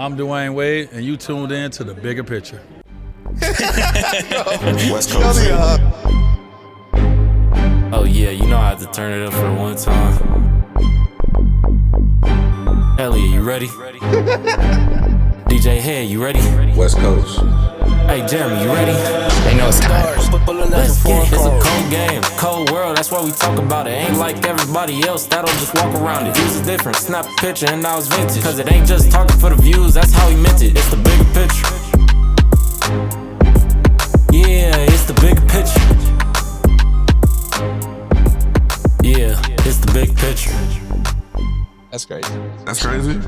I'm Dwayne Wade, and you tuned in to The Bigger Picture. West Coast. Oh yeah, you know I have to turn it up for one time. Elliott, you ready? DJ Head, you ready? West Coast. Hey Jeremy, you ready? They know it's time. Let's get it. It's a cold game, cold world, that's why we talk about it. Ain't like everybody else that'll just walk around it. Views is different, snap a picture and now it's vintage. Cause it ain't just talking for the views, that's how he meant it. It's the bigger picture. Yeah, it's the bigger picture. Yeah, it's the big picture. That's crazy. That's crazy.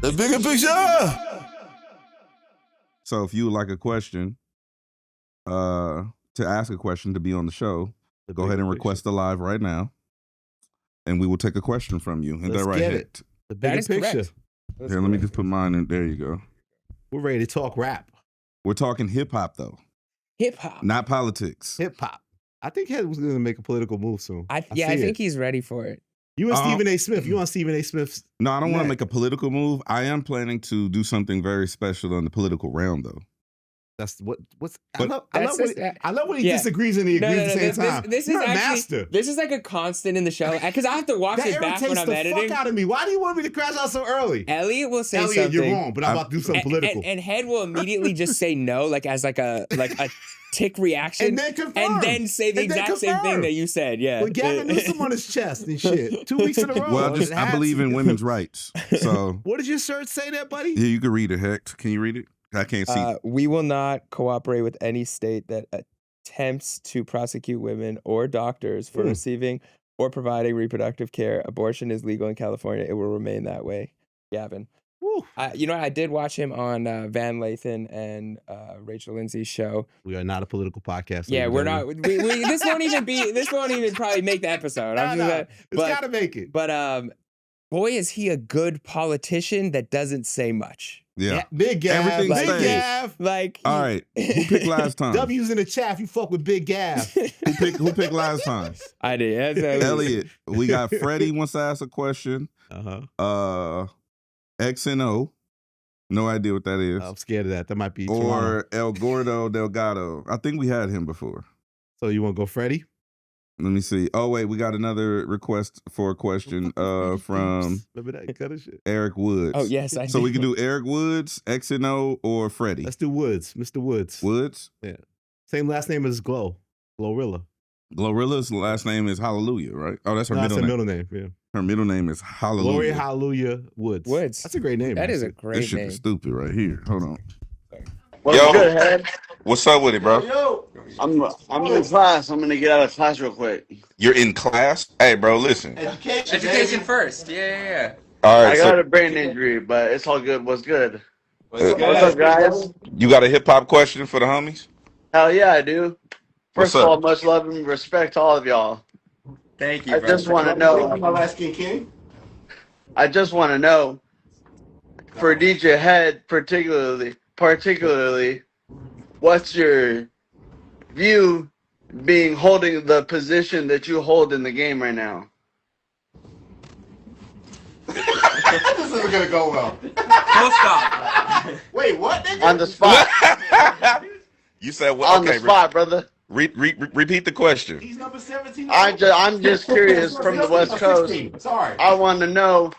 The bigger picture. So if you would like a question, to ask a question to be on the show, go ahead and request a live right now, and we will take a question from you. Isn't that right, Hit? The bigger picture. Here, let me just put mine in. There you go. We're ready to talk rap. We're talking hip hop though. Hip hop. Not politics. Hip hop. I think Head was going to make a political move soon. I think he's ready for it. You and Stephen A. Smith. You on Stephen A. Smith's? No, I don't want to make a political move. I am planning to do something very special in the political realm, though. That's what's. But I love when he disagrees and he agrees at the same time. This is You're a actually, master. This is like a constant in the show because I have to watch it back when I'm editing. That irritates the fuck out of me. Why do you want me to crash out so early? Elliott will say something. You're wrong, but I'm about to do something political. And Head will immediately just say no, like as like a tick reaction, and then confirm, and then say the exact same thing that you said. Yeah, with Gavin Newsom on his chest and shit. 2 weeks in a row. Well, I believe in women's rights. So what does your shirt say there, buddy? Yeah, you can read it. Heck, can you read it? I can't see. We will not cooperate with any state that attempts to prosecute women or doctors for receiving or providing reproductive care. Abortion is legal in California. It will remain that way. Gavin. You know, I did watch him on Van Lathan and Rachel Lindsay's show. We are not a political podcast. Yeah, we're not. This won't even be. This won't even probably make the episode. It's got to make it. But boy, is he a good politician that doesn't say much. Yeah. Big Gav. Everything Big stays. Gav. Like, all right. Who picked last time? W's in the chaff. You fuck with Big Gav. Who picked last time? I did. Elliott. We got Freddie wants to ask a question. X and O. No idea what that is. I'm scared of that. That might be or El Gordo Delgado. I think we had him before. So you want to go Freddie? Let me see. Oh wait, we got another request for a question from Eric Woods. Oh yes, I So did. we can do Eric Woods, X and O, or Freddie. Let's do Woods, Mr. Woods. Woods? Yeah. Same last name as Glorilla. Glorilla's last name is Hallelujah, right? Oh, that's her middle name. That's her middle name, yeah. Her middle name is Hallelujah. Gloria Hallelujah Woods. That's a great name. That is a great name. This shit is stupid right here. Hold on. What's good, Head? What's up with it, bro? I'm in class. I'm gonna get out of class real quick. You're in class? Hey, bro, listen. Education first. Yeah. All right. I got a brain injury, but it's all good. What's good? What's up, guys? You got a hip hop question for the homies? Hell yeah, I do. What's First of up? all, much love and respect to all of y'all. Thank you. I just want to know. My last king. I just want to know, for DJ Head particularly, what's your view being holding the position that you hold in the game right now? This isn't gonna go well. Full stop. Wait, what? Nigga? On the spot. You said what? On the spot, brother. Repeat the question. He's number 17. I'm just curious from the West Coast. Sorry. I want to know,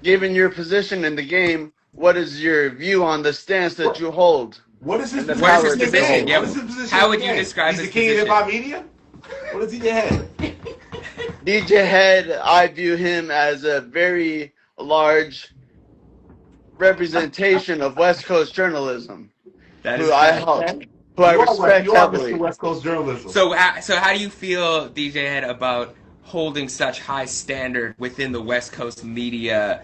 given your position in the game, what is your view on the stance that you hold? What is his And the position? power Where's his that you position? hold? Yeah. What is his position How in would the you game? describe He's his the king of position? hip-hop media? What is he head? DJ Head, I view him as a very large representation of West Coast journalism, who I respect You are heavily. Mr. West Coast journalism. So how do you feel, DJ Head, about holding such high standard within the West Coast media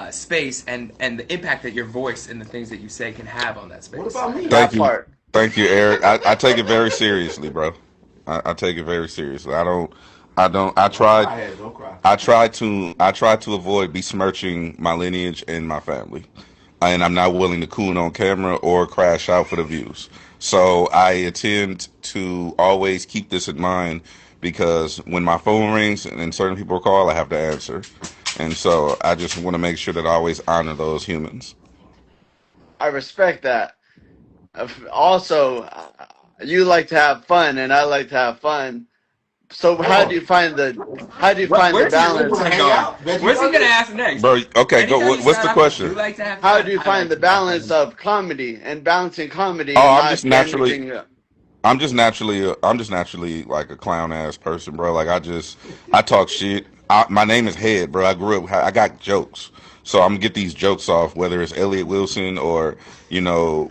space and the impact that your voice and the things that you say can have on that space? What about me? Thank you, Eric. I take it very seriously, bro. I take it very seriously. I try to avoid besmirching my lineage and my family. And I'm not willing to coon on camera or crash out for the views. So I intend to always keep this in mind, because when my phone rings and certain people call, I have to answer. And so I just want to make sure that I always honor those humans. I respect that. Also, you like to have fun, and I like to have fun. So how do you find the Where's balance? Hang on. Where's he gonna ask next? Bro, okay, Anytime go. you What's start the off, question? You like to have How fun, do you I find like the to have balance fun. of comedy and balancing comedy? Oh, and I'm not just naturally- damaging it? I'm just naturally like a clown ass person, bro. Like I talk shit. My name is Head, bro. I grew up. I got jokes, so I'm gonna get these jokes off. Whether it's Elliott Wilson or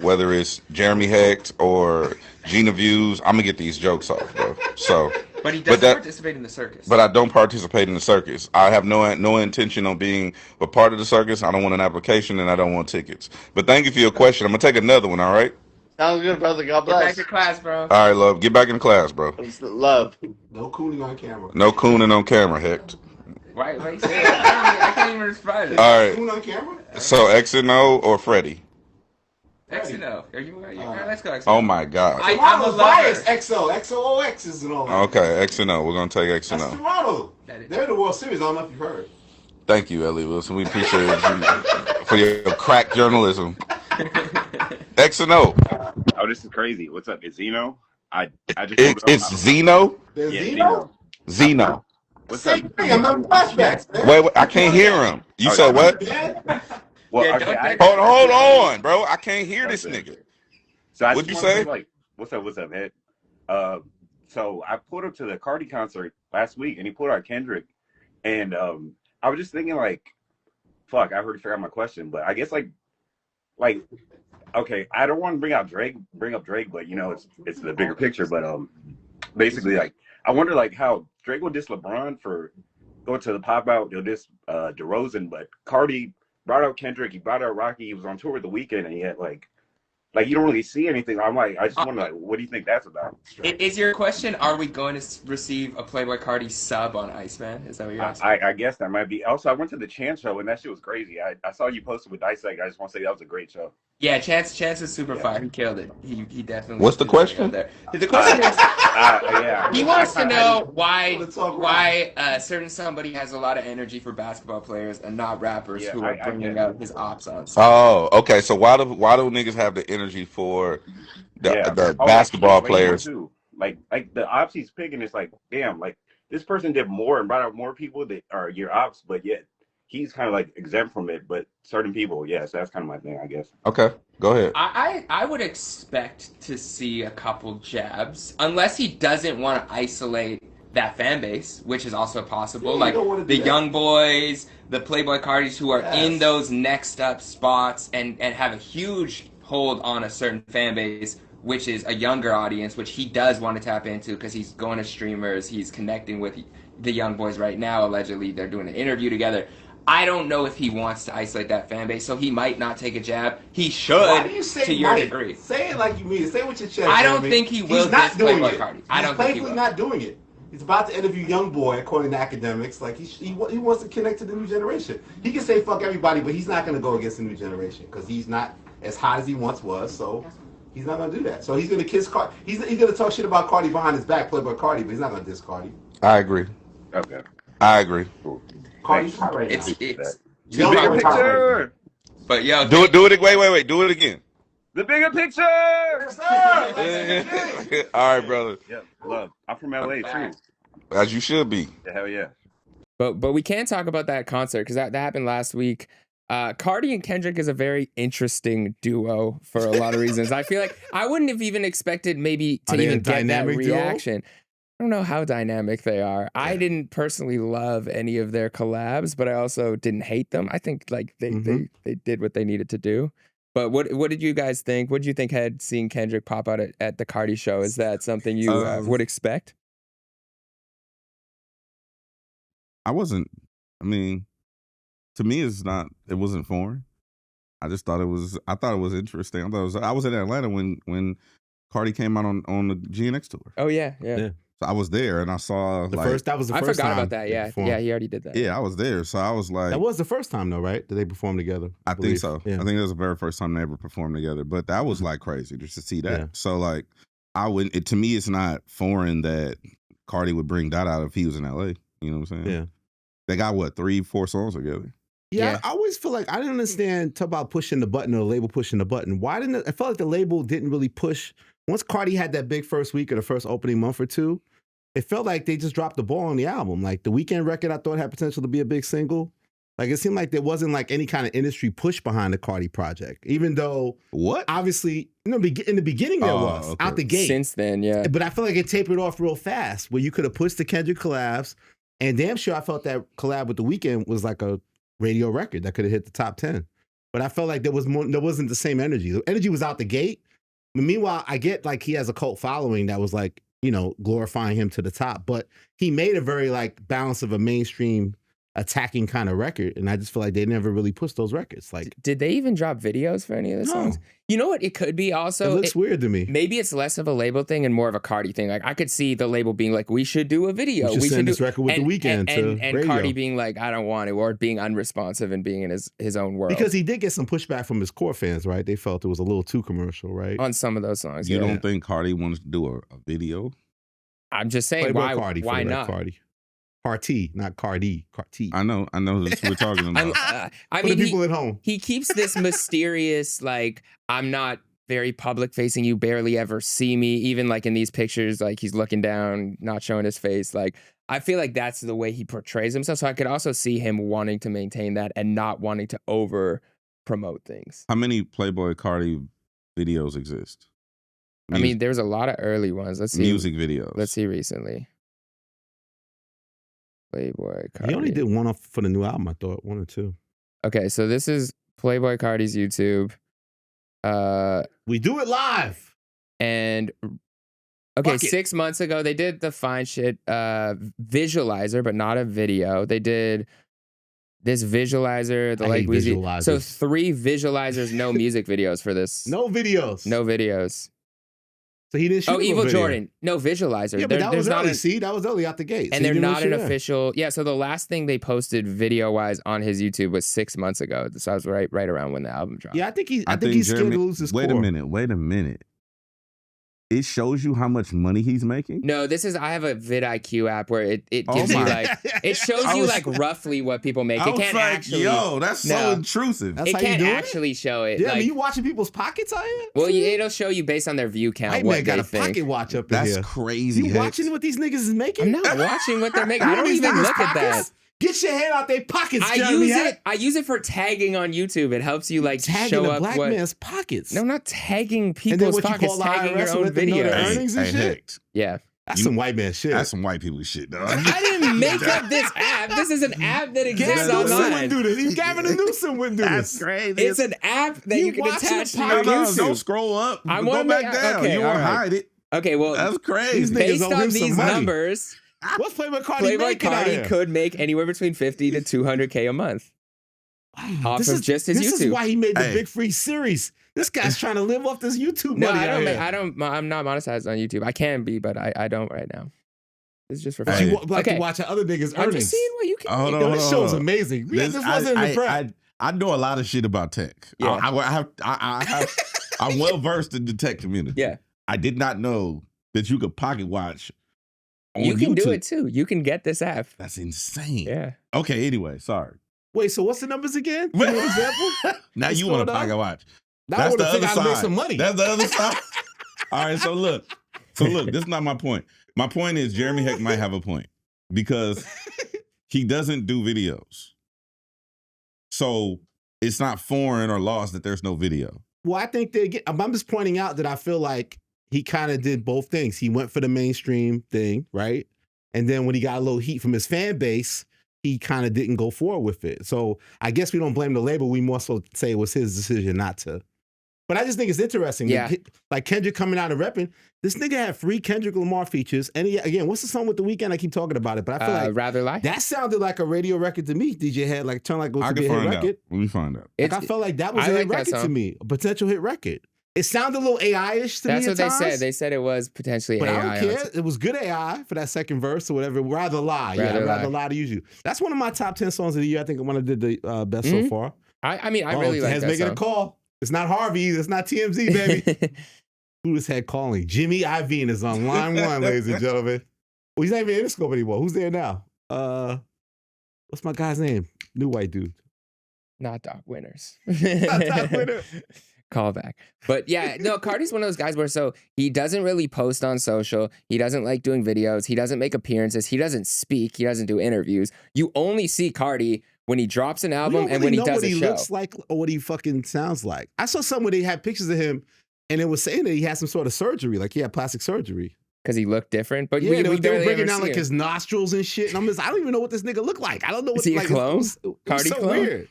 whether it's Jeremy Hecht or Gina Views, I'm gonna get these jokes off, bro. So, But he doesn't participate in the circus. but I don't participate in the circus. I have no intention on being a part of the circus. I don't want an application and I don't want tickets. But thank you for your question. I'm gonna take another one. All right. Sounds good, brother. God Get back bless. to class, bro. All right, love. Get back in class, bro. Love. No cooning on camera. No cooning on camera, Hecht. Why you say that? I can't even respond. All right. Cooning on camera? So X and O or Freddie? X and O. Are you? Let's go X. Oh my God. I'm a Toronto's lover. biased. XOXs and all that. Okay, X and O. We're gonna take X and That's O. Toronto. That is- They're in the World Series. I don't know if you've heard. Thank you, Elliott Wilson. We appreciate you for your crack journalism. X and O. Oh, this is crazy. What's up? It's Zeno. I just It's Zeno. There's Yeah, Zeno. Zeno. What's up? Same thing. I'm not flashbacks, man. Wait, I can't hear him. You said what? Man. Well, Yeah, okay, don't I- take- Hold on, bro. I can't hear this Okay. nigga. So I What'd just you wanna say? like, what's up, Ed? So I pulled up to the Carti concert last week, and he pulled out Kendrick, and I was just thinking like, fuck, I already forgot my question, but I guess like, okay, I don't want to bring up Drake, but it's the bigger picture, but basically like, I wonder like how Drake will diss LeBron for going to the pop out, he'll diss DeRozan, but Carti brought out Kendrick, he brought out Rocky, he was on tour with The Weeknd, and he had like you don't really see anything. I'm like, I just wonder, like, what do you think that's about? Is your question, are we going to receive a Playboi Carti sub on Iceman? Is that what you're asking? I guess that might be. Also, I went to the Chance show, and that shit was crazy. I saw you posted with Dissect. I just want to say that was a great show. Yeah, Chance is super fire. He killed it. He definitely. What's the question? There. The question is, Yeah. he wants to know why certain somebody has a lot of energy for basketball players and not rappers Yeah, who are I bringing get out it. his ops on. Oh, okay. So why do niggas have the energy for the basketball players? Too. Like the ops he's picking is like, damn, like this person did more and brought out more people that are your ops, but yet he's kind of like exempt from it. But certain people, yes, that's kind of my thing, I guess. Okay, go ahead. I would expect to see a couple jabs, unless he doesn't want to isolate that fan base, which is also possible. Yeah, like you don't wanna do the that. Young Boys, the Playboi Cartis who are in those next up spots and have a huge hold on a certain fan base, which is a younger audience, which he does want to tap into because he's going to streamers, he's connecting with the Young Boys right now. Allegedly, they're doing an interview together. I don't know if he wants to isolate that fan base, so he might not take a jab. He should, Why do you say to your might? degree. Say it like you mean it. Say it with your chest. I don't Jeremy. think he will He's not diss doing Playboi it. Carti. I don't He's think he playfully will. not doing it. He's about to interview Youngboy, according to academics. Like he wants to connect to the new generation. He can say fuck everybody, but he's not going to go against the new generation because he's not as hot as he once was. So he's not going to do that. So he's going to kiss Carti. He's going to talk shit about Carti behind his back, Playboi Carti, but he's not going to diss Carti. I agree. Okay. I agree. Cool. Carti's hot right now. It's The bigger picture. but yo, Do it. Wait. Do it again. The bigger picture. All right, brother. Yeah, love. I'm from LA too. As you should be. Yeah, hell yeah. But we can't talk about that concert because that happened last week. Carti and Kendrick is a very interesting duo for a lot of reasons. I feel like I wouldn't have even expected maybe to Are they a even get that dynamic duo? reaction. I don't know how dynamic they are. I didn't personally love any of their collabs, but I also didn't hate them. I think like they did what they needed to do. But what did you guys think? What did you think had seen Kendrick pop out at the Carti show? Is that something you would expect? I wasn't. I mean, to me, it wasn't foreign. I just thought it was. I thought it was interesting. I was in Atlanta when Carti came out on the GNX tour. Oh yeah. So I was there and I saw That was the I first forgot time about that. they Yeah, performed. yeah, he already did that. Yeah, I was there. So I was like, That was the first time though, right? That they performed together. I think believe. so. Yeah. I think it was the very first time they ever performed together. But that was like crazy just to see that. Yeah. So like, I wouldn't. To me, it's not foreign that Carti would bring that out if he was in LA. You know what I'm saying? Yeah. They got what 3-4 songs together. Yeah, I always feel like I didn't understand talk about pushing the button or the label pushing the button. Why didn't I felt like the label didn't really push once Carti had that big first week or the first opening month or two, it felt like they just dropped the ball on the album. Like the Weekend record I thought had potential to be a big single. Like it seemed like there wasn't like any kind of industry push behind the Carti project. Even though obviously, in the beginning there was out the gate. Since then, yeah. But I feel like it tapered off real fast where you could have pushed the Kendrick collabs. And damn sure I felt that collab with the Weeknd was like a radio record that could have hit the top 10. But I felt like there wasn't the same energy. The energy was out the gate. But meanwhile, I get like he has a cult following that was like, you know, glorifying him to the top. But he made a very like balance of a mainstream attacking kind of record. And I just feel like they never really pushed those records. Like, did they even drop videos for any of the songs? You know what? It could be also. It looks weird to me. Maybe it's less of a label thing and more of a Carti thing. Like I could see the label being like, we should do a video. We should send this record with the Weeknd to and radio. Carti being like, I don't want it, or being unresponsive and being in his own world. Because he did get some pushback from his core fans, right? They felt it was a little too commercial, right? On some of those songs. You don't think Carti wanted to do a video? I'm just saying, Playboi why? Carti Why not? Carti, not Cardi. Carti. I know that's what we're talking about. I For mean, the people at home. He keeps this mysterious, like, I'm not very public facing. You barely ever see me. Even like in these pictures, like he's looking down, not showing his face. Like, I feel like that's the way he portrays himself. So I could also see him wanting to maintain that and not wanting to over promote things. How many Playboi Carti videos exist? I mean, there's a lot of early ones. Let's see. Music videos. Let's see recently. Playboi Carti. He only did one off for the new album, I thought. 1 or 2. Okay, so this is Playboi Carti's YouTube. We do it live. And okay, 6 months ago, they did the fine shit visualizer, but not a video. They did this visualizer, I hate visualizers. So 3 visualizers, no music videos for this. No videos. No videos. So he didn't shoot Evil video. Jordan. No visualizer. Yeah, but that was early. See, that was early out the gate. And they're not an official. Yeah, so the last thing they posted video-wise on his YouTube was 6 months ago. So I was right around when the album dropped. Yeah, I think he's scared to lose his core. Wait a minute. It shows you how much money he's making? No, I have a vidIQ app where it gives you like, it shows you like roughly what people make. It can't actually. Yo, that's so intrusive. That's it how you can't do actually show it. Yeah, like, I mean, you watching people's pockets out here? Well, it'll show you based on their view count White what man got they a think. pocket watch up in here. That's crazy. You watching what these niggas is making? I'm not watching what they're making. You I know don't these even niggas' look at that. pockets? Get your head out their pockets, I Jeremy. use it for tagging on YouTube. It helps you like tagging show a up black what man's pockets. No, not tagging And then people's what you pockets, call the tagging your IRS own with them know their videos. earnings and shit? Yeah. That's some white man shit. That's some white people shit, dog. I didn't make up this app. This is an app that exists Gavin Newsom online. wouldn't do this. Even Gavin Newsom wouldn't do this. That's crazy. It's an app that you can watching attach the to your podcast? YouTube. Don't scroll up. I Go wanna back make- down. okay, You want to all right. hide it. Okay, well, That's crazy. These niggas based owe him on some these money. numbers, What's Playboi Carti Playboi making out Carti here? could make anywhere between 50 to 200K a month off This of is just his This YouTube. is why he made the Hey. Big Free series. This guy's trying to live off this YouTube No, money. I out don't. here. I'm not monetized on YouTube. I can be, but I don't right now. It's just for But fun. you like Okay. to watch other niggas' I'm earnings. just seeing what you can. Hold on, Yo, hold this on, show's hold on. amazing. This wasn't in the prep. I know a lot of shit about tech. Yeah. I'm well versed in the tech community. Yeah. I did not know that you could pocket watch. On You can do YouTube. it too. You can get this app. That's insane. Yeah. Okay. Anyway, sorry. Wait, so what's the numbers again? Give me an example. Now Let's you go want to down. pocket watch? Now I That's want the to other figure out how to make side. some money. That's the other side. All right. So look. This is not my point. My point is Jeremy Heck might have a point because he doesn't do videos. So it's not foreign or lost that there's no video. Well, I think I'm just pointing out that I feel like he kind of did both things. He went for the mainstream thing, right? And then when he got a little heat from his fan base, he kind of didn't go forward with it. So I guess we don't blame the label. We more so say it was his decision not to. But I just think it's interesting. Yeah. Like Kendrick coming out and repping. This nigga had 3 Kendrick Lamar features. And again, what's the song with The Weeknd? I keep talking about it, but I feel like Rather Lie. that sounded like a radio record to me. DJ had like turned like it was I to can be a hit find record. out. Let me find out. Like, I felt like that was I a hit like that record to song. me, a potential hit record. It sounded a little AI-ish to That's me what at they times, said. They said it was potentially but AI. I don't care. It was good AI for that second verse or whatever. Rather Lie. Rather I'd rather Lie. lie to use you. That's one of my top 10 songs of the year. I think one I did the best so far. I mean, I really like Head's that making song. a call. It's not Harvey either. It's not TMZ, baby. Who is Head calling? Jimmy Iovine is on line 1, ladies and gentlemen. Well, he's not even in the scope anymore. Who's there now? What's my guy's name? New white dude. Not Doc Winters. Not Doc Winter. Call back. But yeah, no, Carti's one of those guys where so he doesn't really post on social. He doesn't like doing videos. He doesn't make appearances. He doesn't speak. He doesn't do interviews. You only see Carti when he drops an album and when he does a show. What he looks like or what he fucking sounds like. I saw somewhere they had pictures of him and it was saying that he had some sort of surgery, like he had plastic surgery. Because he looked different, but yeah, they were breaking down like his nostrils and shit. And I'm just, I don't even know what this nigga looked like. I don't know what. Is he like, a clone? It was Carti so clone? weird.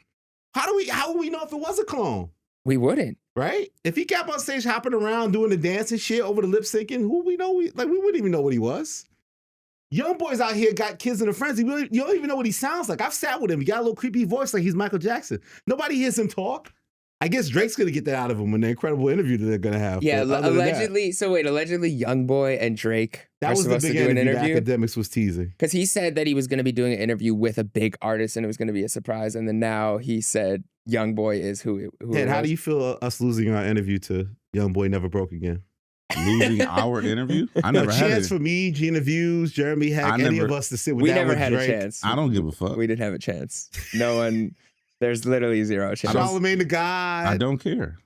How would we know if it was a clone? We wouldn't, right? If he kept on stage hopping around doing the dance and shit over the lip syncing, who we know? We wouldn't even know what he was. Youngboy's out here got kids in a frenzy. You don't even know what he sounds like. I've sat with him. He got a little creepy voice like he's Michael Jackson. Nobody hears him talk. I guess Drake's gonna get that out of him in the incredible interview that they're gonna have. Yeah, allegedly. So wait, allegedly, Youngboy and Drake that are was the supposed to big do an interview. Academics was teasing because he said that he was going to be doing an interview with a big artist and it was going to be a surprise. And then now he said Youngboy is who Ted, how do you feel us losing our interview to Youngboy Never Broke Again? Losing our interview? I never had chance for me, Gina Views, Jeremy Heck, any of us to sit with we that never with had Drake. a chance. I don't give a fuck. We didn't have a chance. No one. There's literally zero chance. Charlamagne the God. I don't care.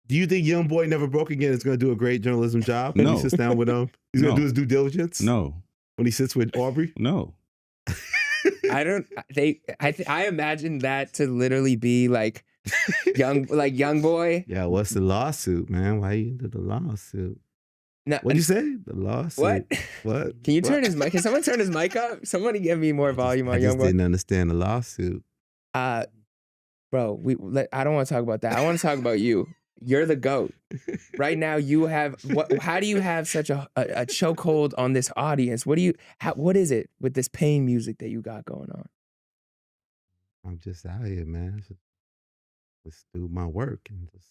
Do you think Youngboy Never Broke Again is going to do a great journalism job when No. he sits down with him? He's going to do his due diligence? No. When he sits with Aubrey? No. I don't. I imagine that to literally be like Youngboy. Yeah, what's the lawsuit, man? Why you into the lawsuit? No, What'd you say? The lawsuit. What? What? Can you turn his mic? Can someone turn his mic up? Somebody give me more volume on I just Youngboy. didn't understand the lawsuit. Bro, I don't want to talk about that. I want to talk about you. You're the GOAT. Right now, you have how do you have such a chokehold on this audience? What is it with this pain music that you got going on? I'm just out here, man. Just do my work and just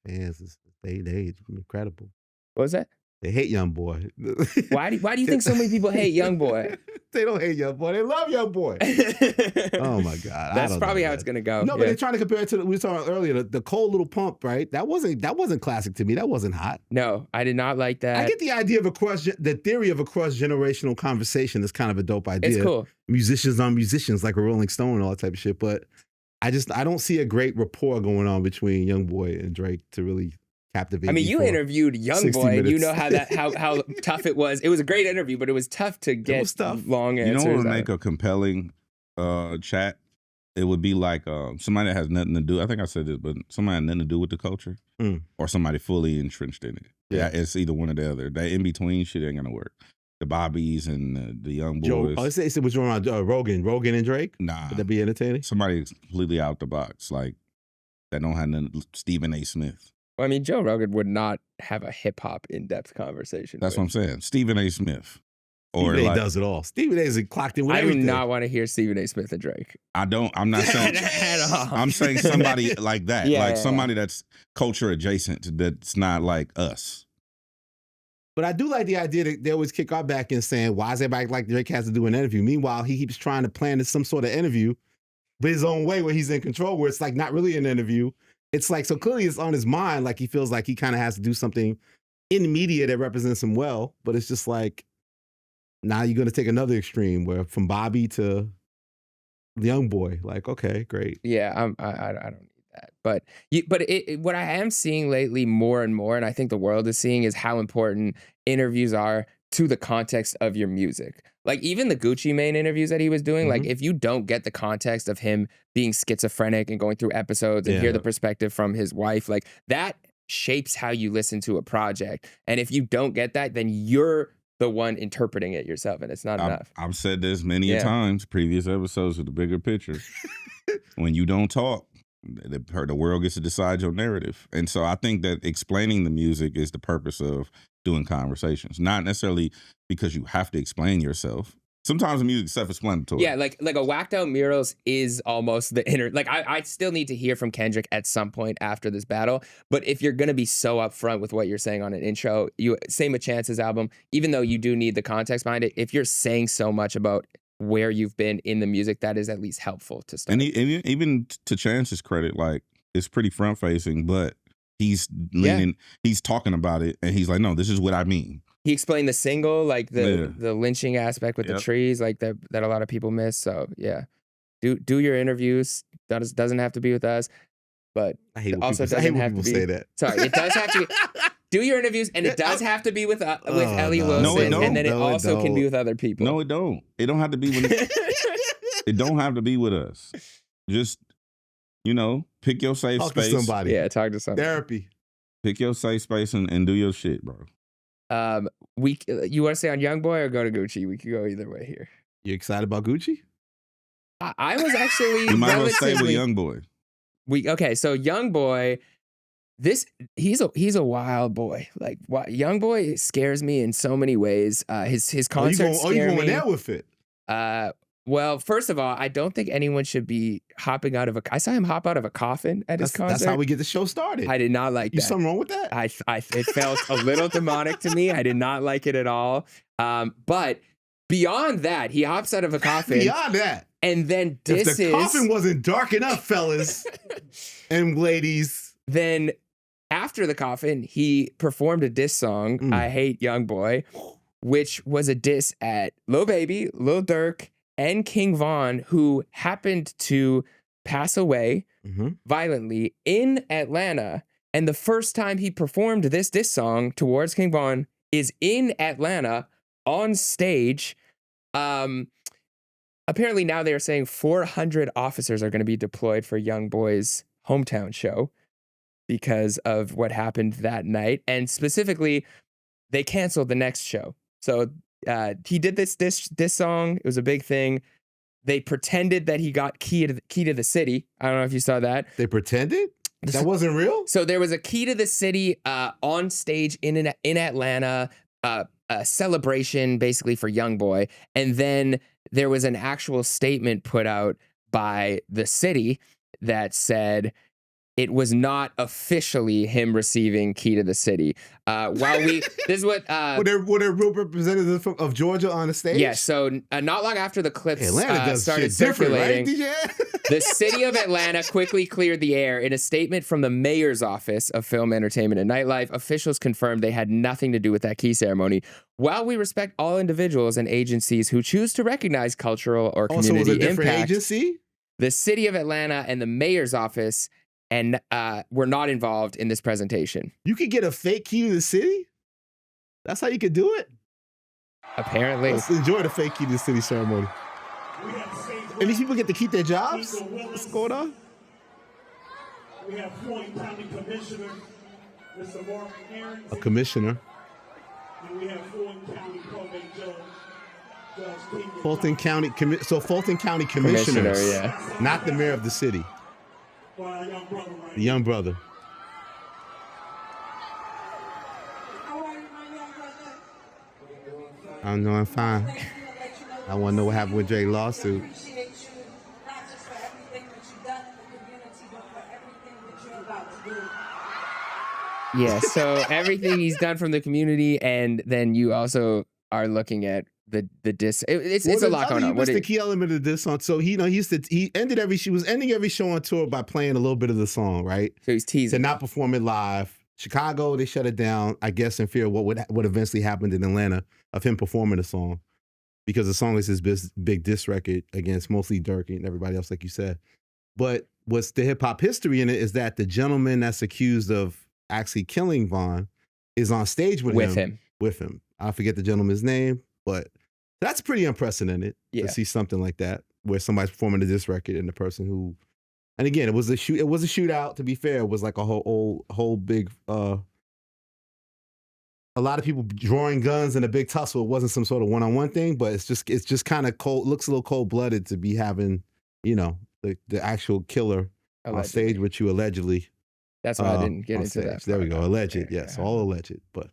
fans. They incredible. What was that? They hate Youngboy. Why do you think so many people hate Youngboy? They don't hate Youngboy. They love Youngboy. Oh my God. That's probably how it's gonna go. No, but they're trying to compare it to we were talking about earlier, the Cold Little Pump, right? That wasn't classic to me. That wasn't hot. No, I did not like that. I get the idea of the theory of a cross-generational conversation is kind of a dope idea. It's cool. Musicians on musicians, like a Rolling Stone and all that type of shit. But I don't see a great rapport going on between Youngboy and Drake to really captivate. I mean, you interviewed Youngboy, and you know how tough it was. It was a great interview, but it was tough to get long answers. You know what would make a compelling chat? It would be like somebody that has nothing to do. I think I said this, but somebody had nothing to do with the culture, or somebody fully entrenched in it. Yeah, it's either one or the other. That in between shit ain't gonna work. The Bobbies and the Young Boys. Oh, it was around Rogan and Drake. Nah, would that be entertaining? Somebody completely out the box, like that don't have nothing. Stephen A. Smith. Well, I mean, Joe Rogan would not have a hip hop in depth conversation. That's what I'm saying. Stephen A. Smith. Stephen A. does it all. Stephen A. is clocked in with everything. I do not want to hear Stephen A. Smith and Drake. I'm not saying at all. I'm saying somebody like that, somebody that's culture adjacent, that's not like us. But I do like the idea that they always kick our back in saying, why is everybody like Drake has to do an interview? Meanwhile, he keeps trying to plan some sort of interview, but his own way where he's in control, where it's like not really an interview. It's like, so clearly it's on his mind, like he feels like he kind of has to do something in the media that represents him well, but it's just like, now you're going to take another extreme where from Bobby to Youngboy, like, okay, great. Yeah, I don't need that. But what I am seeing lately more and more, and I think the world is seeing, is how important interviews are to the context of your music. Like even the Gucci Mane interviews that he was doing, like if you don't get the context of him being schizophrenic and going through episodes and hear the perspective from his wife, like that shapes how you listen to a project. And if you don't get that, then you're the one interpreting it yourself, and it's not enough. I've said this many a times, previous episodes with the bigger picture. When you don't talk, the world gets to decide your narrative. And so I think that explaining the music is the purpose of doing conversations, not necessarily because you have to explain yourself. Sometimes the music's self-explanatory. Yeah, like a Whacked Out Murals is almost the inner. Like I still need to hear from Kendrick at some point after this battle. But if you're gonna be so upfront with what you're saying on an intro, same with Chance's album. Even though you do need the context behind it, if you're saying so much about where you've been in the music, that is at least helpful to start. And even to Chance's credit, like it's pretty front facing, but he's leaning, he's talking about it, and he's like, no, this is what I mean. He explained the single, like Yeah. the lynching aspect with the Yep. trees, like that a lot of people miss. So yeah, do your interviews. Doesn't have to be with us, but I hate when also people, I hate doesn't when have people to be. say that. Sorry, it does have to be. Do your interviews, and it does have to be with Elliott no. Wilson, No, it don't. and then it No, it also can be don't. with other people. No, it don't. It don't have to be with it don't have to be with us. Just, pick your safe Talk space. to somebody. Yeah, talk to somebody. Therapy. Pick your safe space and do your shit, bro. You want to say on Youngboy or go to Gucci? We could go either way here. You excited about Gucci? I was actually You might as well stay with relatively. Youngboy. Okay, so Youngboy, he's a wild boy. Like Youngboy scares me in so many ways. His concerts you scare going me. there with it? Well, first of all, I don't think anyone should be hopping out of I saw him hop out of a coffin at his concert. That's how we get the show started. I did not like that. Something wrong with that? It felt a little demonic to me. I did not like it at all. But beyond that, he hops out of a coffin. Beyond that, and then if the coffin wasn't dark enough, fellas and ladies, then after the coffin, he performed a diss song, "I Hate Youngboy," which was a diss at Lil Baby, Lil Durk, and King Von, who happened to pass away violently in Atlanta. And the first time he performed this diss song towards King Von is in Atlanta on stage. Apparently now they are saying 400 officers are going to be deployed for Youngboy's hometown show because of what happened that night. And specifically, they canceled the next show. So he did this song. It was a big thing. They pretended that he got key to the city. I don't know if you saw that. They pretended? That wasn't real? So there was a key to the city on stage in Atlanta, a celebration basically for Youngboy. And then there was an actual statement put out by the city that said it was not officially him receiving key to the city. This is what were there real representatives of Georgia on the stage? Yeah. So not long after the clips Atlanta started shit different, circulating, right, DJ? the city of Atlanta quickly cleared the air. In a statement from the mayor's office of Film, Entertainment, and Nightlife, officials confirmed they had nothing to do with that key ceremony. While we respect all individuals and agencies who choose to recognize cultural or community was a different impact, agency? the city of Atlanta and the mayor's office and were not involved in this presentation. You could get a fake key to the city? That's how you could do it? Apparently. Let's enjoy the fake key to the city ceremony. And these people get to keep their jobs? What's going on? We have Fulton County Commissioner, Mr. Mark Aaron. A commissioner. And we have Fulton County Probate Judge, Judge Kendrick. Fulton County, Fulton County commissioners, yeah. Not the mayor of the city. For our young brother right The young brother. How are you, my young brother? I don't know, I'm fine. I want to know what happened with Drake's lawsuit. Appreciate you, not just for everything that you've done in the community, but for everything that you're about to do. Yeah, so everything he's done from the community, and then you also are looking at the diss. It's a lot going on. What's the key element of this song? So he ended ending every show on tour by playing a little bit of the song, right? So he's teasing. To not perform it live. Chicago, they shut it down, I guess, in fear of what eventually happened in Atlanta of him performing the song, because the song is his big diss record against mostly Durk and everybody else, like you said. But what's the hip hop history in it is that the gentleman that's accused of actually killing Von is on stage with him. I forget the gentleman's name, but that's pretty unprecedented to see something like that, where somebody's performing a diss record and the person who, and again, it was a shootout. To be fair, it was like a whole big, a lot of people drawing guns in a big tussle. It wasn't some sort of one-on-one thing, but it's just kind of cold. Looks a little cold-blooded to be having, the actual killer on stage with you allegedly. That's why I didn't get into that. There we go. Alleged, yes, all alleged, but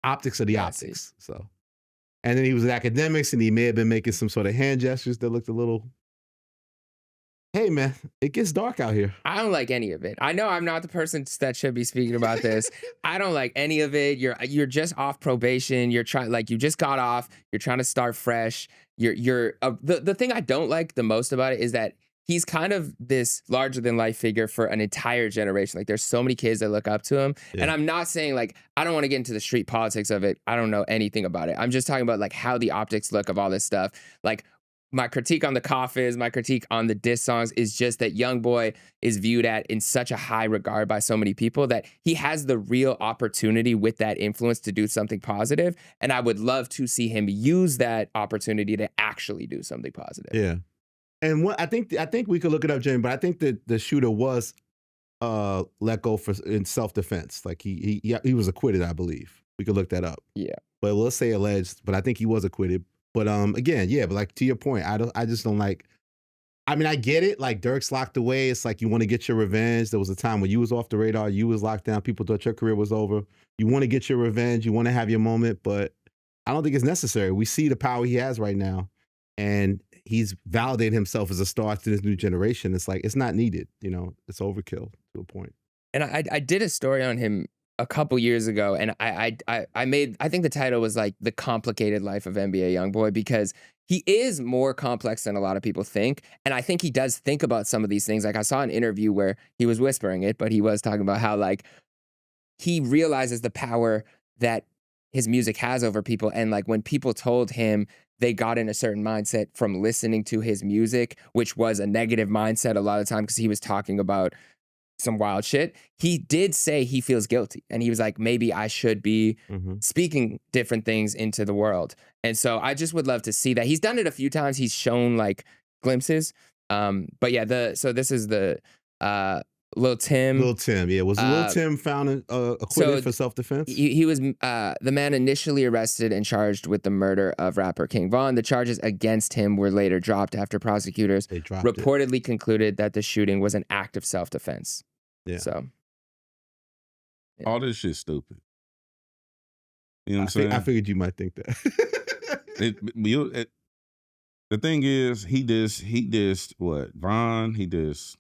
optics are the optics. So, and then he was in academics, and he may have been making some sort of hand gestures that looked a little. Hey man, it gets dark out here. I don't like any of it. I know I'm not the person that should be speaking about this. I don't like any of it. You're just off probation. You're trying, you just got off. You're trying to start fresh. The thing I don't like the most about it is that he's kind of this larger than life figure for an entire generation. Like there's so many kids that look up to him. Yeah. And I'm not saying like, I don't want to get into the street politics of it. I don't know anything about it. I'm just talking about like how the optics look of all this stuff. Like my critique on the coffins, my critique on the diss songs is just that Youngboy is viewed at in such a high regard by so many people that he has the real opportunity with that influence to do something positive. And I would love to see him use that opportunity to actually do something positive. Yeah. And what I think we could look it up, Jamie, but I think that the shooter was let go in self-defense. Like he was acquitted, I believe. We could look that up. Yeah. But let's say alleged, but I think he was acquitted. But again, yeah, but like to your point, I just don't like. I mean, I get it. Like Dirk's locked away. It's like you want to get your revenge. There was a time when you was off the radar, you was locked down. People thought your career was over. You want to get your revenge. You want to have your moment, but I don't think it's necessary. We see the power he has right now, and he's validated himself as a star to this new generation. It's like it's not needed. You know, it's overkill to a point. And I did a story on him a couple years ago, and I think the title was like The Complicated Life of NBA Youngboy, because he is more complex than a lot of people think. And I think he does think about some of these things. Like I saw an interview where he was whispering it, but he was talking about how like he realizes the power that his music has over people. And like when people told him they got in a certain mindset from listening to his music, which was a negative mindset a lot of the time because he was talking about some wild shit, he did say he feels guilty. And he was like, maybe I should be speaking different things into the world. And so I just would love to see that. He's done it a few times. He's shown like glimpses. But yeah, so this is the Lil Tim. Lil Tim, yeah. Was Lil Tim found acquitted for self-defense? He was the man initially arrested and charged with the murder of rapper King Von. The charges against him were later dropped after prosecutors reportedly concluded that the shooting was an act of self-defense. Yeah. So yeah. All this shit's stupid. You know what I'm saying? I figured you might think that. The thing is, he dissed what? Von, he dissed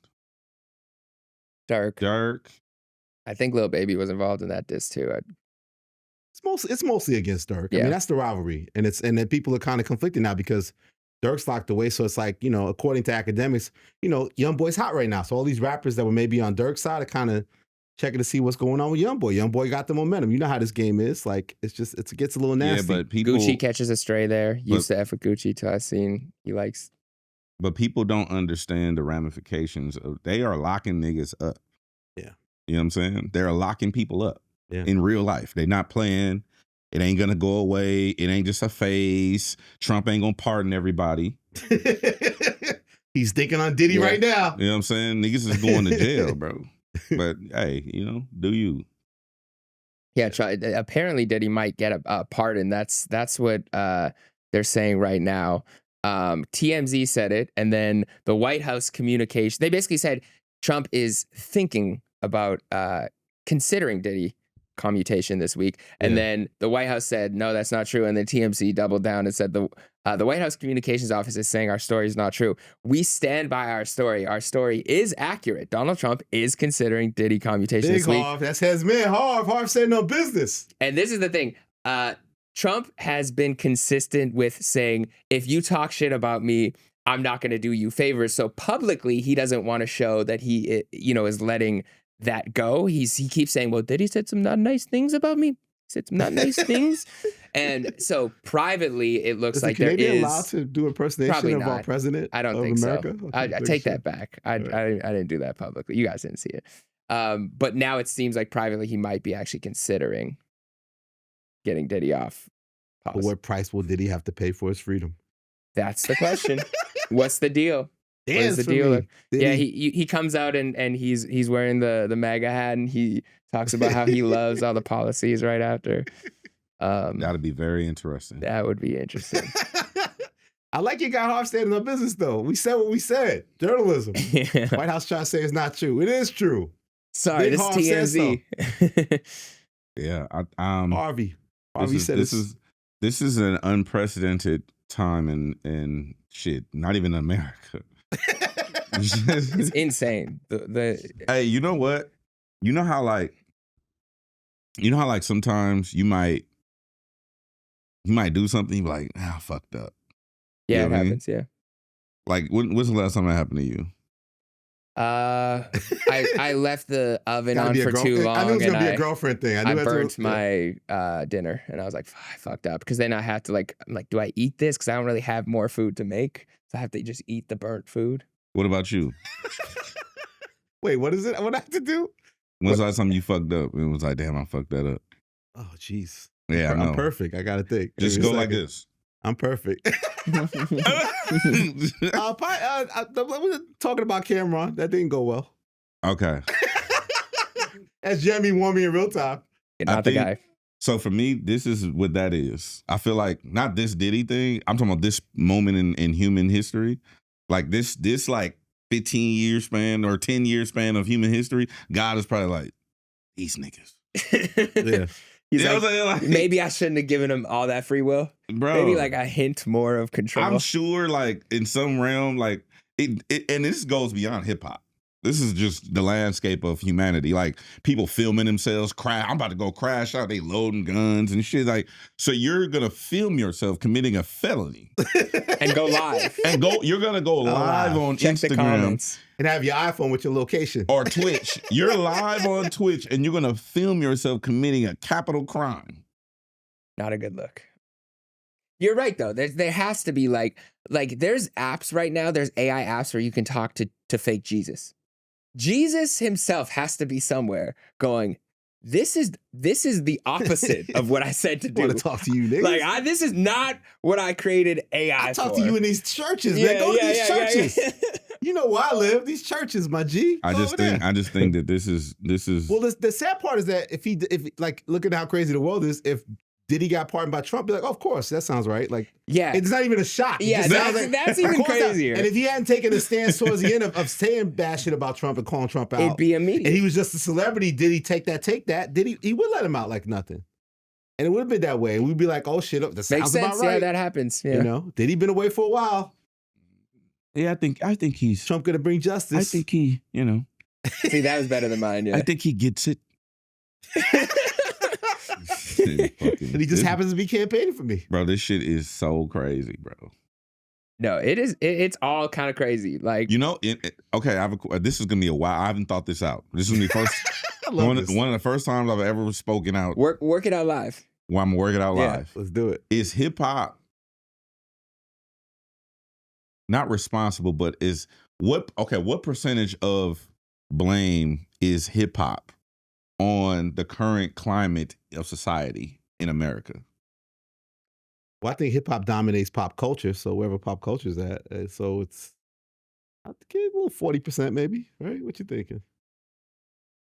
Dirk. I think Lil Baby was involved in that diss too. It's mostly against Dirk. Yeah. I mean, that's the rivalry, and then people are kind of conflicted now because Dirk's locked away. So it's like, you know, according to academics, you know, Youngboy's hot right now. So all these rappers that were maybe on Dirk's side are kind of checking to see what's going on with Youngboy. Youngboy got the momentum. You know how this game is. Like it gets a little nasty. Yeah, but Gucci catches a stray there. Used to F with Gucci till I seen he likes. But people don't understand the ramifications of they are locking niggas up. Yeah. You know what I'm saying? They're locking people up in real life. They're not playing. It ain't gonna go away. It ain't just a phase. Trump ain't gonna pardon everybody. He's thinking on Diddy right now. You know what I'm saying? Niggas is going to jail, bro. But hey, you know, do you? Yeah, apparently Diddy might get a pardon. That's what they're saying right now. TMZ said it, and then the White House communication, they basically said Trump is thinking about considering Diddy commutation this week. And then the White House said, no, that's not true. And then TMZ doubled down and said the White House communications office is saying our story is not true. We stand by our story. Our story is accurate. Donald Trump is considering Diddy commutation this week. Harv, that's his man. Harv said no business. And this is the thing. Trump has been consistent with saying, if you talk shit about me, I'm not going to do you favors. So publicly, he doesn't want to show that he, is letting that go. He keeps saying, well, Diddy said some not nice things about me. He said some not nice things. And so privately, it looks like there is. allowed to do impersonation of our president? I don't think America? So. I take that back. I didn't do that publicly. You guys didn't see it. But now it seems like privately, he might be actually considering getting Diddy off. But what price will Diddy have to pay for his freedom? That's the question. What's the deal? What is the deal? Yeah, he comes out and he's wearing the MAGA hat and he talks about how he loves all the policies right after. That'd be very interesting. That would be interesting. I like you got Harv standing on business though. We said what we said. Journalism. Yeah. White House trying to say it's not true. It is true. Sorry, this TMZ. Yeah, Harvey said this is an unprecedented time in shit. Not even in America. It's insane. Hey, you know what? You know how like sometimes you might do something, you be like, I fucked up. Yeah, you know it happens, yeah. Like when's the last time that happened to you? I left the oven Gotta on be a for girl- too long. I knew it was and gonna be a girlfriend thing. I knew that's burnt what- yeah. my dinner, and I was like, I fucked up. Because then I had to I'm like, do I eat this? Because I don't really have more food to make, so I have to just eat the burnt food. What about you? Wait, what is it? What I have to do? When's the last time you fucked up? It was like, damn, I fucked that up. Oh, jeez. Yeah, I know. I'm perfect. I gotta think. Just Give me go a like second. this. I'm perfect. We're talking about Cameron. That didn't go well. Okay. As Jeremy warned me in real time. You're not the guy. So for me, this is what that is. I feel like not this Diddy thing. I'm talking about this moment in human history. Like this like 15-year span or 10-year span of human history. God is probably like, these niggas. Yeah. He's You know like, what I'm saying? Like- maybe I shouldn't have given him all that free will. Bro. Maybe like a hint more of control. I'm sure like in some realm, like it and this goes beyond hip hop. This is just the landscape of humanity. Like people filming themselves, I'm about to go crash out. They loading guns and shit. Like, so you're gonna film yourself committing a felony and go live. You're gonna go live on Check the Instagram comments. And have your iPhone with your location. or Twitch. You're live on Twitch and you're gonna film yourself committing a capital crime. Not a good look. You're right though. There has to be like there's apps right now. There's AI apps where you can talk to fake Jesus. Jesus himself has to be somewhere going, this is the opposite of what I said to do. I want to talk to you, niggas. Like I, this is not what I created AI I talk for. to you in these churches, man. Go to these churches. You know where I live. These churches, my G. I just think that this is Well, the sad part is that if like look at how crazy the world is, if Diddy got pardoned by Trump, be like, oh, of course, that sounds right. Like, yeah, it's not even a shock. It Yeah, just sounds like, that's of even course that- crazier. And if he hadn't taken a stance towards the end of saying bad shit about Trump and calling Trump out, It'd be immediate. and he was just a celebrity, did he take that? Did he would let him out like nothing. And it would have been that way. And we'd be like, oh shit, that Makes sounds sense. about right. Yeah, that happens. Yeah. You know, Diddy been away for a while. Yeah, I think he's Trump gonna bring justice. I think he, See, that was better than mine. Yeah. I think he gets it. And he just happens to be campaigning for me. Bro, this shit is so crazy, bro. No, it is. It's all kind of crazy. Like, Okay, this is gonna be a while. I haven't thought this out. This is gonna be first I love one this. of the first times I've ever spoken out. work it out live. While I'm working out Yeah. live. Let's do it. Is hip hop not responsible, but is what percentage of blame is hip hop on the current climate of society in America? Well, I think hip hop dominates pop culture. So wherever pop culture is at, so it's I think a little 40% maybe, right? What you thinking?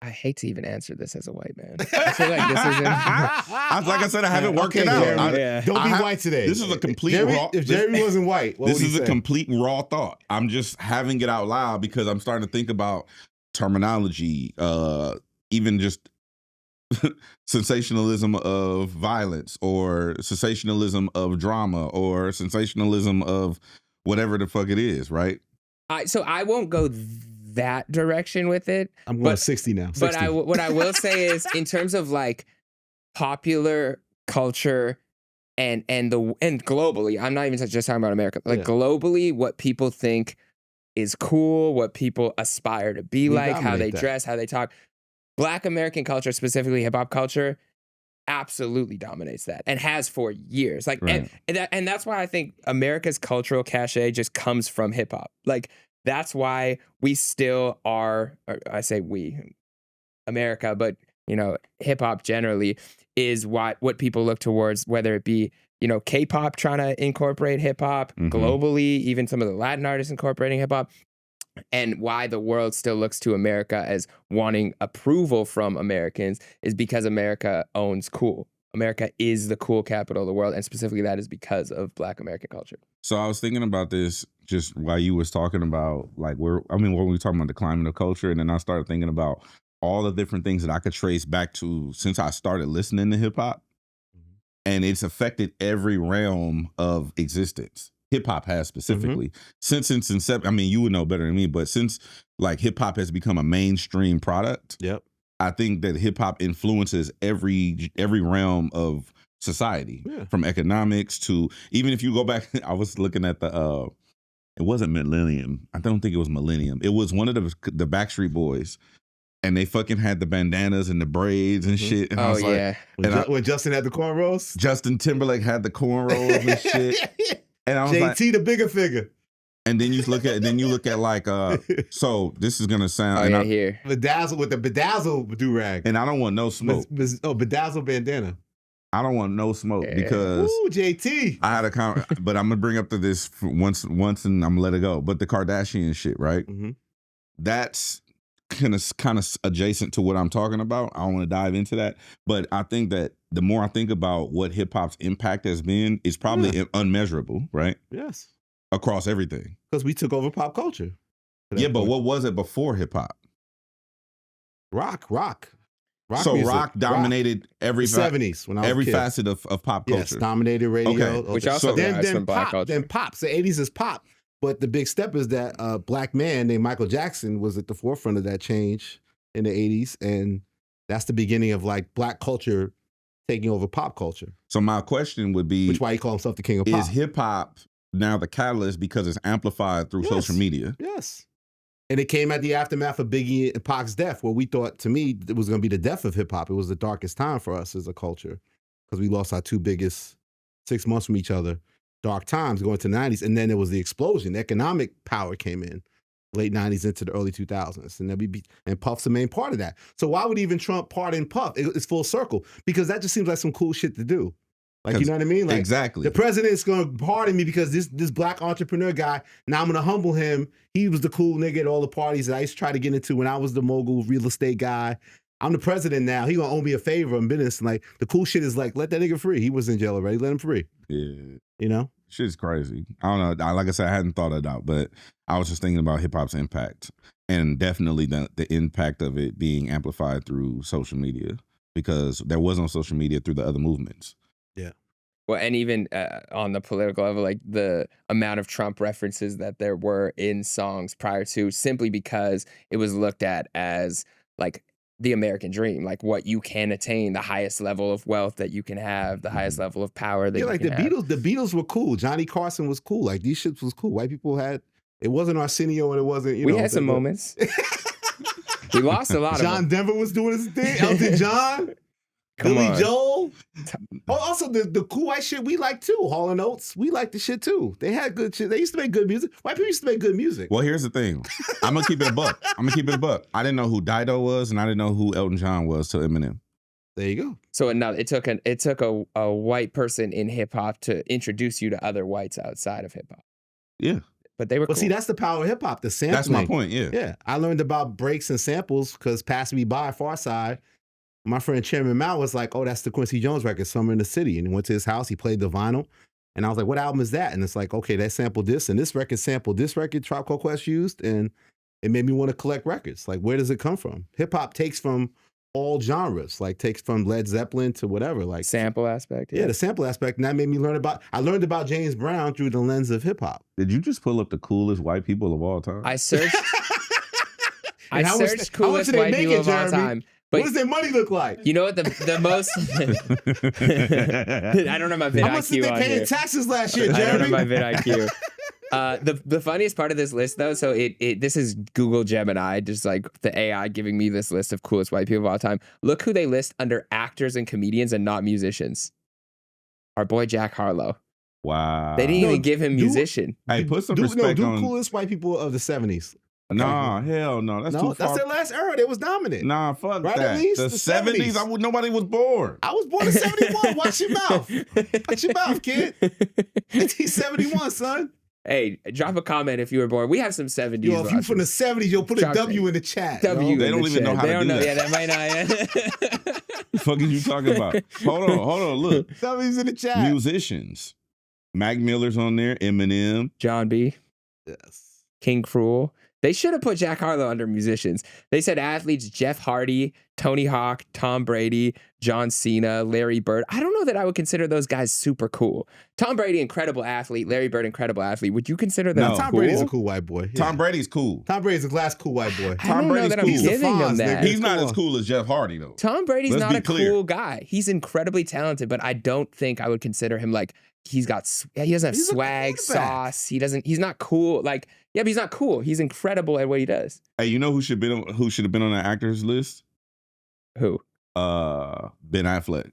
I hate to even answer this as a white man. I feel like this isn't. Like I said, I haven't worked Okay, it out. Jeremy, don't be white today. This is a complete Jeremy, raw. if Jeremy wasn't white, what this would he is a say? complete raw thought. I'm just having it out loud because I'm starting to think about terminology, even just sensationalism of violence or sensationalism of drama or sensationalism of whatever the fuck it is, right? So I won't go that direction with it. I'm going 60 now. 60. But what I will say is, in terms of like popular culture and globally, I'm not even just talking about America. Like globally, what people think is cool, what people aspire to be like, how they dress, how they talk. Black American culture, specifically hip hop culture, absolutely dominates that and has for years. Like, Right. and that's why I think America's cultural cachet just comes from hip hop. Like, that's why we still are, or I say we, America, but hip hop generally is what people look towards, whether it be, K-pop trying to incorporate hip hop globally, even some of the Latin artists incorporating hip hop, and why the world still looks to America as wanting approval from Americans is because America owns cool. America is the cool capital of the world, and specifically that is because of Black American culture. So I was thinking about this just while you was talking about when we were talking about the climate of culture, and then I started thinking about all the different things that I could trace back to since I started listening to hip hop, and it's affected every realm of existence. Hip hop has specifically since its inception. I mean, you would know better than me, but since like hip hop has become a mainstream product, yep, I think that hip hop influences every realm of society, from economics to, even if you go back, I was looking at the It wasn't Millennium. I don't think it was Millennium. It was one of the Backstreet Boys. And they fucking had the bandanas and the braids and shit. And I was like, when Justin had the cornrows? Justin Timberlake had the cornrows and shit. And I was JT, like, the bigger figure. And then you look at like so this is gonna sound here. Bedazzle with the bedazzle do-rag. And I don't want no smoke. Bedazzle bandana. I don't want no smoke because Ooh, JT. I had a comment, but I'm gonna bring up to this once and I'm gonna let it go. But the Kardashian shit, right? Mm-hmm. That's kind of adjacent to what I'm talking about. I don't want to dive into that, but I think that the more I think about what hip hop's impact has been, it's probably unmeasurable, right? Yes. Across everything. Because we took over pop culture. Yeah, but what was it before hip hop? Rock so music. rock dominated every 70s when I was every a kid. facet of pop culture. Yes, dominated radio. Okay. Which also then some black pop. culture. Then pop. So 80s is pop. But the big step is that a black man named Michael Jackson was at the forefront of that change in the 80s. And that's the beginning of like black culture taking over pop culture. So my question would be, which is why he called himself the king of pop. Is hip hop now the catalyst because it's amplified through social media? Yes. And it came at the aftermath of Biggie and Pac's death, where we thought, to me, it was going to be the death of hip hop. It was the darkest time for us as a culture because we lost our two biggest 6 months from each other. Dark times going to the 90s. And then there was the explosion. Economic power came in late 90s into the early 2000s. And Puff's the main part of that. So why would even Trump pardon Puff? It's full circle because that just seems like some cool shit to do. Like, you know what I mean? Like, exactly. The president's going to pardon me because this black entrepreneur guy, now I'm going to humble him. He was the cool nigga at all the parties that I used to try to get into when I was the mogul real estate guy. I'm the president now. He going to owe me a favor in business. And like, the cool shit is like, let that nigga free. He was in jail already. Let him free. Yeah. You know? Shit's crazy. I don't know. Like I said, I hadn't thought it out, but I was just thinking about hip hop's impact and definitely the impact of it being amplified through social media because there was no social media through the other movements. Yeah. Well, and even on the political level, like the amount of Trump references that there were in songs prior to, simply because it was looked at as like the American dream, like what you can attain, the highest level of wealth that you can have, the highest level of power that you like can have. The Beatles were cool. Johnny Carson was cool. Like these shits was cool. White people had, it wasn't Arsenio and it wasn't, you know. We had some moments. We lost a lot of them. John Denver was doing his thing. Elton John. Billy Joel. Oh, also the cool white shit we like too. Hall & Oates, we like the shit too. They had good shit. They used to make good music. White people used to make good music. Well, here's the thing. I'm gonna keep it a buck. I didn't know who Dido was, and I didn't know who Elton John was till Eminem. There you go. So it took a white person in hip hop to introduce you to other whites outside of hip hop. Yeah. But they were cool. See, that's the power of hip hop, the sampling. That's my point, yeah. Yeah. I learned about breaks and samples because Pass Me By, Far Side. My friend Chairman Mao was like, oh, that's the Quincy Jones record, Summer in the City. And he went to his house, he played the vinyl. And I was like, what album is that? And it's like, okay, that sampled this, and this record sampled this record Tribe Called Quest used. And it made me want to collect records. Like, where does it come from? Hip hop takes from all genres, like takes from Led Zeppelin to whatever. Like sample aspect. Yeah, the sample aspect. And that made me I learned about James Brown through the lens of hip hop. Did you just pull up the coolest white people of all time? I searched coolest how much white people of all time. But what does their money look like? You know what the most? I don't know my vid IQ. How much did they pay in taxes last year, Jeremy? I don't know my vid IQ. The funniest part of this list, though, so this is Google Gemini, just like the AI giving me this list of coolest white people of all time. Look who they list under actors and comedians and not musicians. Our boy Jack Harlow. Wow. They didn't even give him musician. Hey, put some respect on. Coolest white people of the 70s. Okay. Nah, hell no. That's too far. That's their last era. They was dominant. Nah, fuck right, that. At least, the 70s, nobody was born. I was born in 71. Watch your mouth. Watch your mouth, kid. 1971, son. Hey, drop a comment if you were born. We have some 70s. Yo, if you from the 70s, you'll put a W in the chat. W. They don't even know how to do that. Yeah, that might not. What the fuck are you talking about? Hold on. Look. W's in the chat. Musicians. Mac Miller's on there. Eminem. John B. Yes. King Cruel. They should have put Jack Harlow under musicians. They said athletes Jeff Hardy, Tony Hawk, Tom Brady, John Cena, Larry Bird. I don't know that I would consider those guys super cool. Tom Brady, incredible athlete. Larry Bird, incredible athlete. Would you consider them No. cool? Tom Brady's a cool white boy. Yeah. Tom Brady's cool. Tom Brady's a glass cool white boy. I don't know that I'm Brady's cool. giving him Fonz, that. nigga. He's not Come as on. cool as Jeff Hardy though. Tom Brady's Let's not be a clear. cool guy. He's incredibly talented, but I don't think I would consider him like he doesn't have He's a swag, quarterback. sauce. He's not cool. Like, yeah, but he's not cool. He's incredible at what he does. Hey, you know who should have been on that actors list? Who? Ben Affleck.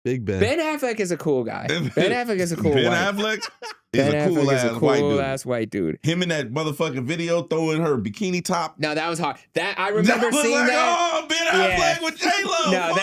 Big Ben. Ben Affleck is a cool guy. Ben Affleck is a cool Ben white. Affleck is Ben a cool Affleck ass is a white cool dude. ass white dude. Him in that motherfucking video throwing her bikini top. No, that was hard. That I remember was seeing like, that. Oh, Ben Affleck with J Lo. No,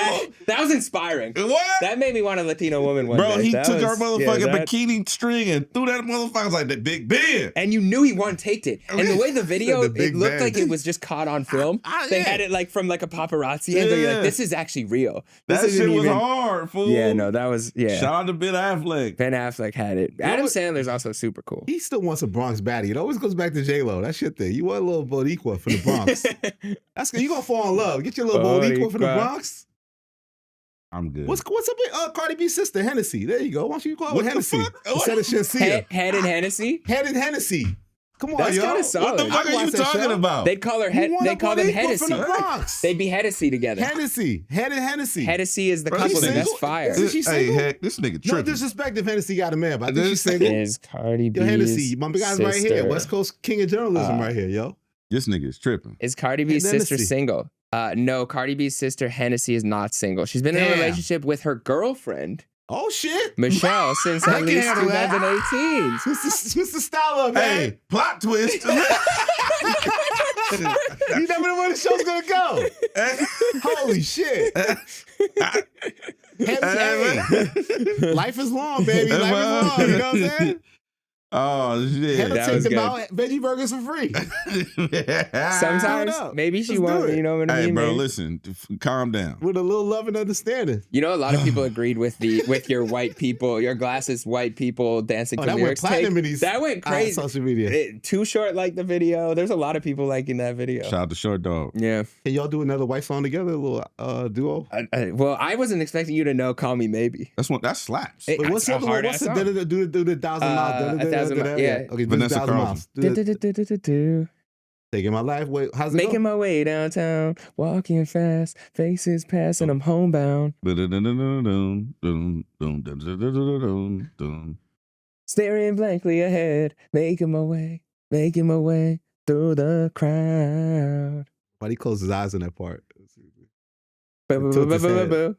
that was inspiring. What? That made me want a Latino woman one Bro, day. he That took was- our motherfucking yeah, that- bikini string and threw that motherfucker. I was like, that Big Ben. And you knew he one-taked it. And the way the video, The it Big looked Ben. like it was just caught on film. They yeah. had it like from like a paparazzi angle. You're like, Yeah. this is actually real. This That isn't shit was even- hard, fool. Yeah, no, that was, yeah. Shout out to Ben Affleck. Ben Affleck had it. know Adam what? Sandler's also super cool. He still wants a Bronx baddie. It always goes back to J-Lo. That shit thing. You want a little Boricua from the Bronx. That's good. You gonna fall in love. Get your little Boricua from the Boricua. Bronx. I'm good. What's up with Cardi B's sister, Hennessy? There you go. Why don't you call her What the Hennessy fuck? instead of Shensia? Head and Hennessy? Head and Hennessy. Come on, That's yo. kinda solid. What the fuck I are you watched that talking show. about? They'd call her You head. want They a call them Boricua Hennessy. from the Bronx. They'd be Hennessy together. Hennessy. Head and Hennessy. Hennessy is the Bro, couple. she's That's single? fire. Is she Hey, single? heck, this nigga No tripping. disrespect if Hennessy got a man, but I think she's single. Is Cardi Yo, B's Hennessy, my guy's right here. sister. West Coast king of journalism right here, yo. This nigga is tripping. Is Cardi B's And sister Hennessy. single? No, Cardi B's sister Hennessy is not single. She's been in a Damn. relationship with her girlfriend, Oh, shit. Michelle, since I at can least handle that. 2018. Switch the style up, man. Hey, plot twist. You never know where the show's gonna go. Holy shit. Hey, life is long, baby. Life is long. You know what I'm saying? Oh shit. Hannah That was takes good. about veggie burgers for free. Sometimes up. maybe she Let's won't. do it. You know what I Hey, mean? bro, Maybe. listen. Calm down. With a little love and understanding. You know, a lot of people agreed with your white people, your glasses white people dancing Oh, to that went lyrics platinum take. in these That went crazy. social media. Too Short liked the video. There's a lot of people liking that video. Shout out to Short Dog. Yeah. Can y'all do another white song together? A little duo? Well, I wasn't expecting you to know "Call Me Maybe." That slaps. It- Wait, what's the a other one? hard-ass What's the song. do the 1,000 miles? A Thousand Miles, yeah. Okay, do the Vanessa 1,000 miles. Do the- Do-do-do-do-do-do. Taking my life. Wait, how's it Making go? my way downtown, walking fast, faces passing, I'm homebound. Staring blankly ahead, making my way through the crowd. Why he closed his eyes in that part? Boo, Tilt his head. boo.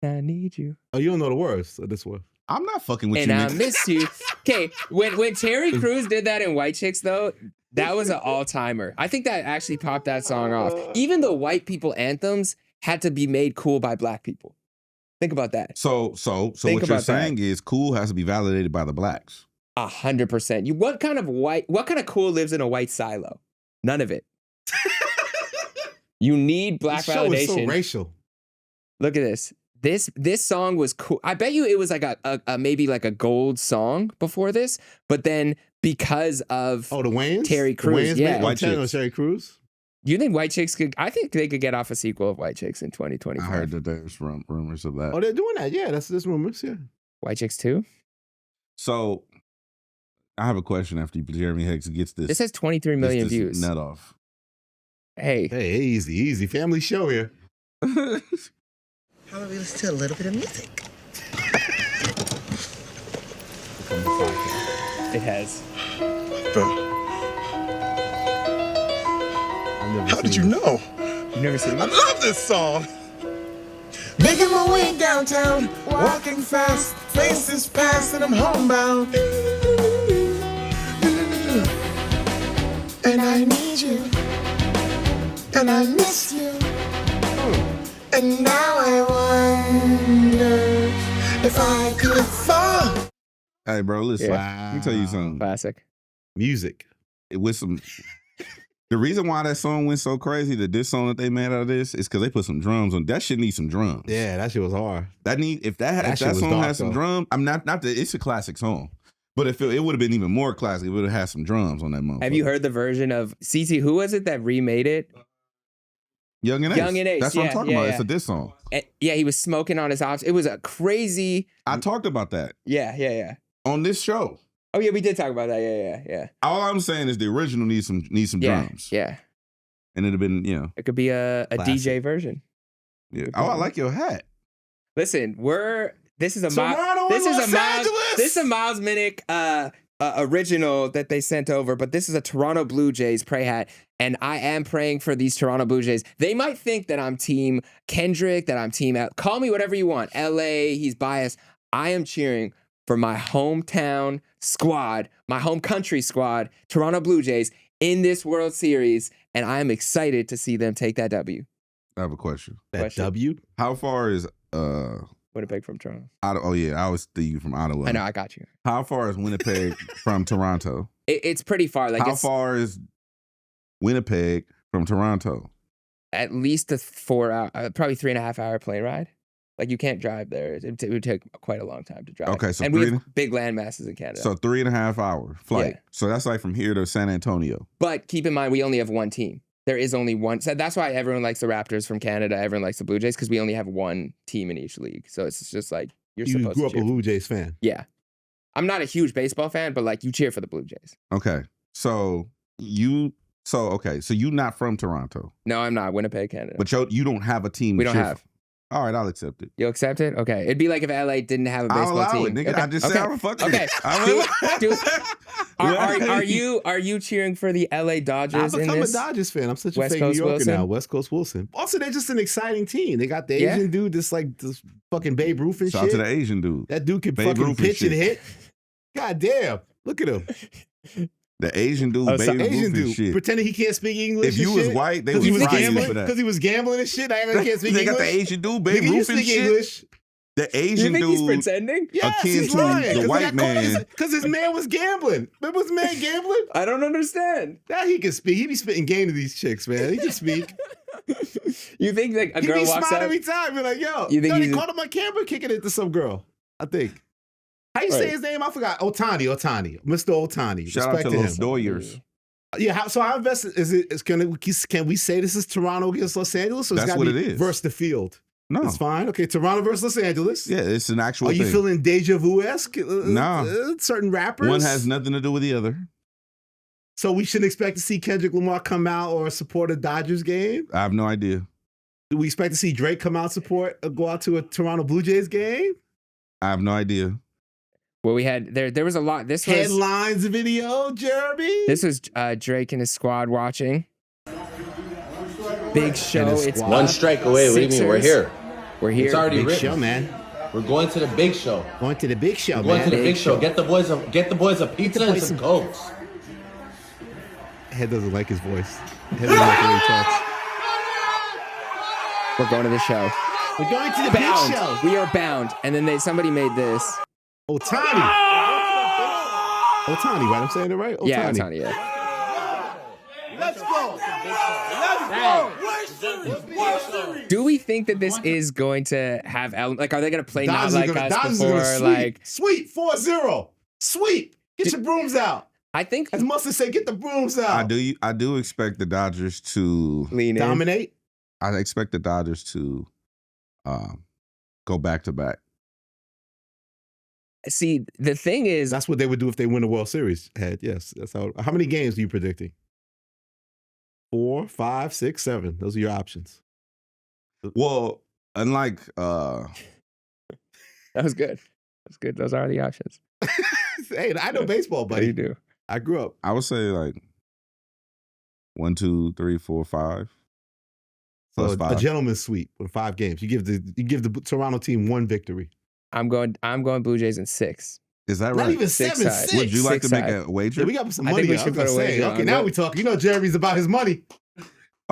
I need you. Oh, you don't know the words of this one. I'm not fucking with And you, I nigga. miss you. Okay, when Terry Crews did that in White Chicks, though, that was an all-timer. I think that actually popped that song off. Even the white people anthems had to be made cool by black people. Think about that. So Think what you're about that. saying is cool has to be validated by the blacks. 100%. What kind of cool lives in a white silo? None of it. You need black This show is so validation. racial. Look at this. This song was cool. I bet you it was like a maybe like a gold song before this, but then because of Oh, the Wayans? Terry The Crews, Wayans yeah. made- White Terry Chicks. Terry Crews? You think White Chicks could? I think they could get off a sequel of White Chicks in I 2025. heard that there's rumors of that. Oh, they're doing that. Yeah, that's rumors. Yeah. White Chicks 2? So I have a question after Jeremy Hicks gets this. This has 23 million gets this views. Nut off. Hey. Hey, easy. Family show here. How about we listen to a little bit of music? It has. How did you know? You've never seen I it? love this song. Making my way downtown, walking fast, faces past, and I'm homebound. And I need you, and I miss you, and now I wonder if I could fall. Hey, bro, listen. Yeah. Let me tell you something. Classic. Music. With some. The reason why that song went so crazy, that this song that they made out of this, is because they put some drums on. That shit needs some drums. Yeah, that shit was hard. If that shit was song dark, had some though. drum, I'm not that it's a classic song, but if it would have been even more classic, it would have had some drums on that motherfucker. Have you heard the version of CC? Who was it that remade it? Young and Ace. Young and Ace, That's what I'm yeah, talking yeah, about. yeah. It's a diss song. Yeah, he was smoking on his ops. It was a crazy. I talked about that. Yeah. On this show. Oh yeah, we did talk about that. Yeah. All I'm saying is the original needs some drums. Yeah. And it'd have been, It could be a DJ version. Yeah. Oh, I like your hat. Listen, this is a Toronto and Los Angeles! This is a Miles Minnick original that they sent over, but this is a Toronto Blue Jays pray hat, and I am praying for these Toronto Blue Jays. They might think that I'm team Kendrick, that I'm team call me whatever you want. LA, he's biased. I am cheering for my hometown squad, my home country squad, Toronto Blue Jays in this World Series, and I am excited to see them take that W. I have a question. W? How far is Winnipeg from Toronto? Oh yeah, I always think you from Ottawa. I know, I got you. How far is Winnipeg from Toronto? It's pretty far. Like how far is Winnipeg from Toronto? At least a 4 hour, probably 3.5 hour plane ride. Like you can't drive there. It would take quite a long time to drive. Okay, so and we have big land masses in Canada. So 3.5 hour flight. Yeah. So that's like from here to San Antonio. But keep in mind, we only have one team. There is only one. So that's why everyone likes the Raptors from Canada. Everyone likes the Blue Jays because we only have one team in each league. So it's just like you grew up a Blue Jays fan. Yeah. I'm not a huge baseball fan, but like you cheer for the Blue Jays. Okay. So you not from Toronto. No, I'm not. Winnipeg, Canada. But you don't have a team. We don't have. All right, I'll accept it. You'll accept it? Okay. It'd be like if LA didn't have a baseball I'll allow team. it, nigga. Okay. I just said I'm fucking. Okay. Are you cheering for the LA Dodgers? I've become a Dodgers fan. I'm such a fake New Yorker now. West Coast Wilson. Also, they're just an exciting team. They got the Asian dude, this fucking Babe Ruth and Shout shit. out to the Asian dude. That dude can Babe fucking Ruth pitch and hit. God damn. Look at him. The Asian dude, Babe Ruth Asian and dude, shit. pretending he can't speak English. If you and was shit. white, they would fry you for that. Because he was gambling and shit. I can't speak They English. got the Asian dude, Babe Nigga, you Ruth and speak shit. English. The Asian you think dude. he's pretending? Yes, akin he's to lying. the white man. Because his man was gambling. Remember his man gambling? I don't understand. Now he can speak. He be spitting game to these chicks, man. He can speak. You think like a girl he be walks smart out every time. Be like, yo. You think they he's caught him on camera kicking it to some girl. I think. How you say his name? I forgot. Otani. Mr. Otani. Shout out to Los Doyers. Yeah, how invested is it? Can we say this is Toronto against Los Angeles? Or That's what it is. Versus the field. No. It's fine. Okay, Toronto versus Los Angeles. Yeah, it's an actual Are you thing. feeling deja vu-esque? No. Certain rappers? One has nothing to do with the other. So we shouldn't expect to see Kendrick Lamar come out or support a Dodgers game? I have no idea. Do we expect to see Drake come out go out to a Toronto Blue Jays game? I have no idea. Well, we had there was a lot. This was Headlines video, Jeremy. This was Drake and his squad watching. Big show. It's one strike away. What do you mean? We're here. We're here. It's already big written. show, man. We're going to the big show. Going to the big show, Going man. to the big show. Get the boys a pizza and some Cokes. Head doesn't like his voice. Head doesn't like the way he talks. We're going to the show. We're going to the Bound. big show. We are bound. And then somebody made this. Otani, right? I'm saying it right? Otani. Yeah, Otani, yeah. Let's go. Let's go. Do we think that this is going to have like? Are they going to play Dodgers not like us Dodgers before? Like sweep 4-0. Sweep. Get your brooms out. I think as Mustard said, get the brooms out. I do expect the Dodgers to lean in. Dominate. I expect the Dodgers to go back to back. See, the thing is, that's what they would do if they win the World Series. Yes, that's how. How many games are you predicting? 4, 5, 6, 7. Those are your options. Well, unlike that was good. That's good. Those are the options. Hey, I know baseball, buddy. You do. I grew up. I would say like 1, 2, 3, 4, 5. So Plus a 5. gentleman's sweep with 5 games. You give the Toronto team 1 victory. I'm going Blue Jays in 6. Is that Not right? even 7-6. Would you like to make side. a wager? Yeah, we got some I money. think we should put a wager Okay, on. now we talk. You know, Jeremy's about his money.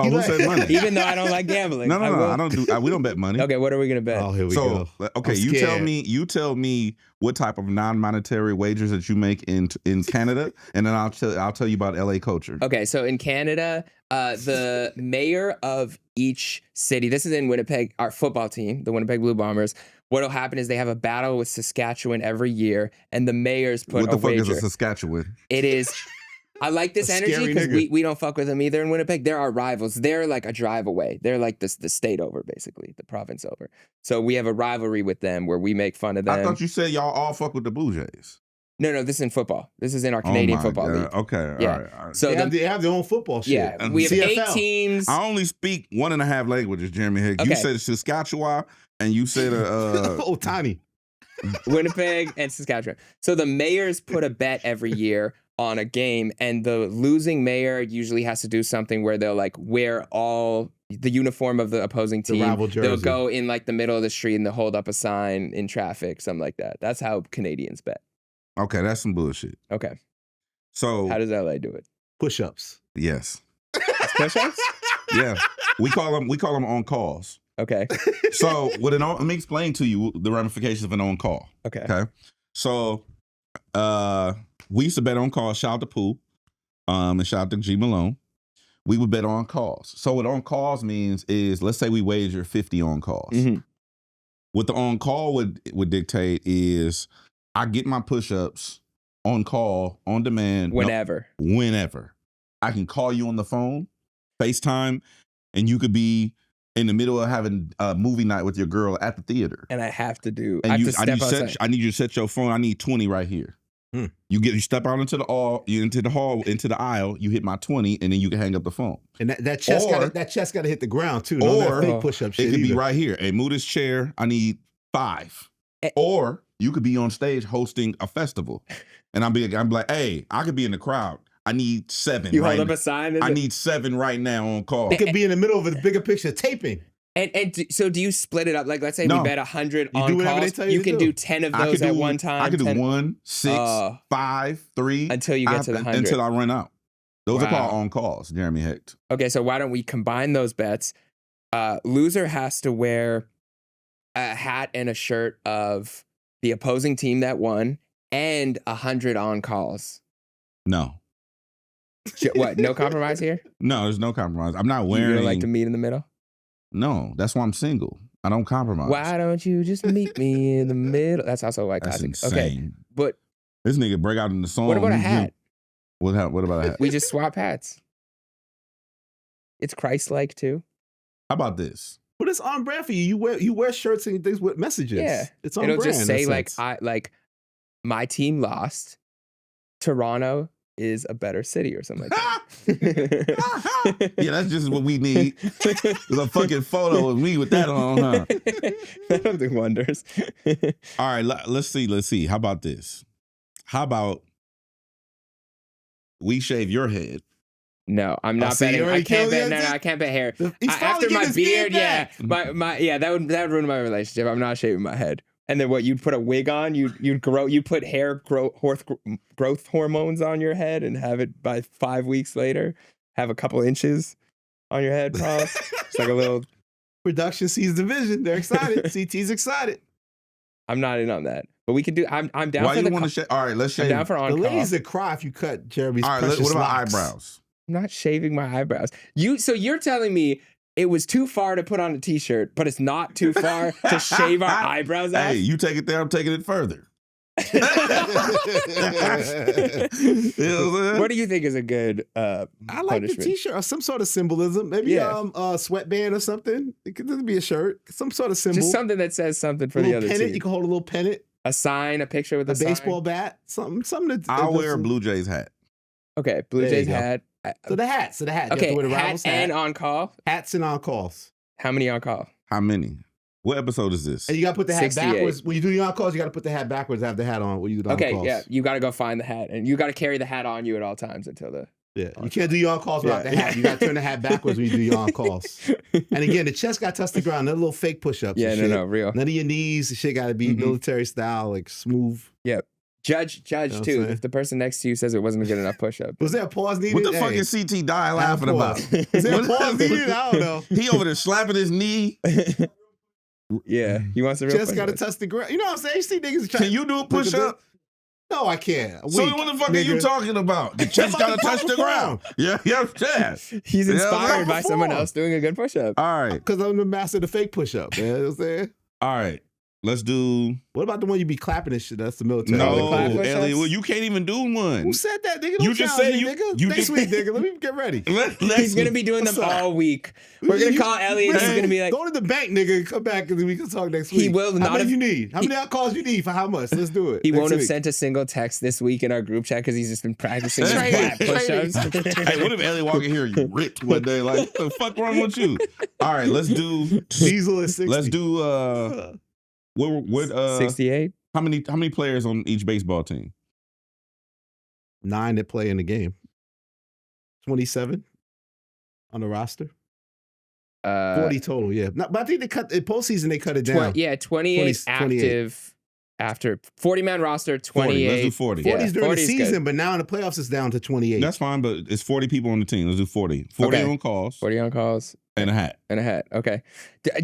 Oh, who said money? Even though I don't like gambling. No, I don't do. We don't bet money. Okay, what are we gonna bet? Oh, here we go. Okay, I'm you scared. tell me what type of non-monetary wagers that you make in Canada, and then I'll tell you about LA culture. Okay, so in Canada, the mayor of each city, this is in Winnipeg, our football team, the Winnipeg Blue Bombers. What'll happen is they have a battle with Saskatchewan every year, and the mayors put What the a fuck wager. is a Saskatchewan? It is I like this A energy scary because nigga. we don't fuck with them either in Winnipeg. They're our rivals. They're like a drive away. They're like the state over, basically, the province over. So we have a rivalry with them where we make fun of them. I thought you said y'all all fuck with the Blue Jays. No, this is in football. This is in our Canadian football league. Okay, Yeah. all right. So they have their own football shit. Yeah, we have CFL. 8 teams. I only speak 1.5 languages, Jeremy Hicks. Okay. You said Saskatchewan and you said Otani. Winnipeg and Saskatchewan. So the mayors put a bet every year on a game, and the losing mayor usually has to do something where they'll like wear all the uniform of the opposing The team. rival They'll jersey. go in like the middle of the street and they'll hold up a sign in traffic, something like that. That's how Canadians bet. Okay, that's some bullshit. Okay. So How does LA do it? Push-ups. yes. Push-ups? Yeah. We call them on calls. Okay. So let me explain to you the ramifications of an on call. Okay. Okay. So we used to bet on calls. Shout out to Pooh. And shout out to G Malone. We would bet on calls. So what on calls means is, let's say we wager 50 on calls. Mm-hmm. What the on call would dictate is I get my push-ups on call, on demand. Whenever. Whenever. I can call you on the phone, FaceTime, and you could be in the middle of having a movie night with your girl at the theater. And I have to do. And I have you, to step outside. I need you to set your phone. I need 20 right here. You step out into the hall, into the aisle. You hit my 20, and then you can hang up the phone. And that chest got to hit the ground too. Or None of that fake push-up shit it could be either. right here. Hey, move this chair. I need 5. Or you could be on stage hosting a festival, and I'm like, hey, I could be in the crowd. I need 7. You right hold up now. a sign. I need 7 right now on call. It could be in the middle of a bigger picture taping. So do you split it up? Like, let's say No. we bet 100 You on do whatever calls. they tell you You to can do. do 10 of I those could at do one time. I could do 10 1, 6, 5, 3 until you get to the 100. until I run out. Those are Wow. called on calls, Jeremy Hecht. Okay, so why don't we combine those bets? Loser has to wear a hat and a shirt of the opposing team that won and 100 on calls. No. What? No compromise here? No, there's no compromise. I'm not You wearing. don't like to meet in the middle? No, that's why I'm single. I don't compromise. Why don't you just meet me in the middle? That's also a white That's classic. insane. Okay, but This nigga break out in the song. what about a You- hat? What about a hat? We just swap hats. It's Christ-like too. How about this? But it's on brand for you. You wear shirts and things with messages. Yeah, It's on it'll brand. just in say a like sense. my team lost. Toronto is a better city or something like that. Yeah, that's just what we need. There's a fucking photo of me with that on, huh? That'll do wonders. All right, let's see. How about this? How about we shave your head? No, I'm not see, you betting. I already can't killed bet. it, No, is it? I can't bet hair. He's finally After getting my his beard, beard yeah, back. that would ruin my relationship. I'm not shaving my head. And then what? You'd put a wig on. You'd put hair growth hormones on your head and have it by 5 weeks later. Have a couple inches on your head, Ross. It's like a little. Production sees the vision. They're excited. CT's excited. I'm not in on that, but we can do. I'm down Why for you the. want to shave? All right, let's I'm shave. down for on The call. ladies that cry if you cut Jeremy's All right, precious what about locks. eyebrows? I'm not shaving my eyebrows. So you're telling me it was too far to put on a t-shirt, but it's not too far to shave our eyebrows off? Hey, you take it there, I'm taking it further. You know what I'm saying? What do you think is a good I like punishment? the t-shirt or some sort of symbolism. Maybe Yeah. a sweatband or something. It could be a shirt. Some sort of symbol. Just something that says something for a the little other pennant. team. You can hold a little pennant. A sign, a picture with A a sign. baseball bat. Something that I'll wear a Blue Jays hat. Okay, Blue There you Jays go. hat. So the hat. You have Okay, to wear the hat Rivals and hat. on call. Hats and on calls. How many on call? How many? What episode is this? And you got to put the hat 68. backwards. When you do your on calls, you got to put the hat backwards. Have the hat on when you do the on Okay, calls. yeah, you got to go find the hat, and you got to carry the hat on you at all times until the. Yeah, you can't do your on calls without Yeah. the hat. You got to turn the hat backwards when you do your on calls. And again, the chest got to touch the ground. No little fake push-ups. Yeah, and no, shit. no, real. None of your knees. The shit got to be military style, like smooth. Yep. Judge know what I'm too. saying? If the person next to you says it wasn't a good enough push-up. Was there a pause needed? What the Hey, fuck is CT die laughing pause. about? Is there a pause needed? I don't know. He over there slapping his knee. Yeah, he wants a real Just got to push-up. touch the ground. You know what I'm saying? You see niggas trying. Can you do a push up? No, I can't. So Weak, what the fuck are you nigga. talking about? The chest gotta touch the ground. Yeah, yeah, He's Yeah, inspired by perform. someone else doing a good push-up. All right. Because I'm the master of the fake push-up, man. You know what I'm saying? All right. Let's do. What about the one you be clapping and shit? That's the military. No, clap Elliot. push-ups? Well, you can't even do one. Who said that, nigga? Don't You just challenge said me, you. nigga. You Next just week, nigga. Let me get ready. He's gonna be doing them What's up? all week. We're gonna call Elliot. He's gonna be like, go to the bank, nigga. Come back and then we can talk next week. He will How not many have- you need? How many calls you need for how much? Let's do it. he next won't have week. sent a single text this week in our group chat because he's just been practicing his Training, clap push-ups. Hey, what if Elliot walk in here and you ripped one day? Like, what the fuck wrong with you? All right, let's do. Diesel is 60. Let's do. What 68. How many players on each baseball team? 9 that play in the game. 27 on the roster. 40 total, yeah. No, but I think they cut in postseason. They cut it down. 28 active after 40-man roster. 28. Let's do 40. 40's during the 40 is season, good. but now in the playoffs it's down to 28. That's fine, but it's 40 people on the team. Let's do 40. 40 Okay. on calls 40 on calls. and a hat. And a hat. Okay.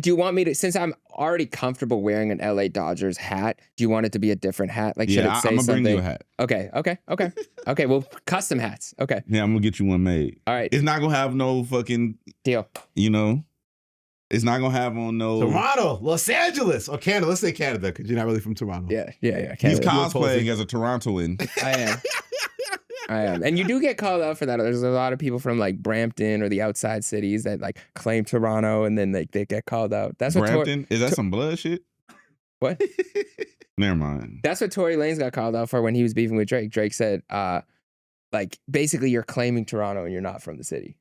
Do you want me to, since I'm already comfortable wearing an LA Dodgers hat, do you want it to be a different hat? Like, should Yeah, it say I'm gonna something? bring you a hat. Okay. Well, custom hats. Okay. Yeah, I'm gonna get you one made. All right. It's not gonna have no fucking Deal. You know, it's not gonna have on no. Toronto, Los Angeles, or Canada. Let's say Canada because you're not really from Toronto. Yeah. He's Canada. cosplaying as a Torontoan. I am. And you do get called out for that. There's a lot of people from like Brampton or the outside cities that like claim Toronto and then they get called out. That's what Brampton? Is that some blood shit? What? Never mind. That's what Tory Lanez got called out for when he was beefing with Drake. Drake said, like, basically you're claiming Toronto and you're not from the city.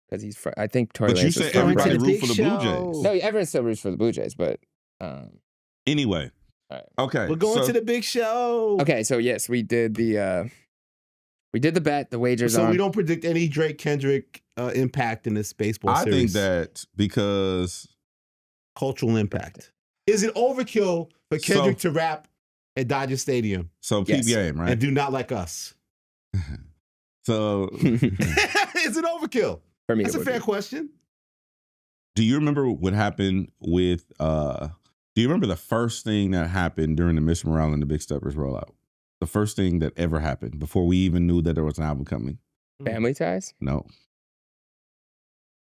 Because he's from, I think Tory Lanez. But you was said from everybody Brampton. root for the Blue Jays. No, everyone still roots for the Blue Jays, but Anyway. all right. Okay. We're going to the big show. Okay, so yes, we did the bet, the wagers So on. we don't predict any Drake Kendrick impact in this baseball I series. think that because cultural impact. Is it overkill for Kendrick to rap at Dodger Stadium? So peep game, right? And do not like us. So Is it overkill? For me, That's it a would fair be. question. do you remember what happened with do you remember the first thing that happened during the Miss Morale and the Big Steppers rollout? The first thing that ever happened before we even knew that there was an album coming. Family Ties? No.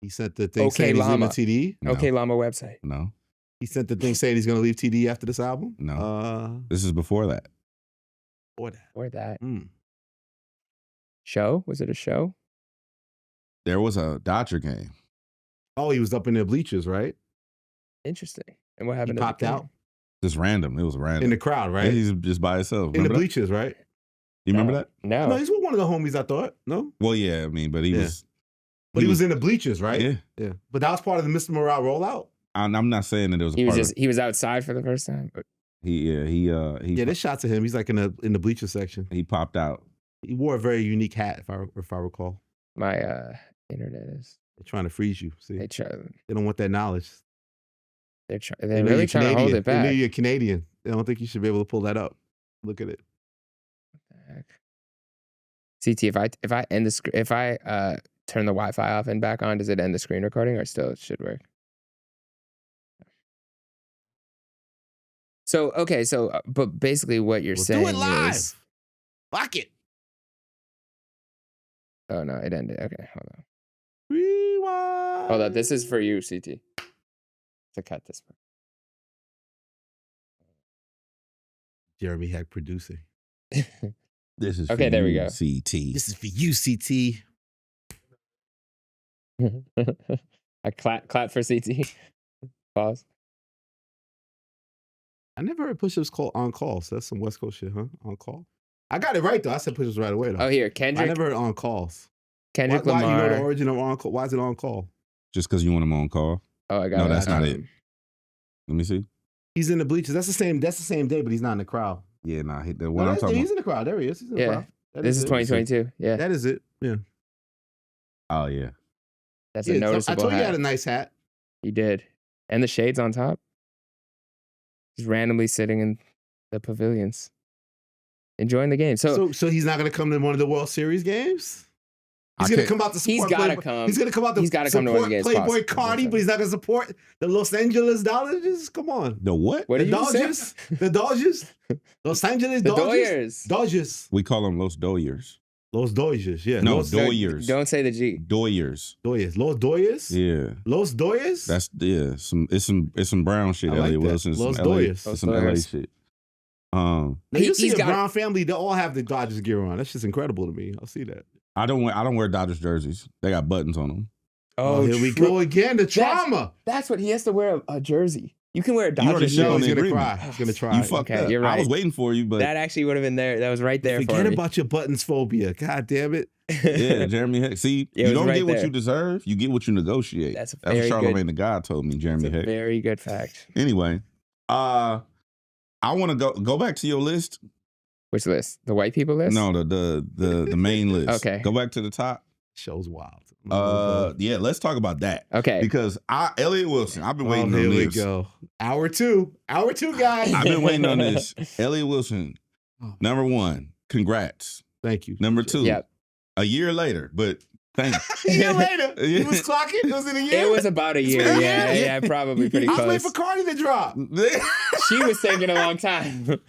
He sent the thing Okay saying he's leaving Llama. TD. No. Okay Llama website. No. He sent the thing saying he's going to leave TD after this album. No. This is before that. Or that. Or that. Mm. Show? Was it a show? There was a Dodger game. Oh, he was up in the bleachers, right? Interesting. And what He happened? at the popped game? out Just random. It was random. in the crowd, right? Yeah, he's just by himself. in the Remember that? bleachers, right? You remember that? No. No, he's with one of the homies, I thought. No? Well, yeah, I mean, but he Yeah. was. But he was in the bleachers, right? Yeah. Yeah. But that was part of the Mr. Morale rollout? I'm not saying that it was a He was part just he was outside for the first time. But he Yeah, there's shots of him. He's like in the bleacher section. he popped out. He wore a very unique hat, if I recall. my internet is They're trying to freeze you. See, they try they don't want that knowledge. they're They know really you're trying to hold Canadian. it They know back. you're Canadian. They don't think you should be able to pull that up. Look at it. CT, if I end the if I turn the Wi-Fi off and back on, does it end the screen recording or still it should work? So okay, so but basically what you're We'll saying do it live. is Fuck it. oh no, it ended. Okay, hold on. Rewind. Hold up, this is for you, CT. To cut this part. Jeremy Heck producing. This is Okay, for there we you, go. CT. This is for you, CT. I clap for CT. Pause. I never heard push-ups call on call. So that's some West Coast shit, huh? On call. I got it right though. I said push-ups right away though. Oh, here, I Kendrick. never heard on calls. Kendrick Why Lamar. you know the origin of on call? Why is it on call? Just because you want him on call. Oh, I got No, it. that's not it. Let me see. He's in the bleachers. That's the same day, but he's not in the crowd. Yeah, nah. The No, one I'm talking he's about. in the crowd. There he is. He's in the Yeah. crowd. That This is it. 2022. Yeah, That is it. Yeah. Oh yeah. that's Yeah, a I noticeable told you he had hat. a nice hat. He did. And the shades on top. Just randomly sitting in the pavilions. Enjoying the game. So So he's not going to come to one of the World Series games? I He's going to can't- come out to support. He's gotta Playboi- come. He's going to come out to He's gotta come to one of the games, Playboi possibly. Carti, but he's not going to support the Los Angeles Dodgers. Come on. The what? what The did you say? Dodgers. The Dodgers. Los Angeles The Dodgers. Doyers. Dodgers. We call them Los Doyers. Los Doyers, yeah. No, Los Doyers. Don't say the G. Doyers. Doyers. Los Doyers? Yeah. Los Doyers? That's it's some brown shit. I like Elliott that. Wilson. Los Some LA, Doyers. it's some LA shit. Now you see he's a got- Brown family, they all have the Dodgers gear on. That's just incredible to me. I'll see that. I don't wear Dodgers jerseys. They got buttons on them. Oh, here we go again. The trauma. That's what he has to wear a jersey. You can wear a You already Dodgers shit on jersey. the He's gonna agreement. cry. He's gonna try. You fucked Okay, up. you're right. I was waiting for you, but That actually would have been there. That was right there Forget for me. about your buttons phobia. God damn it. yeah, Jeremy Heck. See, It you was don't right get what there. you deserve. You get what you negotiate. That's what very Charlamagne good. the God told me. Jeremy That's a Heck. very good fact. Anyway, I want to go back to your list. Which list? The white people list? No, the main list. Okay. Go back to the top. Show's wild. Yeah, let's talk about that. Okay. Because Elliott Wilson, I've been waiting on here this. we go. Hour two, guys. I've been waiting on this. Elliott Wilson, number one, congrats. Thank you. Number two, Yep. a year later, but thanks. A year later, he was clocking. Was it a year? It was about a year. Yeah, probably pretty I was close. waiting for Cardi to drop. She was taking a long time.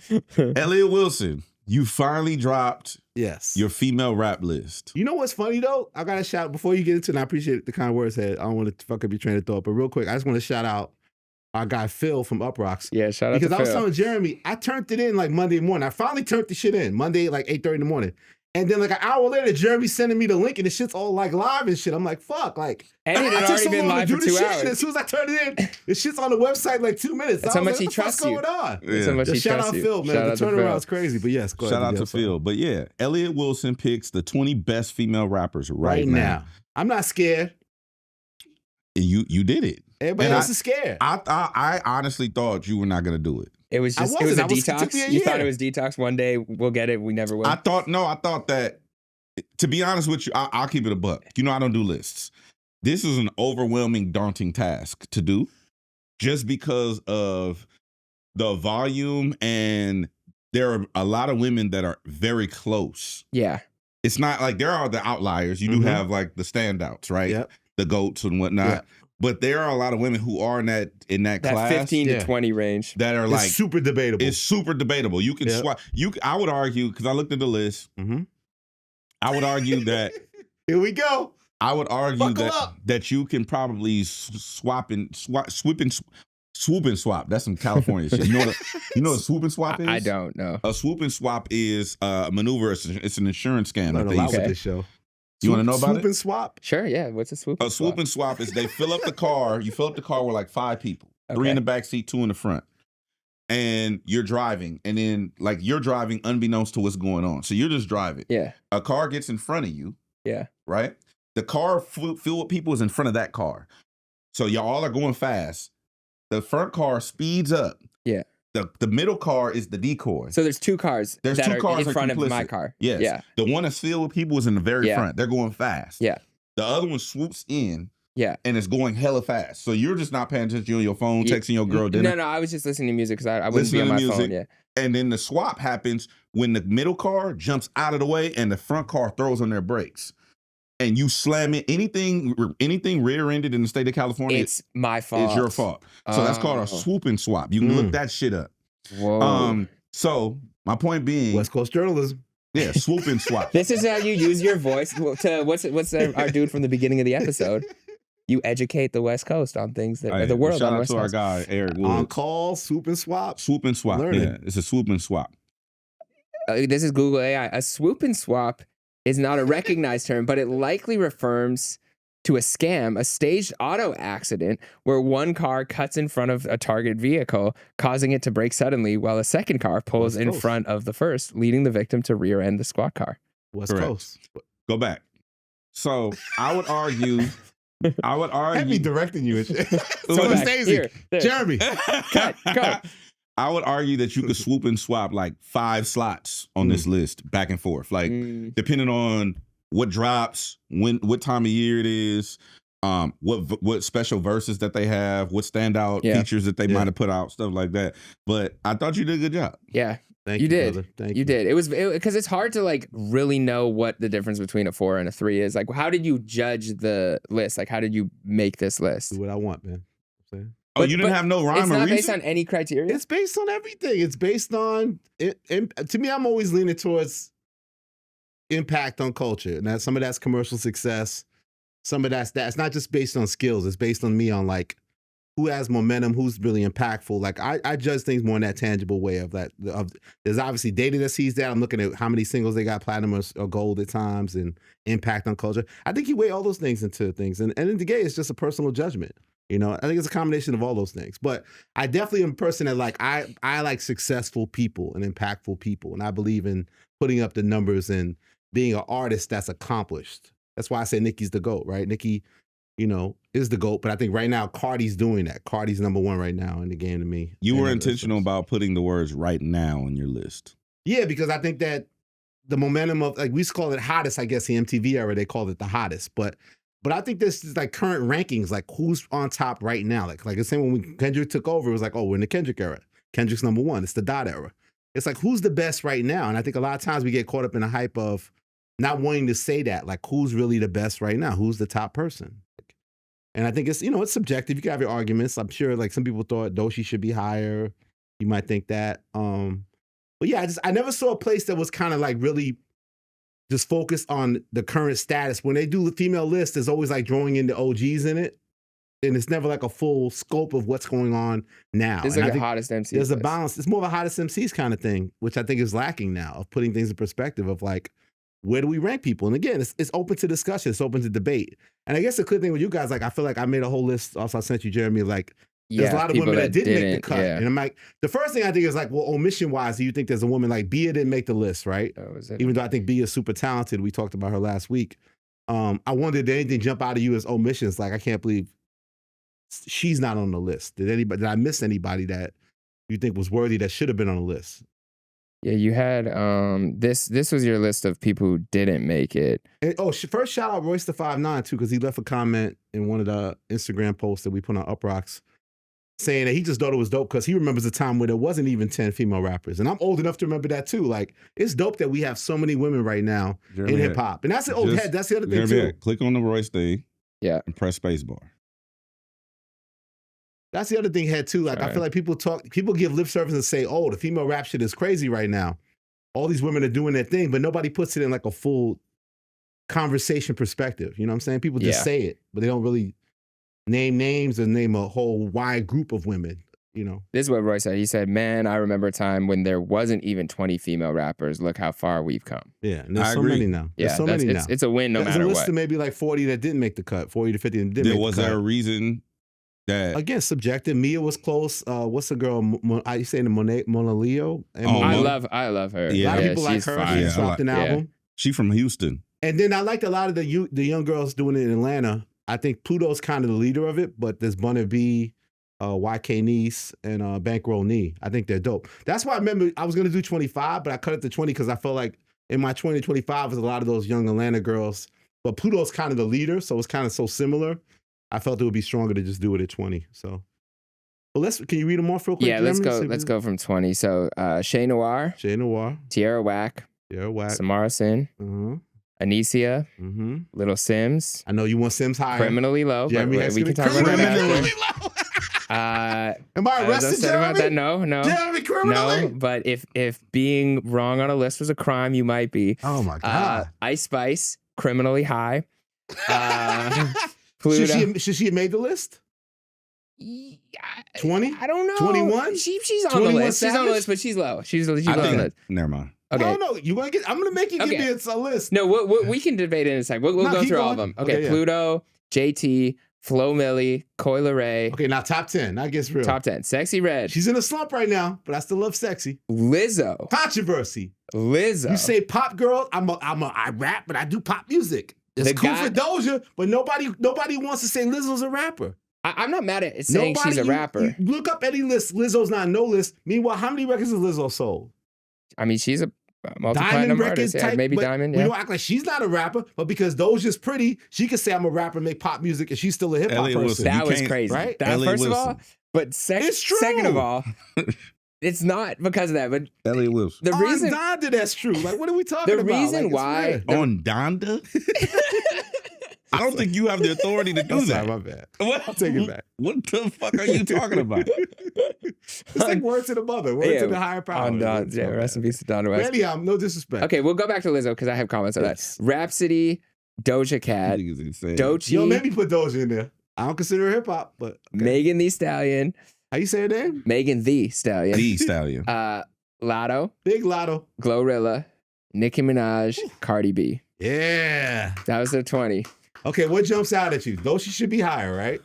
Elliott Wilson, you finally dropped your female rap list. You know what's funny though? I got to shout before you get into it. And I appreciate the kind words that I don't want to fuck up your train of thought, but real quick, I just want to shout out our guy Phil from Up Rocks. Yeah, shout out because to I was Phil. telling Jeremy, I turned it in like Monday morning. I finally turned the shit in Monday like 8:30 in the morning. And then like an hour later, Jeremy's sending me the link and the shit's all like live and shit. I'm like, fuck, like And it had I took already so been long to live do for the 2 shit, hours. and as soon as I turned it in, the shit's on the website in like 2 minutes. That's I how was much like, he trusts you. What's going on? That's how much he Shout trusts out you. Phil, man. Shout out The to turnaround Phil. is crazy. But yes, go Shout ahead. out to Phil. But yeah, Elliott Wilson picks the 20 best female rappers right now. I'm not scared. And you did it. Everybody And else is scared. I honestly thought you were not gonna do it. It was I just it was wasn't. a It took detox. me a You thought year. it was detox. One day we'll get it. We never will. I thought that, to be honest with you, I'll keep it a buck. You know I don't do lists. This is an overwhelming, daunting task to do just because of the volume, and there are a lot of women that are very close. Yeah. It's not like there are the outliers. You do have like the standouts, right? Yep. The GOATs and whatnot. Yep. But there are a lot of women who are in that That class 15 to 20 range. that are It's like super debatable. It's super debatable. You can Yep. swap. I would argue, because I looked at the list. I would argue that Here we go. I would argue Buckle up. that you can probably swoop and swap. That's some California shit. You know what a swoop and swap is? I don't know. A swoop and swap is a maneuver. It's an insurance scam Learn that a they lot use. with this show. You want to know about Swoop it? and swap? Sure, yeah. What's a swoop? A swoop and swap is they fill up the car. You fill up the car with like 5 people, 3 in the back seat, 2 in the front, and you're driving. And then like you're driving unbeknownst to what's going on. So you're just driving. Yeah. A car gets in front of you. Yeah. Right. The car filled with people is in front of that car. So y'all all are going fast. The front car speeds up. Yeah. The middle car is the decoy. So there's 2 cars There's that 2 are cars in front of my complicit. car. Yes. Yeah. The one that's filled with people is in the very Yeah. front. They're going fast. Yeah. The other one swoops in. Yeah. And it's going hella fast. So you're just not paying attention. You're on your phone, texting your girl dinner. No, I was just listening to music because I wouldn't be listening on to my music. phone. Yeah. And then the swap happens when the middle car jumps out of the way and the front car throws on their brakes. And you slam it. Anything rear-ended in the state of California, It's my fault. it's your fault. So that's called a swoop and swap. You can look that shit up. Whoa. So my point being, West Coast journalism. Yeah, swoop and swap. This is how you use your voice to what's our dude from the beginning of the episode. You educate the West Coast on things that Hey, the world shout on out West to our Coast. guy Eric Woods. On call, swoop and swap. Swoop and swap. Learning. Yeah, it's a swoop and swap. This is Google AI. A swoop and swap is not a recognized term, but it likely refers to a scam, a staged auto accident where one car cuts in front of a target vehicle, causing it to brake suddenly while a second car pulls West in Coast. front of the first, leading the victim to rear end the squad car. West Correct. Coast. Go back. So I would argue. Had me directing you and shit. So Go it's back. Daisy. Here, there. Jeremy. Cut, go. I would argue that you could swoop and swap like 5 slots on this list back and forth, like depending on what drops, what time of year it is, what special verses that they have, what standout features that they might have put out, stuff like that. But I thought you did a good job. Yeah. Thank you you, did. brother. Thank you did. It was because it's hard to like really know what the difference between a 4 and a 3 is. Like, how did you judge the list? Like, how did you make this list? Do what I want, man. Oh, you didn't have no rhyme It's or not reason? based on any criteria. It's based on everything. It's based on it. And to me, I'm always leaning towards impact on culture. And that some of that's commercial success. Some of that's it's not just based on skills. It's based on me on like who has momentum, who's really impactful. Like I judge things more in that tangible way of that. There's obviously data that sees that. I'm looking at how many singles they got platinum or gold at times and impact on culture. I think you weigh all those things into things. And in the game, it's just a personal judgment. You know, I think it's a combination of all those things. But I definitely am a person that like I like successful people and impactful people. And I believe in putting up the numbers and being an artist that's accomplished. That's why I say Nicki's the GOAT, right? Nicki, you know, is the GOAT. But I think right now Carti's doing that. Carti's #1 right now in the game to me. You were intentional about putting the words right now on your list. Yeah, because I think that the momentum of, like, we used to call it hottest, I guess, the MTV era, they called it the hottest. But I think this is like current rankings, like who's on top right now. Like the same when Kendrick took over, it was like, oh, we're in the Kendrick era. Kendrick's #1. It's the Dot era. It's like, who's the best right now? And I think a lot of times we get caught up in the hype of not wanting to say that, like who's really the best right now? Who's the top person? And I think it's, you know, it's subjective. You can have your arguments. I'm sure like some people thought Doshi should be higher. You might think that. But yeah, I never saw a place that was kind of like really just focused on the current status. When they do the female list, there's always like drawing in the OGs in it. And it's never like a full scope of what's going on now. It's like a hottest MC. There's a balance. It's more of a hottest MCs kind of thing, which I think is lacking now, of putting things in perspective of like, where do we rank people? And again, it's open to discussion. It's open to debate. And I guess the clear thing with you guys, like, I feel like I made a whole list. Also, I sent you, Jeremy, like, there's a lot of women that didn't make the cut. Yeah. And I'm like, the first thing I think is like, well, omission-wise, do you think there's a woman like Bia didn't make the list, right? Even though I think Bia is super talented. We talked about her last week. I wondered, did anything jump out of you as omissions? Like, I can't believe she's not on the list. Did I miss anybody that you think was worthy that should have been on the list? Yeah, you had this was your list of people who didn't make it. And, first shout out Royce the 5'9" too, because he left a comment in one of the Instagram posts that we put on Uprocks saying that he just thought it was dope because he remembers a time where there wasn't even 10 female rappers. And I'm old enough to remember that too. Like, it's dope that we have so many women right now in hip hop. And that's the old head. That's the other thing too. Click on the Royce thing. Yeah. And press spacebar. That's the other thing, head too. Like, I feel like people give lip service and say, oh, the female rap shit is crazy right now. All these women are doing their thing, but nobody puts it in like a full conversation perspective. You know what I'm saying? People just say it, but they don't really name names and name a whole wide group of women, you know? This is what Roy said. He said, man, I remember a time when there wasn't even 20 female rappers. Look how far we've come. Yeah, and there's so many now. Yeah, there's so many now. It's a win no matter what. There's a list of maybe like 40 that didn't make the cut, 40 to 50 that didn't make the cut. Was there a reason that... Again, subjective. Mia was close. What's the girl? You saying the Mona Leo? I love her. Yeah. A lot of people like her. Fine. She dropped an album. She from Houston. And then I liked a lot of the young girls doing it in Atlanta. I think Pluto's kind of the leader of it, but there's Bunny B, YK Niece, and Bankroll Knee. I think they're dope. That's why I remember I was going to do 25, but I cut it to 20 because I felt like in my 20 to 25 was a lot of those young Atlanta girls. But Pluto's kind of the leader, so it's kind of so similar. I felt it would be stronger to just do it at 20. So, well, can you read them off real quick? Yeah, let's go. Let's go from 20. So, Shay Noir, Tierra Whack, Samara Sin, Anicia, Little Sims. I know you want Sims higher. Criminally Low. Jeremy, but we can talk about criminally that. Am I arrested, Jeremy? About that? No. Jeremy, criminally? No, but if being wrong on a list was a crime, you might be. Oh my God. Ice Spice, Criminally High. Pluto. Should she have made the list? 20? I don't know. 21? She's on the list. She's on the list, but she's low. She's low on the list. Never mind. Okay. I don't know. I'm going to make you give me a list. No, we can debate it in a second. We'll go through all of them. Okay, Pluto, JT, Flo Milli, Coi Leray. Okay, now top 10. That gets real. Top 10. Sexy Red. She's in a slump right now, but I still love Sexy. Lizzo. Controversy. Lizzo. You say pop girl, I rap, but I do pop music. It's cool for Doja, but nobody wants to say Lizzo's a rapper. I'm not mad at saying she's a rapper. You look up any list. Lizzo's not on no list. Meanwhile, how many records has Lizzo sold? I mean, she's a multi-platinum artist. Yeah, maybe Diamond. Yeah. We don't act like she's not a rapper, but because Doja's pretty, she can say I'm a rapper, make pop music, and she's still a hip hop person. That was crazy, right? First of all, but second of all, it's not because of that. But Elliott Wilson. The reason Donda, that's true. Like, what are we talking about? The reason why on Donda. I don't think you have the authority to do I'm that. sorry, my bad. What? I'll take it back. What the fuck are you talking about? It's like word to the mother, word to the higher power. Yeah, rest in peace to Donna West. Anyhow, no disrespect. Okay, we'll go back to Lizzo because I have comments on Yes. that. Rhapsody, Doja Cat, Doechii, Yo, maybe put Doja in there. I don't consider her hip hop, but okay. Megan Thee Stallion. How you say her name? Megan Thee Stallion. The Stallion. Lotto, Big Lotto, Glorilla, Nicki Minaj, Cardi B. Yeah. That was their 20. Okay, what jumps out at you? Doechii should be higher, right?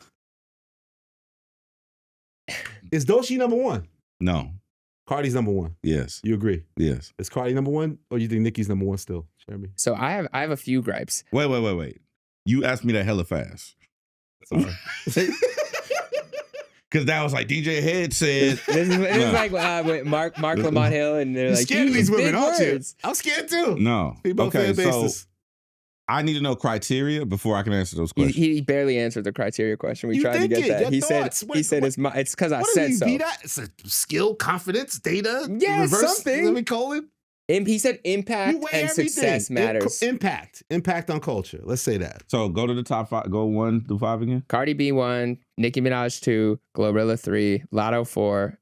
Is Doechii number one? No. Cardi's number one. Yes. You agree? Yes. Is Cardi number one, or you think Nicki's number one still? Jeremy? So I have a few gripes. Wait. You asked me that hella fast. Sorry. Because that was like DJ Head said. This is like with Mark Lamont Hill, and they're You're like, scared of these women, big aren't you? words. I'm scared too. No. Female Okay, fan so basis. I need to know criteria before I can answer those questions. He barely answered the criteria question. We You tried to think get it, that. your He thoughts. said What- he said it's because I What said do you so. beat at? It's a skill, confidence, data. Yeah, reverse, something. semicolon. He said impact You weigh and everything. success matters. Impact on culture. Let's say that. So go to the top five. Go 1 through 5 again. Cardi B 1, Nicki Minaj 2, Glorilla 3, Lotto 4,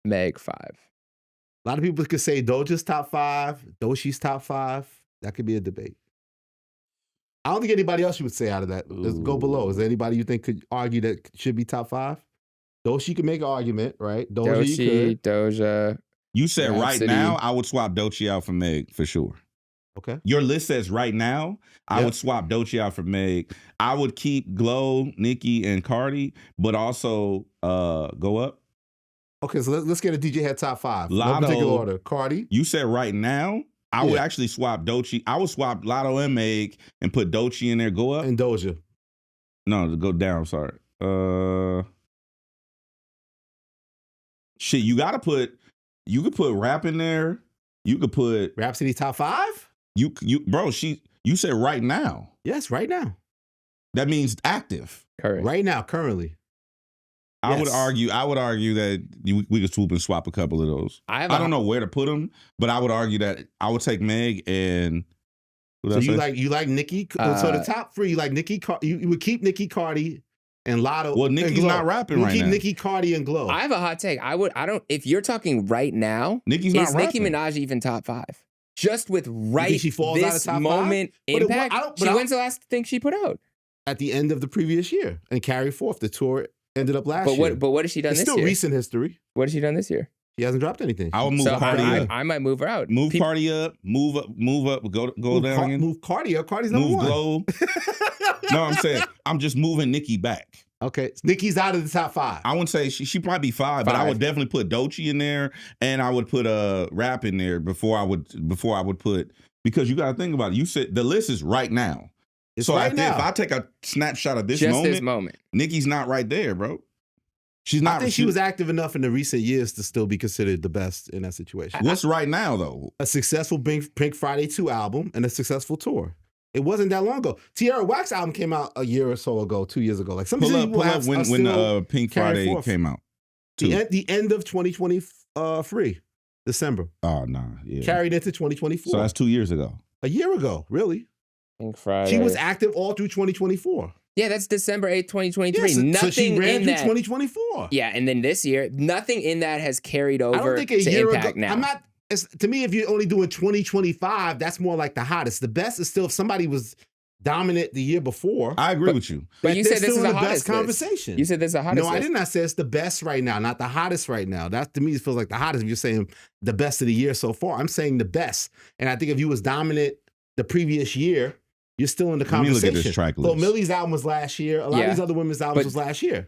Meg 5. A lot of people could say Doja's top 5, Doechii's top 5. That could be a debate. I don't think anybody else you would say out of that. Let's go below. Is there anybody you think could argue that should be top 5? Doechii could make an argument, right? Doja, you Doechii, could. Doja. You said Rhapsody. right now, I would swap Doechii out for Meg for sure. Okay. Your list says right now, I would swap Doechii out for Meg. I would keep Glow, Nicki, and Cardi, but also go up. Okay, so let's get a DJ Head top 5. No Lotto. particular order. Cardi. You said right now, I would actually swap Doechii. I would swap Lotto and Meg and put Doechii in there. Go up. And Doja. No, go down. Sorry. Shit, you could put rap in there. You could put Rhapsody top 5? You said right now. Yes, right now. That means active. Correct. Right now, currently. I Yes. would argue that we could swoop and swap a couple of those. I don't know where to put them, but I would argue that I would take Meg and. So you like Nicki? So the top 3, you like Nicki. You would keep Nicki, Cardi, and Lotto. Well, Nicki's not rapping right keep now. Nicki, Cardi, and Glow. I have a hot take. If you're talking right now, Nicki's is not Nicki rapping. Minaj even top 5? Just with right she falls out of this top 5? moment But impact. When's the last thing she put out? At the end of the previous year and carry forth. The tour ended up last year. But what has she done It's this still year? recent history. What has she done this year? She hasn't dropped anything. I would move So Cardi up. I might move her out. Move Cardi up. Move up. Go down again. Move Cardi up. Cardi's number Move 1. Glow. No, I'm saying I'm just moving Nicki back. Okay, Nicki's out of the top 5. I wouldn't say she might be 5, but I would definitely put Doechii in there, and I would put rap in there before I would put, because you got to think about it. You said the list is right now. It's so right now. If I take a snapshot of this Just moment, this moment. Nicki's not right there, bro. She's not. I think she was active enough in the recent years to still be considered the best in that situation. What's right now though? A successful Pink Friday 2 album and a successful tour. It wasn't that long ago. Tierra Whack's album came out a year or so ago, 2 years ago. Like some Pull people up when Pink Friday came out. The end of 2023, December. Oh nah, yeah. Carried into 2024. So that's 2 years ago. A year ago, really. Pink Friday. She was active all through 2024. Yeah, that's December 8th, 2023. Yeah, so Nothing she ran in through that. 2024. Yeah, and then this year, nothing in that has carried over I don't think a to year impact ago. now. I'm not. To me, if you're only doing 2025, that's more like the hottest. The best is still if somebody was dominant the year before. I agree with you. But you they're said this still is in the the best hottest list. conversation. You said this is the hottest No, I list. did not say it's the best right now, not the hottest right now. That to me it feels like the hottest. If you're saying the best of the year so far, I'm saying the best. And I think if you was dominant the previous year, you're still in the Let me conversation. look at this track Well, list. Millie's album was last year. A lot of these other women's albums was last year.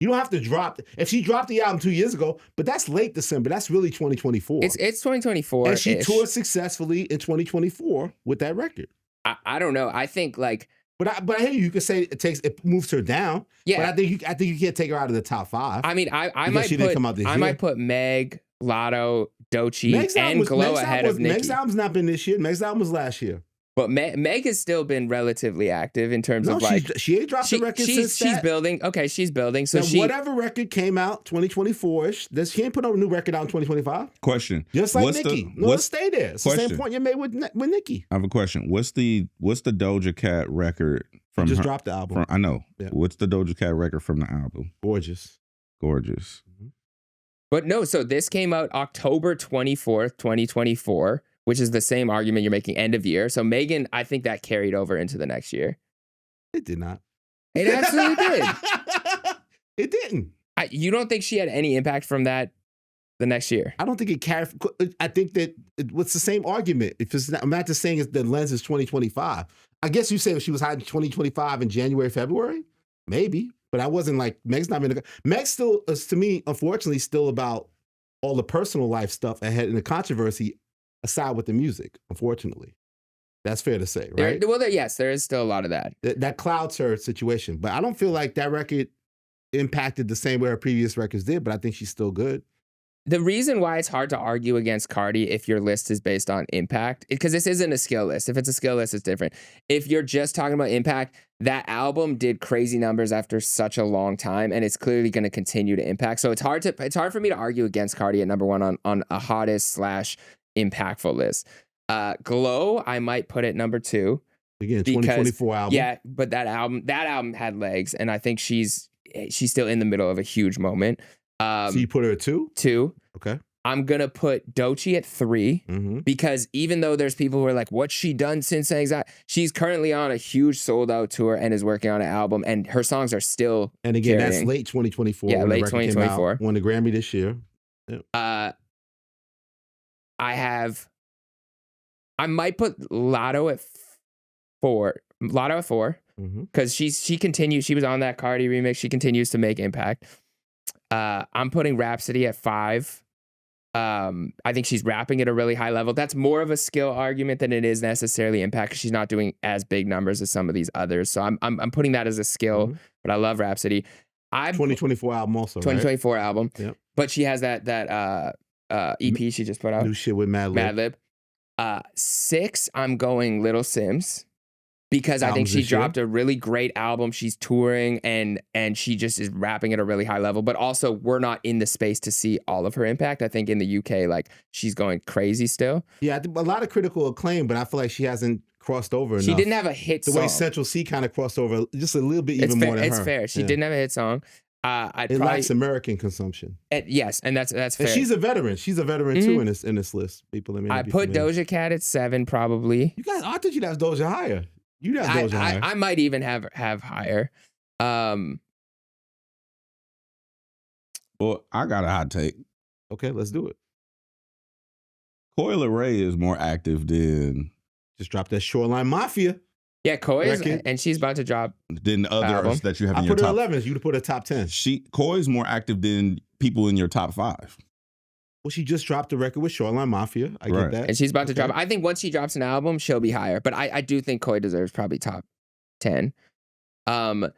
You don't have to drop. If she dropped the album 2 years ago, but that's late December. That's really 2024. It's 2024. And she toured successfully in 2024 with that record. I don't know. I think like. But I hear you could say it moves her down. Yeah. But I think you can't take her out of the top 5. I mean, I because might she put didn't come out this year. might put Meg, Lotto, Doechii, Meg's album and was- Glow Meg's ahead album of was- Nicki. Meg's album's not been this year. Meg's album was last year. But Meg has still been relatively active in terms No, of like she ain't dropped a record since she's that. building. Okay, she's building. So Now, whatever record came out 2024-ish, she ain't put out a new record out in 2025. Question. Just like What's Nicki. Let's stay there. It's the same Question. point you made with Nicki. I have a question. What's the Doja Cat record From just her- dropped the album. I know. Yeah. What's the Doja Cat record from the album? Gorgeous. Gorgeous. But no, so this came out October 24th, 2024, which is the same argument you're making end of year. So Megan, I think that carried over into the next year. It did not. It absolutely did. It didn't. You don't think she had any impact from that the next year? I don't think it carried. I think that what's the same argument. If it's not, I'm not just saying the lens is 2025. I guess you say she was hot in 2025 in January, February, maybe. But I wasn't like Meg's not been. Meg still is to me, unfortunately, still about all the personal life stuff ahead in the controversy aside with the music. Unfortunately, that's fair to say, right? Yes, there is still a lot of that. That clouds her situation, but I don't feel like that record impacted the same way her previous records did. But I think she's still good. The reason why it's hard to argue against Carti if your list is based on impact, because this isn't a skill list. If it's a skill list, it's different. If you're just talking about impact, that album did crazy numbers after such a long time, and it's clearly going to continue to impact. So it's hard for me to argue against Carti at number one on a hottest / impactful list. Glow, I might put at number 2. Again, 2024 album. Yeah, but that album had legs, and I think she's still in the middle of a huge moment. So you put her at 2? 2. Okay. I'm going to put Doechii at 3 because even though there's people who are like, what's she done since Anxiety? She's currently on a huge sold out tour and is working on an album, and her songs are still And again, carrying. that's late 2024. Yeah, when the late record came 2024. out, won the Grammy this year. Yeah. I might put Lotto at 4. Lotto at 4 because she continues. She was on that Carti remix. She continues to make impact. I'm putting Rhapsody at 5. I think she's rapping at a really high level. That's more of a skill argument than it is necessarily impact because she's not doing as big numbers as some of these others. So I'm putting that as a skill. But I love Rhapsody. 2024 album also. 2024 album. Yep. But she has that EP she just put out. New shit with Madlib. 6, I'm going Little Sims. Because I think she dropped a really great album. She's touring and she just is rapping at a really high level. But also, we're not in the space to see all of her impact. I think in the UK, like she's going crazy still. Yeah, a lot of critical acclaim, but I feel like she hasn't crossed over enough. She didn't have a hit song. The way Central C kind of crossed over just a little bit even more than her. It's fair. She didn't have a hit song. It lacks American consumption. Yes, and that's fair. And she's a veteran. She's a veteran too in this list. People that may I put Doja Cat at 7 probably. You guys, I thought you'd have Doja higher. You have Doja higher. I might even have higher. Well, I got a hot take. Okay, let's do it. Coil Ray is more active than just dropped that Shoreline Mafia. Yeah, Koi is, and she's about to drop than others that you have in I your put her top. 11. You'd put her top 10. Koi is more active than people in your top 5. Well, she just dropped a record with Shoreline Mafia. I get that. And she's about to drop. I think once she drops an album, she'll be higher. But I do think Koi deserves probably top 10.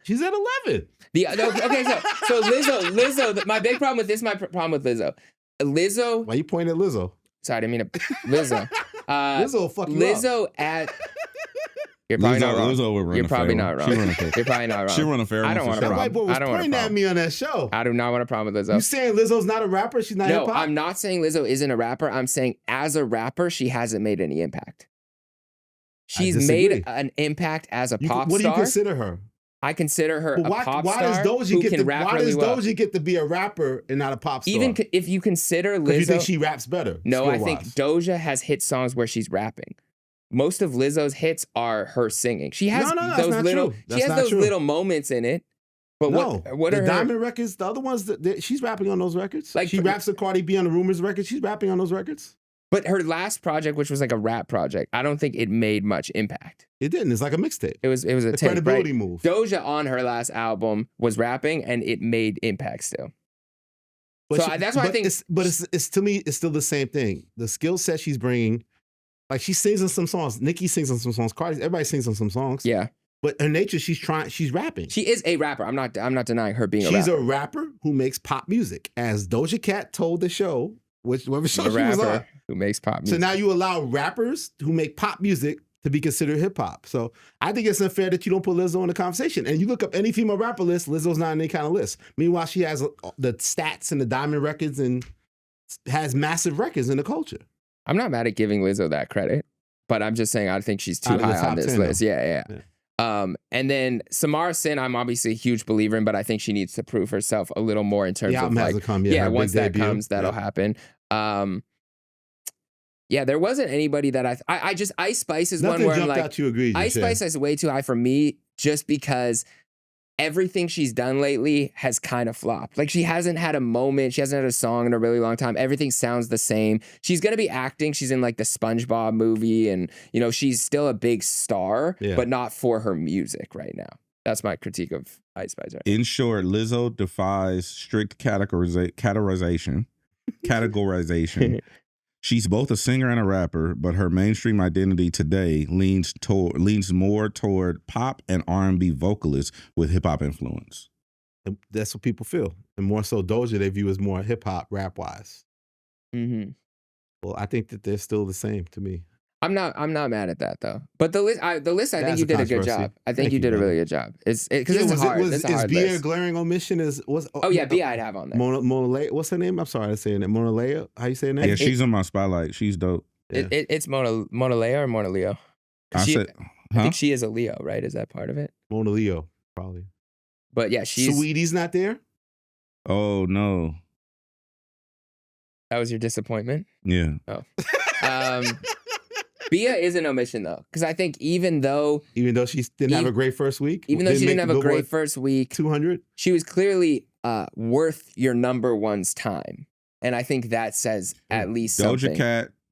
She's at 11. So Lizzo. My big problem with this. My problem with Lizzo. Why you pointing at Lizzo? Sorry, I didn't mean to. Lizzo. Lizzo will fuck you Lizzo up. at. You're probably not wrong. Lizzo would run You're a probably fair not one. wrong. She run a fair. You're probably not wrong. She run a fair I don't one want for a sure. That white boy was I don't want a pointing at problem. me on that show. I do not want a problem with Lizzo. You saying Lizzo's not a rapper? She's not No, hip hop? I'm not saying Lizzo isn't a rapper. I'm saying as a rapper, she hasn't made any impact. She's made an impact as a pop star. What do you consider her? I consider her a pop why star does who Doja can rap really well. Doja get to be a rapper and not a pop star? Even if you consider Lizzo, because you think she raps better. No, I think Doja has hit songs where she's rapping. Most of Lizzo's hits are her singing. She has those little. She has those little moments in it. But what are the her Diamond records? The other ones that she's rapping on those records. Like she raps with Cardi B on the Rumors record. She's rapping on those records. But her last project, which was like a rap project, I don't think it made much impact. It didn't. It's like a mixtape. It was a tape, credibility right? move. Doja on her last album was rapping, and it made impact still. That's why I think. It's to me, it's still the same thing. The skill set she's bringing, like she sings on some songs. Nicki sings on some songs. Everybody sings on some songs. Yeah. But her nature, she's rapping. She is a rapper. I'm not denying her being a rapper. She's a rapper who makes pop music, as Doja Cat told the show, whatever show she was on. Who makes pop music. So now you allow rappers who make pop music to be considered hip hop. So I think it's unfair that you don't put Lizzo in the conversation. And you look up any female rapper list, Lizzo's not in any kind of list. Meanwhile, she has the stats and the Diamond records and has massive records in the culture. I'm not mad at giving Lizzo that credit, but I'm just saying I think she's too high on this list. Yeah. And then Samara Sin, I'm obviously a huge believer in, but I think she needs to prove herself a little more in terms The of album like, hasn't come yet. Her once big that debut. comes, that'll happen. Yeah, there wasn't anybody that I just Ice Spice is Nothing one where I'm jumped like, out you egregious, Ice yeah. Spice is way too high for me just because everything she's done lately has kind of flopped. Like she hasn't had a moment, she hasn't had a song in a really long time. Everything sounds the same. She's gonna be acting. She's in like the SpongeBob movie, and you know she's still a big star, but not for her music right now. That's my critique of Ice Spice. Right now. In short, Lizzo defies strict categorization. She's both a singer and a rapper, but her mainstream identity today leans more toward pop and R&B vocalists with hip hop influence. And that's what people feel. And more so Doja, they view as more hip hop rap wise. Mm-hmm. Well, I think that they're still the same to me. I'm not mad at that though. But the list, I think you did a good job. I think you did a really good job. It's because it's hard. It's a hard Bia list. glaring omission Bia I'd have on there. Mona Lea, what's her name? I'm sorry, I'm saying that. Mona Lea. How you saying that? Yeah, she's on my spotlight. She's dope. It's Mona Lea or Mona Leo. I think she is a Leo, right? Is that part of it? Mona Leo, probably. But yeah, she's Sweetie's not there. Oh no. That was your disappointment? Yeah. Oh. Bia is an omission though, because I think even though she didn't have a great first week, even though she didn't have a great first week, 200, she was clearly worth your number one's time, and I think that says at least something.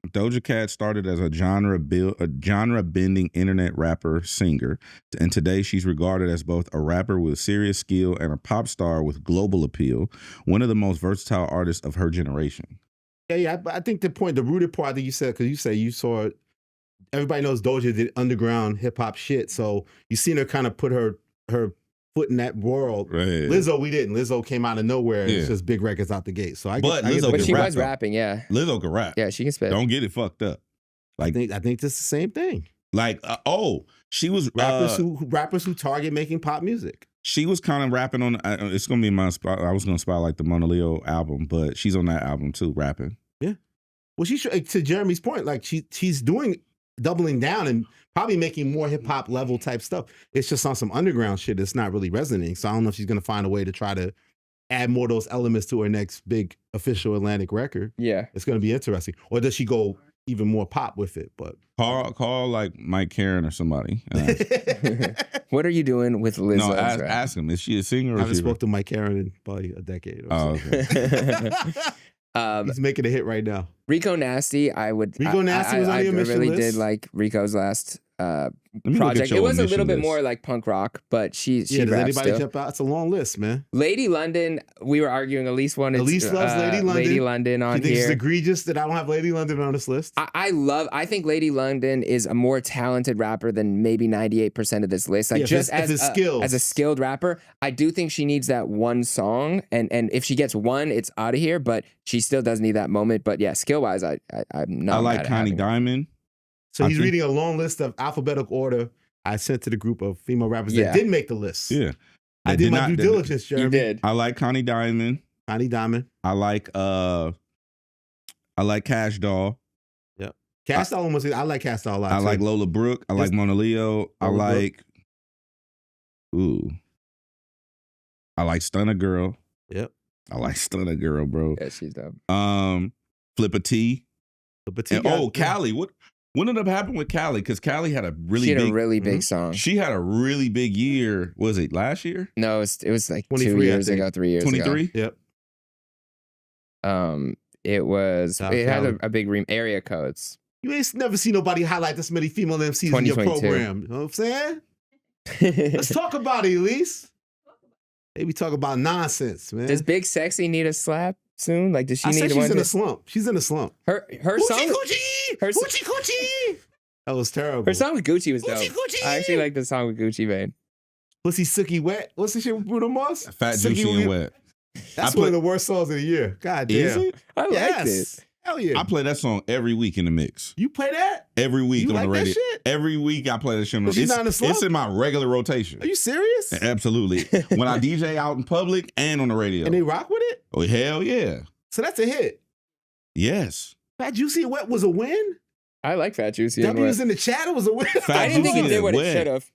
Doja Cat started as a genre-bending internet rapper singer, and today she's regarded as both a rapper with serious skill and a pop star with global appeal. One of the most versatile artists of her generation. Yeah. I think the rooted part that you said, because you saw. Everybody knows Doja did underground hip hop shit, so you seen her kind of put her foot in that world. Right. Lizzo, we didn't. Lizzo came out of nowhere. Yeah. It's just big records out the gate. So But she was rapping, yeah. Lizzo can rap. Yeah, she can spit. Don't get it fucked up. Like I think that's the same thing. Like she was rappers who target making pop music. She was kind of rapping on. It's gonna be my spot. I was gonna spotlight the Mona Leo album, but she's on that album too, rapping. Yeah. Well, to Jeremy's point, like she's doubling down and probably making more hip hop level type stuff. It's just on some underground shit that's not really resonating. So I don't know if she's gonna find a way to try to add more of those elements to her next big official Atlantic record. Yeah, it's gonna be interesting. Or does she go even more pop with it? But call like Mike Karen or somebody. What are you doing with Lizzo? No, ask him. Is she a singer? Or I haven't spoke to Mike Karen in probably a decade. Or okay. He's making a hit right now. Rico Nasty, Rico Nasty was on your mission really list? did like Rico's last project. It was a little bit more like punk rock, but she does raps anybody still. jump out? It's a long list, man. Lady London, we were arguing. Elise wanted Elise loves Lady London. Lady London on You think here. it's egregious that I don't have Lady London on this list? I think Lady London is a more talented rapper than maybe 98% of this list. Like just as a skilled rapper, I do think she needs that one song, and if she gets one, it's out of here. But she still does need that moment. But yeah, skill wise, I'm not. I like Connie Diamond. So he's reading a long list of alphabetical order I sent to the group of female rappers that didn't make the list. Yeah. I did my due diligence, Jeremy. You did. I like Connie Diamond. Connie Diamond. I like Cash Doll. Yeah. Cash Doll almost, I like Cash Doll a lot. I like Lola Brooke. I like Mona Leo. I like Stunner Girl. Yep. I like Stunner Girl, bro. Yeah, she's dope. Flippa T. Callie. What ended up happening with Callie? Because Callie had a really big song. She had a really big year. Was it last year? No, it was like 23, 2 years ago, 3 years 23? ago. Yep. It had a big area codes. You ain't never seen nobody highlight this many female MCs in your program. You know what I'm saying? Let's talk about it, Elise. Maybe talk about nonsense, man. Does Big Sexy need a slap soon? Like, does she need one? She's in a slump. She's in a slump. Her song. Coochie. That was terrible. Her song with Gucci was dope. Gucci. I actually like the song with Gucci Mane. Pussy Sookie Wet. What's the shit with Bruno Mars? Fat, Juicy, and Wet. That's one of the worst songs of the year. God damn. Is it? I liked it. Hell yeah. I play that song every week in the mix. You play that? Every week You on the like that radio. shit? Every week I play that shit on the But she's not in a slump? It's in my regular rotation. Are you serious? Absolutely. When I DJ out in public and on the radio. And they rock with it? Oh, hell yeah. So that's a hit. Yes. Fat Juicy and Wet was a win? I like Fat Juicy and W Wet. was in the chat. It was a win. I didn't think it did what it should have.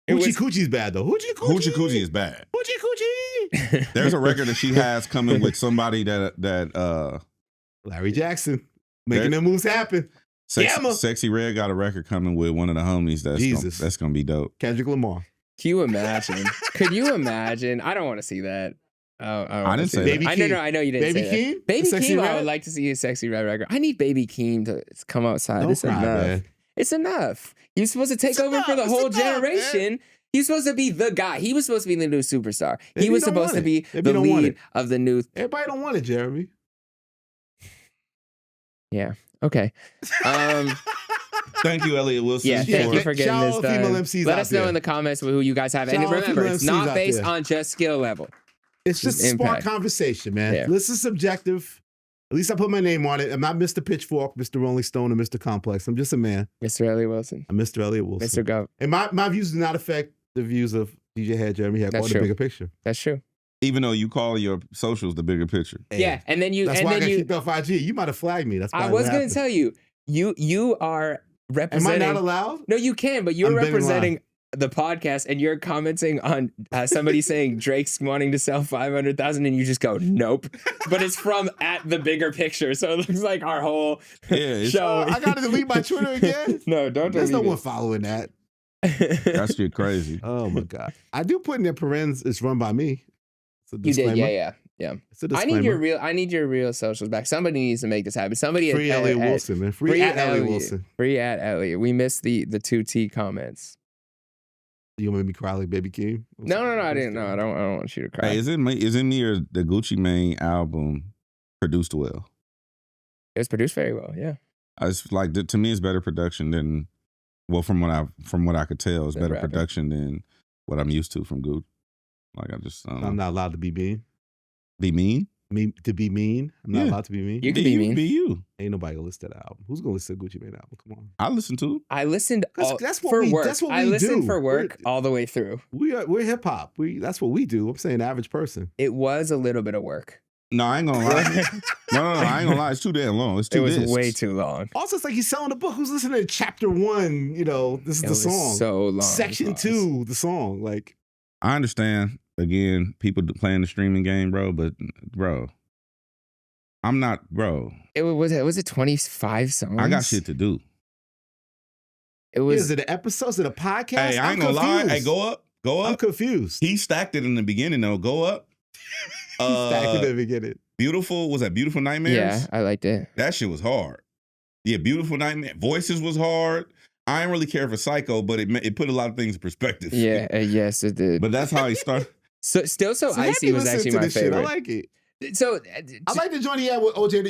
Hoochie Coochie's bad though. Hoochie Coochie. Hoochie Coochie is bad. Hoochie Coochie. There's a record that she has coming with somebody that Larry Jackson making them moves happen. Sexy Red got a record coming with one of the homies. That's gonna be dope. Kendrick Lamar. Can you imagine? Could you imagine? I don't want to see that. I didn't say Baby that. Keem. I know you didn't Baby say that. Keem? Baby Sexy Keem, I Red? would like to see a Sexy Red record. I need Baby Keem to come outside. Don't It's cry, enough. man. It's enough. You're supposed to take over for the whole generation. He's supposed to be the guy. He was supposed to be the new superstar. Maybe he was you don't supposed want to it. be Maybe the you don't want lead it. of the new. Everybody don't want it, Jeremy. Yeah. Okay. Thank you, Elliott Wilson. Yeah, thank you for getting shout this out to female done. MCs Let out us know there. in the comments who you guys have. Shout And out to remember, female it's MCs not out based there. on just skill level. It's just a spark Impact. conversation, man. Yeah. This is subjective. At least I put my name on it. I'm not Mr. Pitchfork, Mr. Rolling Stone, or Mr. Complex. I'm just a man. Mr. Elliott Wilson. I'm Mr. Elliott Wilson. Mr. Gov. And my views do not affect the views of DJ Head, Jeremy Head, or That's the true. bigger picture. That's true. Even though you call your socials the bigger picture. Yeah, and then you. That's and why I then got you. kicked off IG. You might have flagged me. That's I probably was what going happened. to tell you. You are Am I representing. not allowed? No, you can, but you're I'm bending representing the podcast, and you're commenting on somebody saying Drake's wanting to sell 500,000, and you just go nope. But it's from at the bigger picture, so it looks like our whole show. I got to delete my Twitter again. No, don't. There's no delete one it. following that. That shit crazy. Oh my god! I do put in their parens. It's run by me. It's a You did, disclaimer. yeah. It's a I need your disclaimer. real. I need your real socials back. Somebody needs to make this happen. Somebody Free at Elliott Wilson, man. Free at Elliott Wilson. Free at Elliott. We missed the 2T comments. You want to make me cry like Baby Keem? No, I didn't. No, I don't want you to cry. Hey, is it me or the Gucci Mane album produced well? It was produced very well. Yeah. It's like to me, it's better production than from what I could tell, it's Than better rapping. production than what I'm used to from Gucci. Like I'm not allowed to be mean. Be mean? To be mean? I'm not Yeah. allowed to be mean. You can be mean. Be you. Ain't nobody gonna listen to that album. Who's gonna listen to Gucci Mane album? Come on. I listen to it. I listened That's what for we- work. that's what I we listened do. for work all the way through. We're hip hop. That's what we do. I'm saying average person. It was a little bit of work. No, I ain't gonna lie. no, I ain't gonna lie. It's too damn long. It's It too was discs. way too long. Also, it's like he's selling the book. Who's listening to chapter 1? You know, this is It the was song. so long, Section guys. 2, the song. Like, I understand. Again, people playing the streaming game, bro. But bro, I'm not, bro. It was it 25 songs? I got shit to do. It was. is it an episode? Is it a podcast? Hey, I ain't I'm gonna lie. confused. Hey, go up. I'm confused. He stacked it in the beginning though. Go up. He stacked it in the beginning. Beautiful. Was that Beautiful Nightmares? Yeah, I liked it. That shit was hard. Yeah, Beautiful Nightmare. Voices was hard. I didn't really care for Psycho, but it put a lot of things in perspective. Yeah, yes, it did. But that's how he started. So Still So Happy Icy was listened actually to my this shit. favorite. I like it. So I like the joint he had with OJ the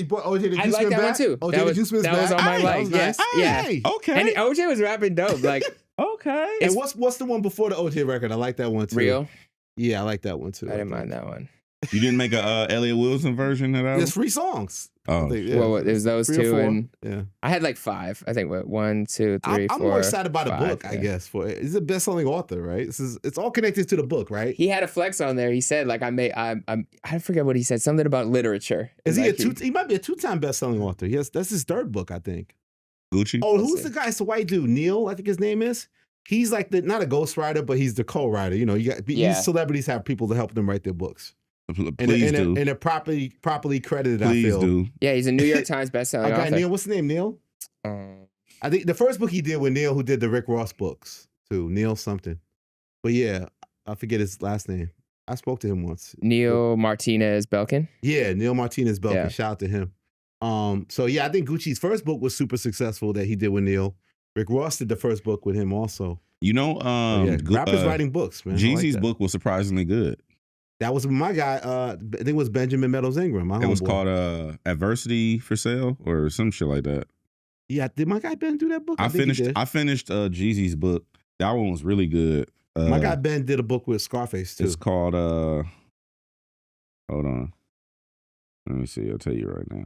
I Juice like Man that back. one too. OJ That the was Juice Man's that was back. on my Hey, like. that Yes, was nice. yeah. Hey. Okay. And OJ was rapping dope. Like Okay. And what's the one before the OJ record? I like that one too. Real. Yeah, I like that one too. I didn't mind that one. You didn't make a Elliott Wilson version of that? There's 3 songs. Oh, I think, yeah. Well, it was those 3 or 2, 4. and Yeah. I had like 5. I think 1, 2, 3, 4. I'm more excited about the 5, book, I yeah. guess. He's a best-selling author, right? It's all connected to the book, right? He had a flex on there. He said like I forget what he said. Something about literature. Is he Like, he might be a 2-time best-selling author. Yes, that's his 3rd book, I think. Gucci. Oh, who's the guy? It's the white dude, Neil, I think his name is. He's like not a ghostwriter, but he's the co-writer. You know, Yeah. these celebrities have people to help them write their books. Please do. And they're properly credited, Please I feel. do. Yeah, he's a New York Times bestselling I got author. Neil. What's his name? Neil? I think the first book he did with Neil, who did the Rick Ross books too. Neil something. But yeah, I forget his last name. I spoke to him once. Neil Martinez Belkin. Yeah, Neil Martinez Belkin. Yeah. Shout out to him. So yeah, I think Gucci's first book was super successful that he did with Neil. Rick Ross did the first book with him also. You know, rappers writing books, man. I like Jeezy's that. book was surprisingly good. That was my guy. I think it was Benjamin Meadows Ingram. My It was homeboy. called Adversity for Sale or some shit like that. Yeah, did my guy Ben do that book? I think he finished did. Jeezy's book. That one was really good. My guy Ben did a book with Scarface too. It's called hold on. Let me see. I'll tell you right now.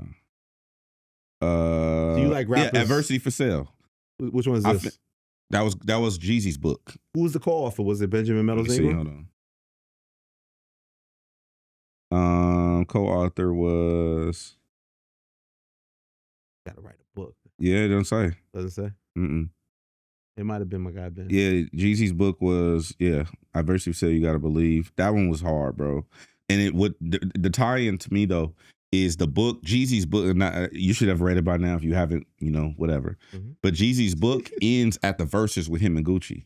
Do you like rappers? Yeah, Adversity for Sale. Which one is this? That was Jeezy's book. Who was the co-author? Was it Benjamin Let Meadows me see. Ingram? Hold on. Co-author was. Gotta write a book. Yeah, it don't say. Doesn't say. Mm-mm. It might have been my guy Ben. Yeah, Jeezy's book was Adversity Said You Gotta Believe. That one was hard, bro. And it would the tie-in to me though is the book, Jeezy's book. And you should have read it by now if you haven't, whatever. Mm-hmm. But Jeezy's book ends at the verses with him and Gucci.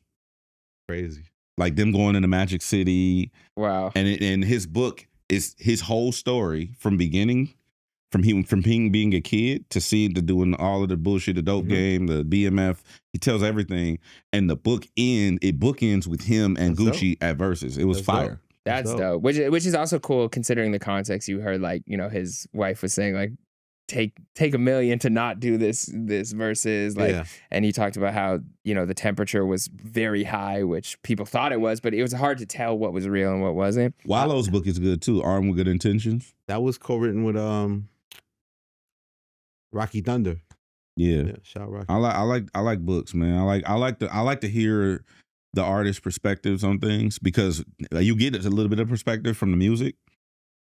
Crazy. Like them going into Magic City. Wow. And his book is his whole story from beginning, from being a kid to doing all of the bullshit, the dope game, the BMF. He tells everything. And the book bookends with him and That's Gucci at verses. It was That's fire. dope. That's dope. Which is also cool considering the context. You heard like, his wife was saying like, take $1 million to not do this versus like, and he talked about how, the temperature was very high, which people thought it was, but it was hard to tell what was real and what wasn't. Walo's book is good too. Armed with Good Intentions. That was co-written with Rocky Thunder. Yeah. Shout out Rocky. I like books, man. I like to hear the artist perspectives on things because you get a little bit of perspective from the music.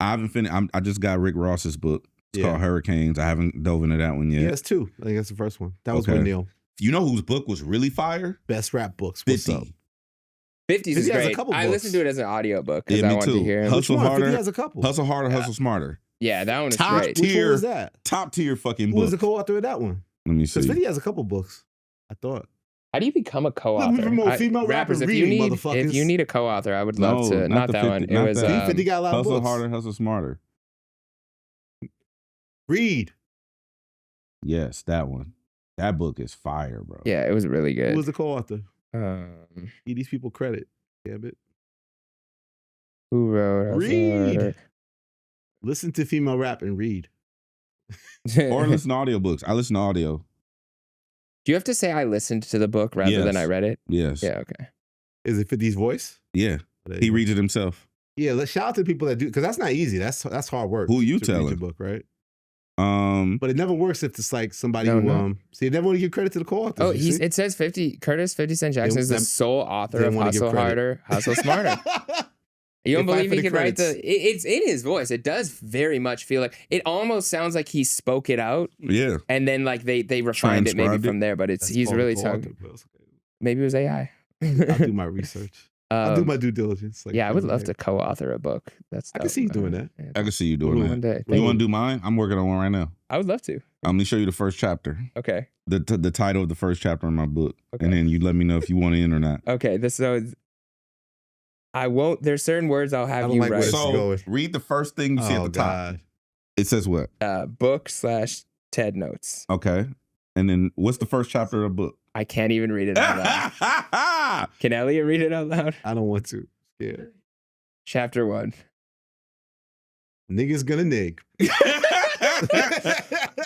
I haven't finished. I just got Rick Ross's book. It's called Hurricanes. I haven't dove into that one yet. Yeah, it's 2. I think that's the first one. That was with Neil. You know whose book was really fire? Best rap books. What's 50. up? 50's is great. I listened to it as an audiobook because I wanted to hear him. Hustle Harder. 50 has a couple. Hustle Harder, Hustle Smarter. Yeah, that one is top great. tier. Which one was that? Top tier fucking book. Who was the co-author of that one? Let me see. Because 50 has a couple books. I thought. How do you become a co-author? Look, we promote female rappers, rappers if motherfuckers. you need a co-author, I would love to. Not that 50, one. It not was that. 50 got a lot of Hustle books. Harder, Hustle Smarter. Read. Yes, that one. That book is fire, bro. Yeah, it was really good. Who was the co-author? Um, Give these people credit. Damn it. Who wrote? Read. Listen to female rap and read. Or listen to audiobooks. I listen to audio. Do you have to say I listened to the book rather than I read it? Yes. Yeah, okay. Is it 50's voice? Yeah. He reads it himself. Yeah, let's shout out to people that do, because that's not easy. That's hard work. Who you to telling? read your book, right? But it never works if it's like somebody who see, they never want to give credit to the co-authors. Oh, it says 50 Cent Jackson is the sole author of Hustle Harder, Hustle Smarter. You don't believe he could write it's in his voice. It does very much feel like it almost sounds like he spoke it out. Yeah. And then like they refined it maybe from there, but he's really talking. Maybe it was AI. I'll do my research. I'll do my due diligence. I would love to co-author a book. I can see you doing that. I can see you doing that. One day. You want to do mine? I'm working on one right now. I would love to. I'm gonna show you the first chapter. Okay. The title of the first chapter in my book, and then you let me know if you want in or not. Okay. I won't. There's certain words I'll have you write. So read the first thing you see at the top. It says what? Book/TED notes. Okay. And then what's the first chapter of the book? I can't even read it out loud. Can Elliott read it out loud? I don't want to. Yeah. Chapter 1. Niggas gonna nig.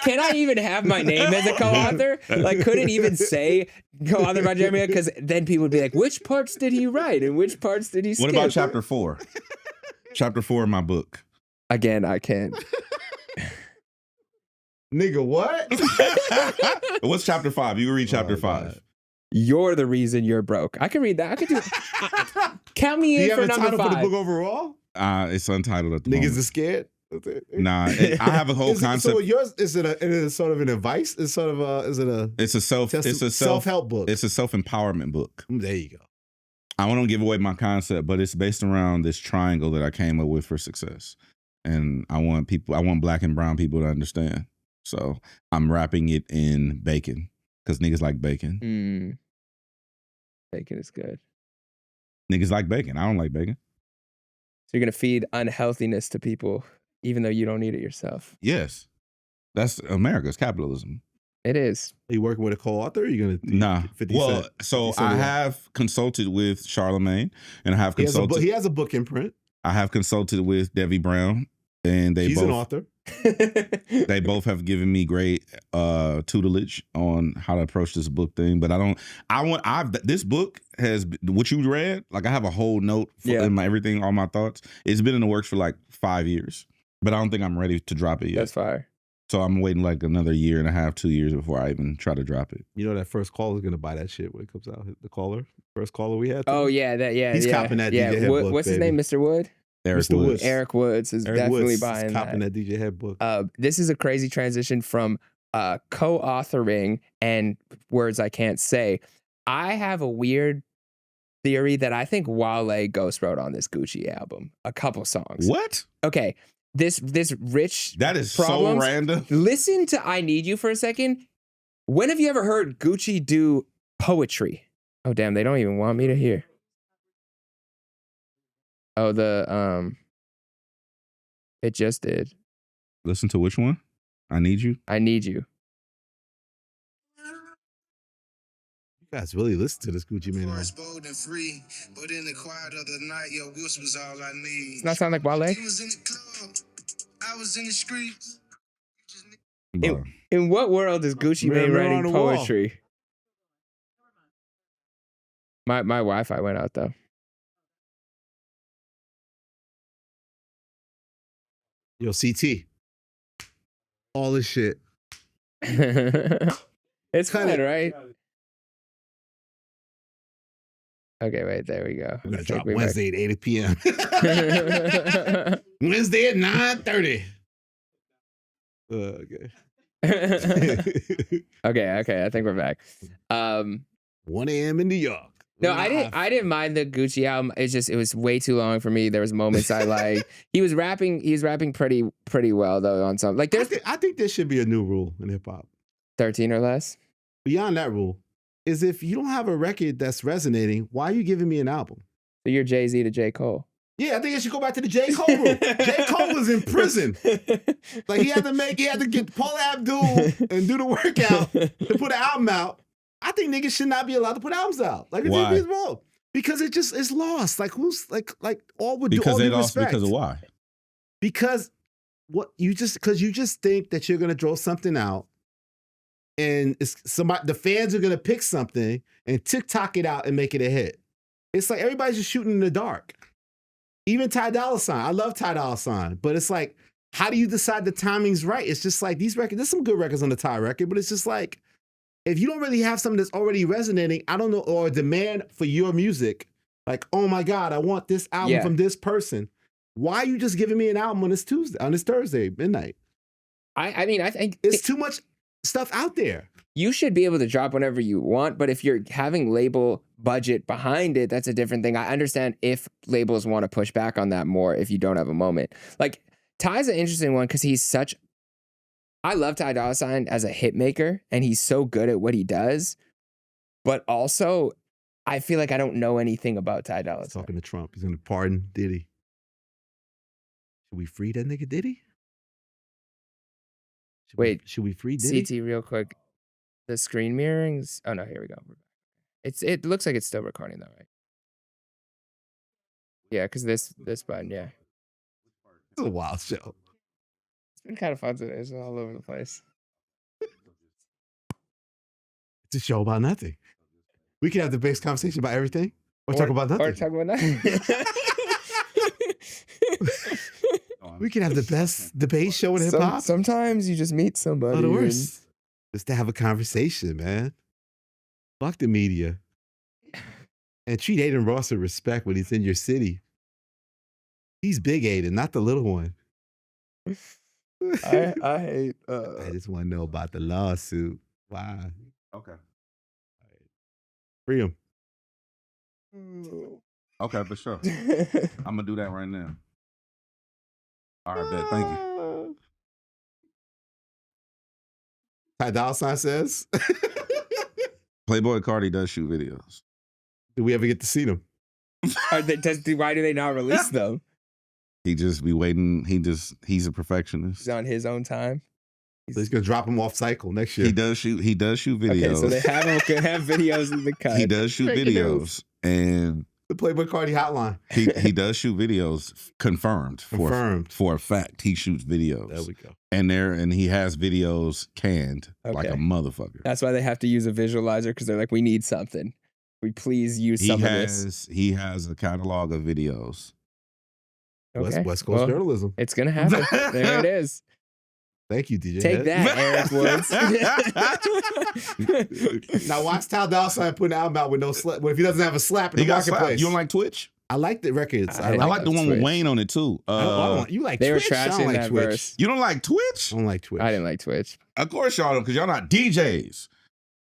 Can I even have my name as a co-author? Like, couldn't even say co-author by Jeremy, because then people would be like, which parts did he write and which parts did he skip? What about chapter 4? Chapter 4 in my book. Again, I can't. Nigga, what? What's chapter 5? You can read chapter 5. You're the reason you're broke. I can read that. I could do Count me in for number 5. Do you have a title for the book overall? It's untitled at the Niggas moment. are scared? Nah, I have a whole concept. So yours is it sort of an advice? It's sort of it's a self-help book. It's a self-empowerment book. There you go. I want to give away my concept, but it's based around this triangle that I came up with for success. And I want black and brown people to understand. So I'm wrapping it in bacon because niggas like bacon. Bacon is good. Niggas like bacon. I don't like bacon. So you're going to feed unhealthiness to people, even though you don't eat it yourself. Yes. That's America's capitalism. It is. Are you working with a co-author? Or are you going to Nah. Well, so I have consulted with Charlemagne, and I have consulted. He has a book imprint. I have consulted with Debbie Brown, and She's an author. They both have given me great tutelage on how to approach this book thing. But this book has what you read. Like I have a whole note in my everything, all my thoughts. It's been in the works for like 5 years, but I don't think I'm ready to drop it yet. That's fire. So I'm waiting like another 1.5 years, 2 years before I even try to drop it. You know that first caller is gonna buy that shit when it comes out. The first caller we had. Oh yeah, he's copping that DJ Head book. What's his name? Mr. Wood. Eric Woods is definitely buying copping that DJ Head book. This is a crazy transition from co-authoring and words I can't say. I have a weird theory that I think Wale ghost wrote on this Gucci album. A couple songs. What? Okay. This rich. That is Problems. so random. Listen to I Need You for a second. When have you ever heard Gucci do poetry? Oh, damn. They don't even want me to hear. Oh, it just did. Listen to which one? I Need You? I Need You. You guys really listen to this Gucci Mane album. Does not sound like Wale? I was in the streets. In what world is Gucci Mane writing poetry? My Wi-Fi went out though. Yo, CT. All this shit. It's fun, right? Okay, wait, there we go. We're gonna drop Wednesday at 8 p.m. Wednesday at 9:30. Okay. okay, I think we're back. 1 a.m. in New York. No, I didn't mind the Gucci album. It was way too long for me. There was moments I like. He was rapping pretty well though on some. Like I think there should be a new rule in hip hop. 13 or less. Beyond that rule is if you don't have a record that's resonating, why are you giving me an album? So you're Jay-Z to J. Cole. Yeah, I think it should go back to the J. Cole rule. J. Cole was in prison. Like he had to get Paul Abdul and do the workout to put an album out. I think niggas should not be allowed to put albums out. Like why? It's wrong. Because it's lost. Like who's like all would do because all they due lost respect. because of why? Because you just think that you're gonna throw something out and the fans are gonna pick something and TikTok it out and make it a hit. It's like everybody's just shooting in the dark. Even Ty Dolla $ign. I love Ty Dolla $ign, but it's like, how do you decide the timing's right? It's just like these records, there's some good records on the Ty record, but it's just like, if you don't really have something that's already resonating, I don't know, or a demand for your music, like, oh my God, I want this album from this person. Why are you just giving me an album on this Thursday, midnight? I mean, I think it's too much stuff out there. You should be able to drop whenever you want, but if you're having label budget behind it, that's a different thing. I understand if labels want to push back on that more if you don't have a moment. Like, Ty's an interesting one because I love Ty Dolla $ign as a hit maker, and he's so good at what he does, but also, I feel like I don't know anything about Ty Dolla $ign. Talking to Trump. He's going to pardon Diddy. Should we free that nigga Diddy? Should we free Diddy? CT real quick. The screen mirrorings. Oh no, here we go. It looks like it's still recording though, right? Yeah, because this button, yeah. It's a wild show. It's been kind of fun today. It's all over the place. It's a show about nothing. We can have the base conversation about everything, or talk about nothing. Or talk about nothing. We can have the best debate show in hip hop. Sometimes you just meet somebody. Oh, the worst. Just to have a conversation, man. Fuck the media. And treat Aiden Ross with respect when he's in your city. He's big Aiden, not the little one. I hate. I just want to know about the lawsuit. Why? Okay. Free him. Okay, for sure. I'm gonna do that right now. All right, bet. Thank you. Ty Dolla $ign says. Playboi Carti does shoot videos. Do we ever get to see them? Why do they not release them? He just be waiting. He's a perfectionist. He's on his own time. So he's gonna drop him off cycle next year. He does shoot videos. Okay, so they can have videos in the cut. He does shoot videos, and the Playboi Carti hotline. He does shoot videos. Confirmed for a fact. He shoots videos. There we go. And he has videos canned like a motherfucker. That's why they have to use a visualizer because they're like, we need something. We please use some of this. He has a catalog of videos. Okay. West Coast journalism. It's gonna happen. There it is. Thank you, DJ. Take that, Eric Woods. Now watch Ty Dolla $ign put an album out with no slap. If he doesn't have a slap in the marketplace. You don't like Twitch? I like the records. I like the one with Wayne on it too. You like they Twitch? Were trashing like that Twitch. verse. You don't like Twitch? I don't like Twitch. I didn't like Twitch. Of course y'all don't, because y'all not DJs.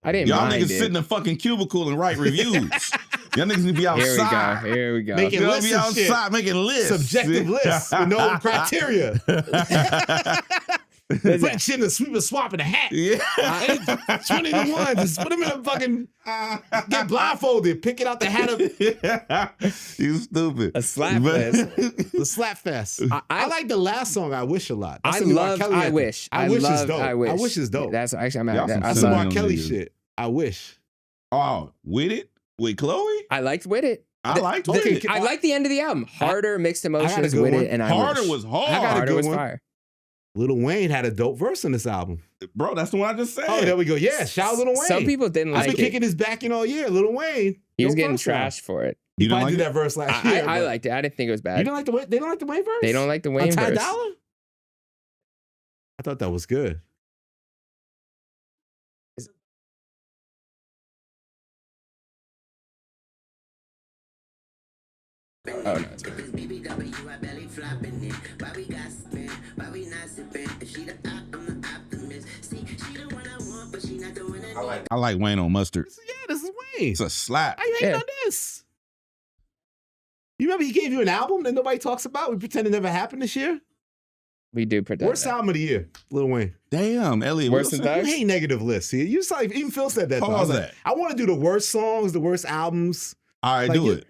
I didn't Y'all mind niggas it. sit in a fucking cubicle and write reviews. Y'all niggas need to be outside. Here we go. Making Y'all lists be and shit. outside making lists. Subjective lists with no criteria. Put shit in the sweep and swap in a hat. Yeah. 20 to 1. Just put them in a fucking. Get blindfolded. Pick it out the hat. You stupid. A slap fest. The slap fest. I like the last song, I Wish, a lot. That's I the R. love Kelly I anthem. Wish. I Wish is love dope. I Wish. I Wish is dope. That's actually, Y'all some That's I some love R. Kelly niggas. shit. I Wish. Oh, with it? With Chloe? I liked With It. I liked okay, With It. I like the end of the album. Harder, Mixed Emotions, good With one. It, and I Harder Wish. was hard. I got a Harder good was one. fire. Lil Wayne had a dope verse in this album. Bro, that's the one I just said. Oh, there we go. Yeah, shout out Lil Wayne. Some people didn't I've like been it. kicking his back in all year. Lil Wayne. He was dope getting verse line. trashed for it. He You don't probably like did it? that verse last year. I but liked it. I didn't think it was bad. You don't like the Wayne? They don't like the Wayne verse? They don't like the Wayne Ty verse. Dolla? I thought that was good. Oh, no, it's good. I like Wayne on Mustard. Yeah, this is Wayne. It's a slap. How you hating on this? You remember he gave you an album that nobody talks about? We pretend it never happened this year? We do pretend. Worst album of the year, Lil Wayne. Damn, Elliott. Worse Wilson. than You hate negative lists. See, you saw even Phil said that. Though. I Pause was like, that. I want to do the worst songs, the worst albums. All right, Like, do it.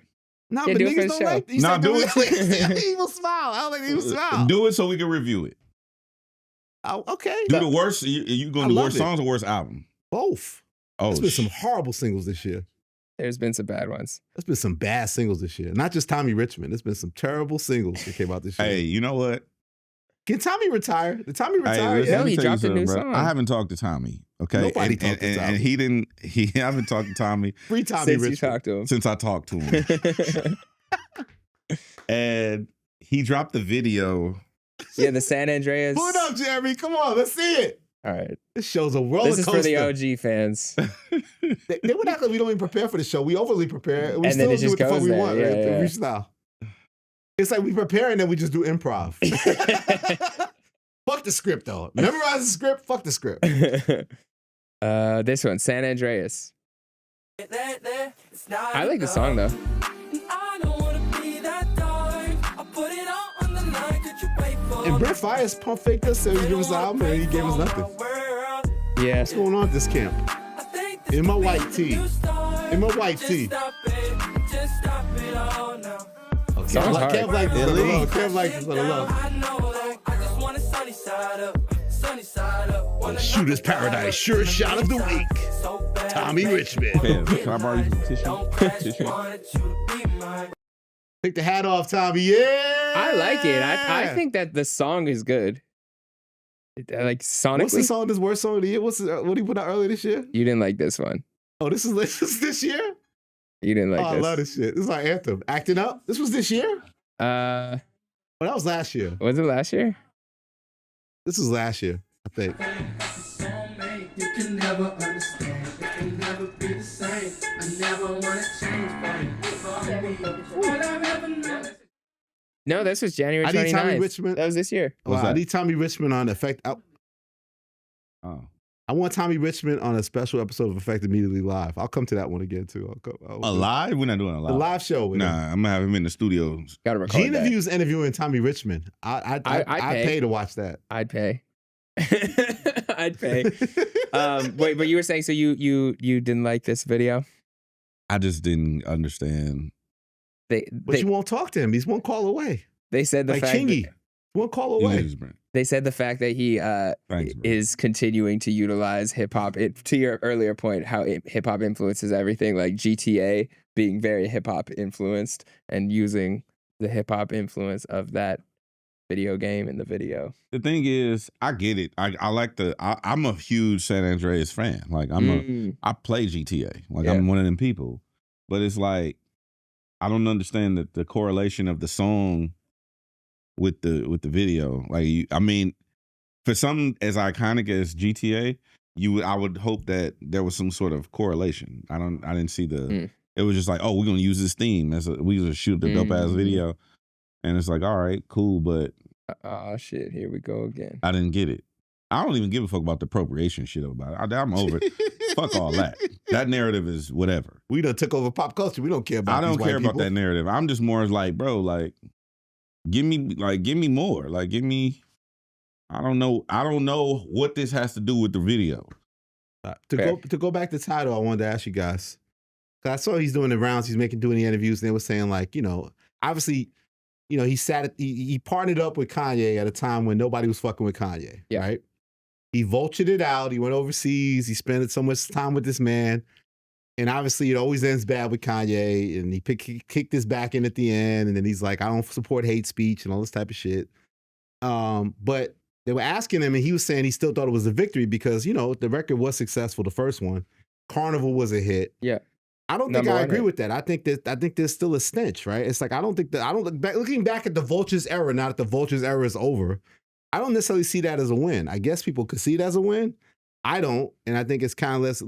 Nah, Yeah, but do it for niggas the don't show. like. You Nah, said do it. Evil smile. I don't like evil smile. Do it so we can review it. Oh, okay. Do the worst. You going I to love worst it. songs or worst album? Both. Oh, There's been some horrible singles this year. There's been some bad ones. There's been some bad singles this year. Not just Tommy Richmond. There's been some terrible singles that came out this year. Hey, you know what? Can Tommy retire? Did Tommy Hey, retire? listen, yet? let me he tell you dropped a new something, bro. song. I haven't talked to Tommy. Okay, Nobody talked to Tommy. and he didn't. I haven't talked to Tommy Free Tommy Since you Richmond. talked to him. since I talked to him, and he dropped the video. Yeah, the San Andreas. Pull it up, Jeremy. Come on, let's see it. All right. This show's a roller This is coaster. for the OG fans. They would act like we don't even prepare for the show. We overly prepare. We And still then it do just what the fuck goes we there. want. Yeah, right? yeah. Freestyle. It's like we prepare and then we just do improv. Fuck the script though. Memorize the script. Fuck the script. This one, San Andreas. I like the song though. And Brent Fires pump faked us, said he gave us the album, and he gave us nothing. Yeah. What's going on at this camp? In my white tee. In my white tee. Okay, Song's hard. Camp like this for the love. Camp like this for the love. Shooter's Paradise, sure shot of the week. Tommy Richmond. Can I borrow you some tissue? Take the hat off, Tommy. Yeah. I like it. I think that the song is good. Like sonically. What's the song? This worst song of the year? What did he put out earlier this year? You didn't like this one. Oh, this is this year? You didn't like Oh, this. I love this shit. This is our anthem. Acting Up. This was this year? That was last year. Was it last year? This was last year, I think. You can never understand. It can never be the same. I never want to change for you. No, this was January I need Tommy 29th. Richmond. That was this year. Wow, I need Tommy Richmond on Effect. I want Tommy Richmond on a special episode of Effect Immediately Live. I'll come to that one again too. A live? We're not doing a live. The live show. With him. Nah, I'm gonna have him in the studio. Gotta record Gina that. View's interviewing Tommy Richmond. I'd pay to watch that. I'd pay. I'd pay. Wait, but you were saying so you didn't like this video? I just didn't understand. But you won't talk to him. He's one call away. They said the Like fact Chingy. that, One call away. they said the fact that he is continuing to utilize hip hop. To your earlier point, how hip hop influences everything, like GTA being very hip hop influenced and using the hip hop influence of that video game in the video. The thing is, I get it. I like I'm a huge San Andreas fan. Like I play GTA. Like I'm one of them people. But it's like I don't understand the correlation of the song with the video. Like I mean, for something as iconic as GTA, I would hope that there was some sort of correlation. I didn't see the. It was just like, oh, we're gonna use this theme we gonna shoot the dope ass video, and it's like, all right, cool, but oh shit, here we go again. I didn't get it. I don't even give a fuck about the appropriation shit about it. I'm over it. Fuck all that. That narrative is whatever. We done took over pop culture. We don't care about. I don't these care white about people. that narrative. I'm just more like, bro, like, give me more. Like, give me. I don't know what this has to do with the video. To go back to title, I wanted to ask you guys. 'Cause I saw he's doing the rounds. He's doing the interviews, and they were saying like, obviously, he partnered up with Kanye at a time when nobody was fucking with Kanye, right? He vultured it out. He went overseas. He spent so much time with this man. And obviously, it always ends bad with Kanye. And he kicked his back in at the end. And then he's like, I don't support hate speech and all this type of shit. But they were asking him, and he was saying he still thought it was a victory because, the record was successful, the first one. Carnival was a hit. Yeah. I don't think I agree with that. I think there's still a stench, right? It's like looking back at the Vultures era, now that the Vultures era is over, I don't necessarily see that as a win. I guess people could see it as a win. I don't, and I think it's kind of less.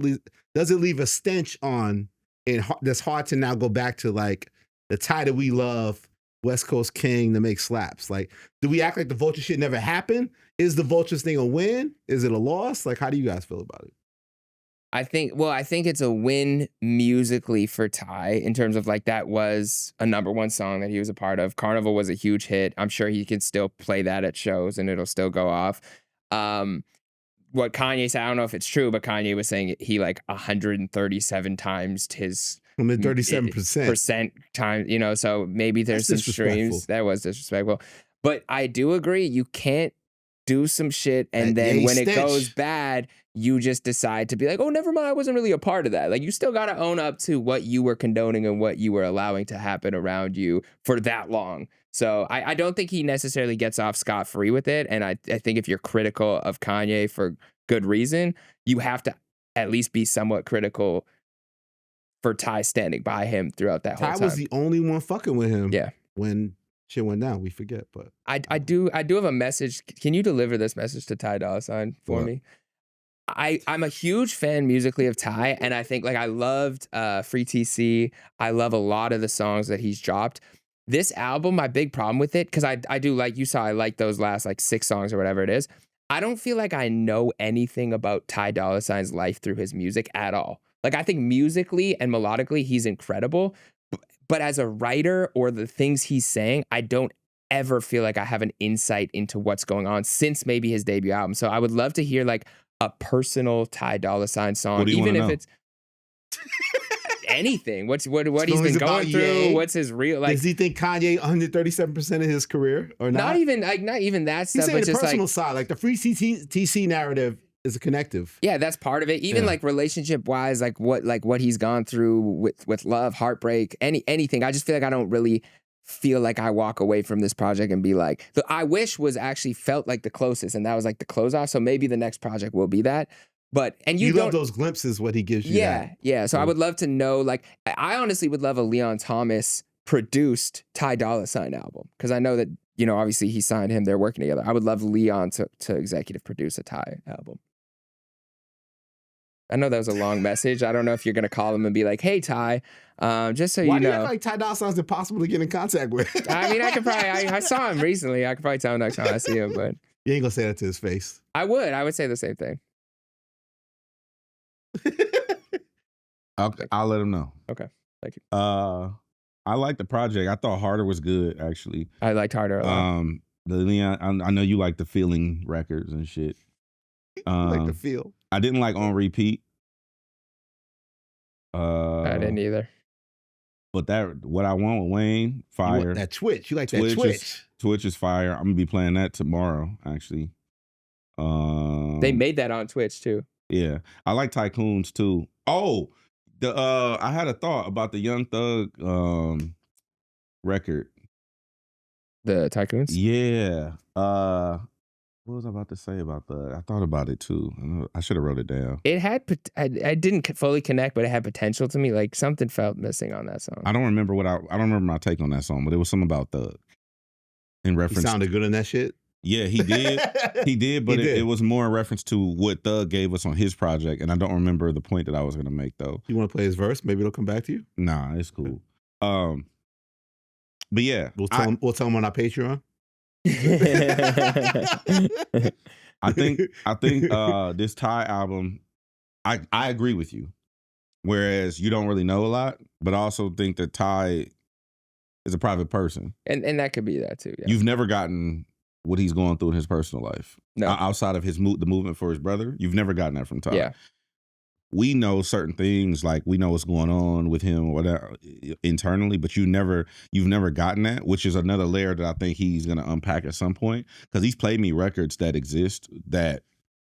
Does it leave a stench on? And that's hard to now go back to like the tie that we love, West Coast King to make slaps. Like, do we act like the Vulture shit never happened? Is the Vultures thing a win? Is it a loss? Like, how do you guys feel about it? I think it's a win musically for Ty in terms of like that was a #1 song that he was a part of. Carnival was a huge hit. I'm sure he can still play that at shows and it'll still go off. What Kanye said, I don't know if it's true, but Kanye was saying he like 137 times his 37% time, so maybe there's some streams. That was disrespectful. But I do agree, you can't do some shit and then when it goes bad, you just decide to be like, oh, never mind, I wasn't really a part of that. Like, you still got to own up to what you were condoning and what you were allowing to happen around you for that long. So I don't think he necessarily gets off scot-free with it. And I think if you're critical of Kanye for good reason, you have to at least be somewhat critical for Ty standing by him throughout that whole time. Ty was the only one fucking with him. Yeah. When shit went down, we forget. But I do have a message. Can you deliver this message to Ty Dolla $ign for me? I'm a huge fan musically of Ty, and I think like I loved Free TC. I love a lot of the songs that he's dropped. This album, my big problem with it, because I do, like you saw, I like those last like 6 songs or whatever it is. I don't feel like I know anything about Ty Dolla $ign's life through his music at all. Like, I think musically and melodically, he's incredible. But as a writer or the things he's saying, I don't ever feel like I have an insight into what's going on since maybe his debut album. So I would love to hear like a personal Ty Dolla $ign song, even if it's anything. What he's been going through. What's his real like? Does he think Kanye 137% of his career or not? Not even that stuff. He's saying but the just personal like, side, like the Free TC narrative is a connective. Yeah, that's part of it. Even like relationship wise, like what he's gone through with love, heartbreak, anything. I just feel like I don't really feel like I walk away from this project and be like, the I Wish was actually felt like the closest, and that was like the close off. So maybe the next project will be that. But and you love those glimpses what he gives you. Yeah. So I would love to know. Like, I honestly would love a Leon Thomas produced Ty Dolla $ign album, because I know that obviously he signed him. They're working together. I would love Leon to executive produce a Ty album. I know that was a long message. I don't know if you're gonna call him and be like, "Hey, Ty, just so Why you do you know." act like Ty Dolla $ign's impossible to get in contact with? I mean, I could probably. I saw him recently. I could probably tell him next time I see him. But you ain't gonna say that to his face. I would say the same thing. I'll let him know. Okay, thank you. I like the project. I thought Harder was good, actually. I liked Harder a lot. The Leon, I know you like the Feeling records and shit. Like the feel. I didn't like On Repeat. I didn't either. But that What I Want with Wayne, fire. That Twitch. You like that Twitch. Twitch is fire. I'm gonna be playing that tomorrow, actually. They made that on Twitch too. Yeah. I like Tycoons too. Oh, I had a thought about the Young Thug record. The Tycoons? Yeah. What was I about to say about that? I thought about it too. I should have wrote it down. It had, I didn't fully connect, but it had potential to me. Like something felt missing on that song. I don't remember I don't remember my take on that song, but it was something about Thug. In reference, he sounded good in that shit. Yeah, he did. He did, but it was more in reference to what Thug gave us on his project, and I don't remember the point that I was going to make though. You want to play his verse? Maybe it'll come back to you. Nah, it's cool. But yeah, we'll tell him on our Patreon. I think this Ty album, I agree with you. Whereas you don't really know a lot, but I also think that Ty is a private person. And that could be that too. Yeah. You've never gotten what he's going through in his personal life. No. Outside of the movement for his brother, you've never gotten that from Ty. Yeah. We know certain things, like we know what's going on with him or whatever internally, but you've never gotten that, which is another layer that I think he's gonna unpack at some point. Because he's played me records that exist that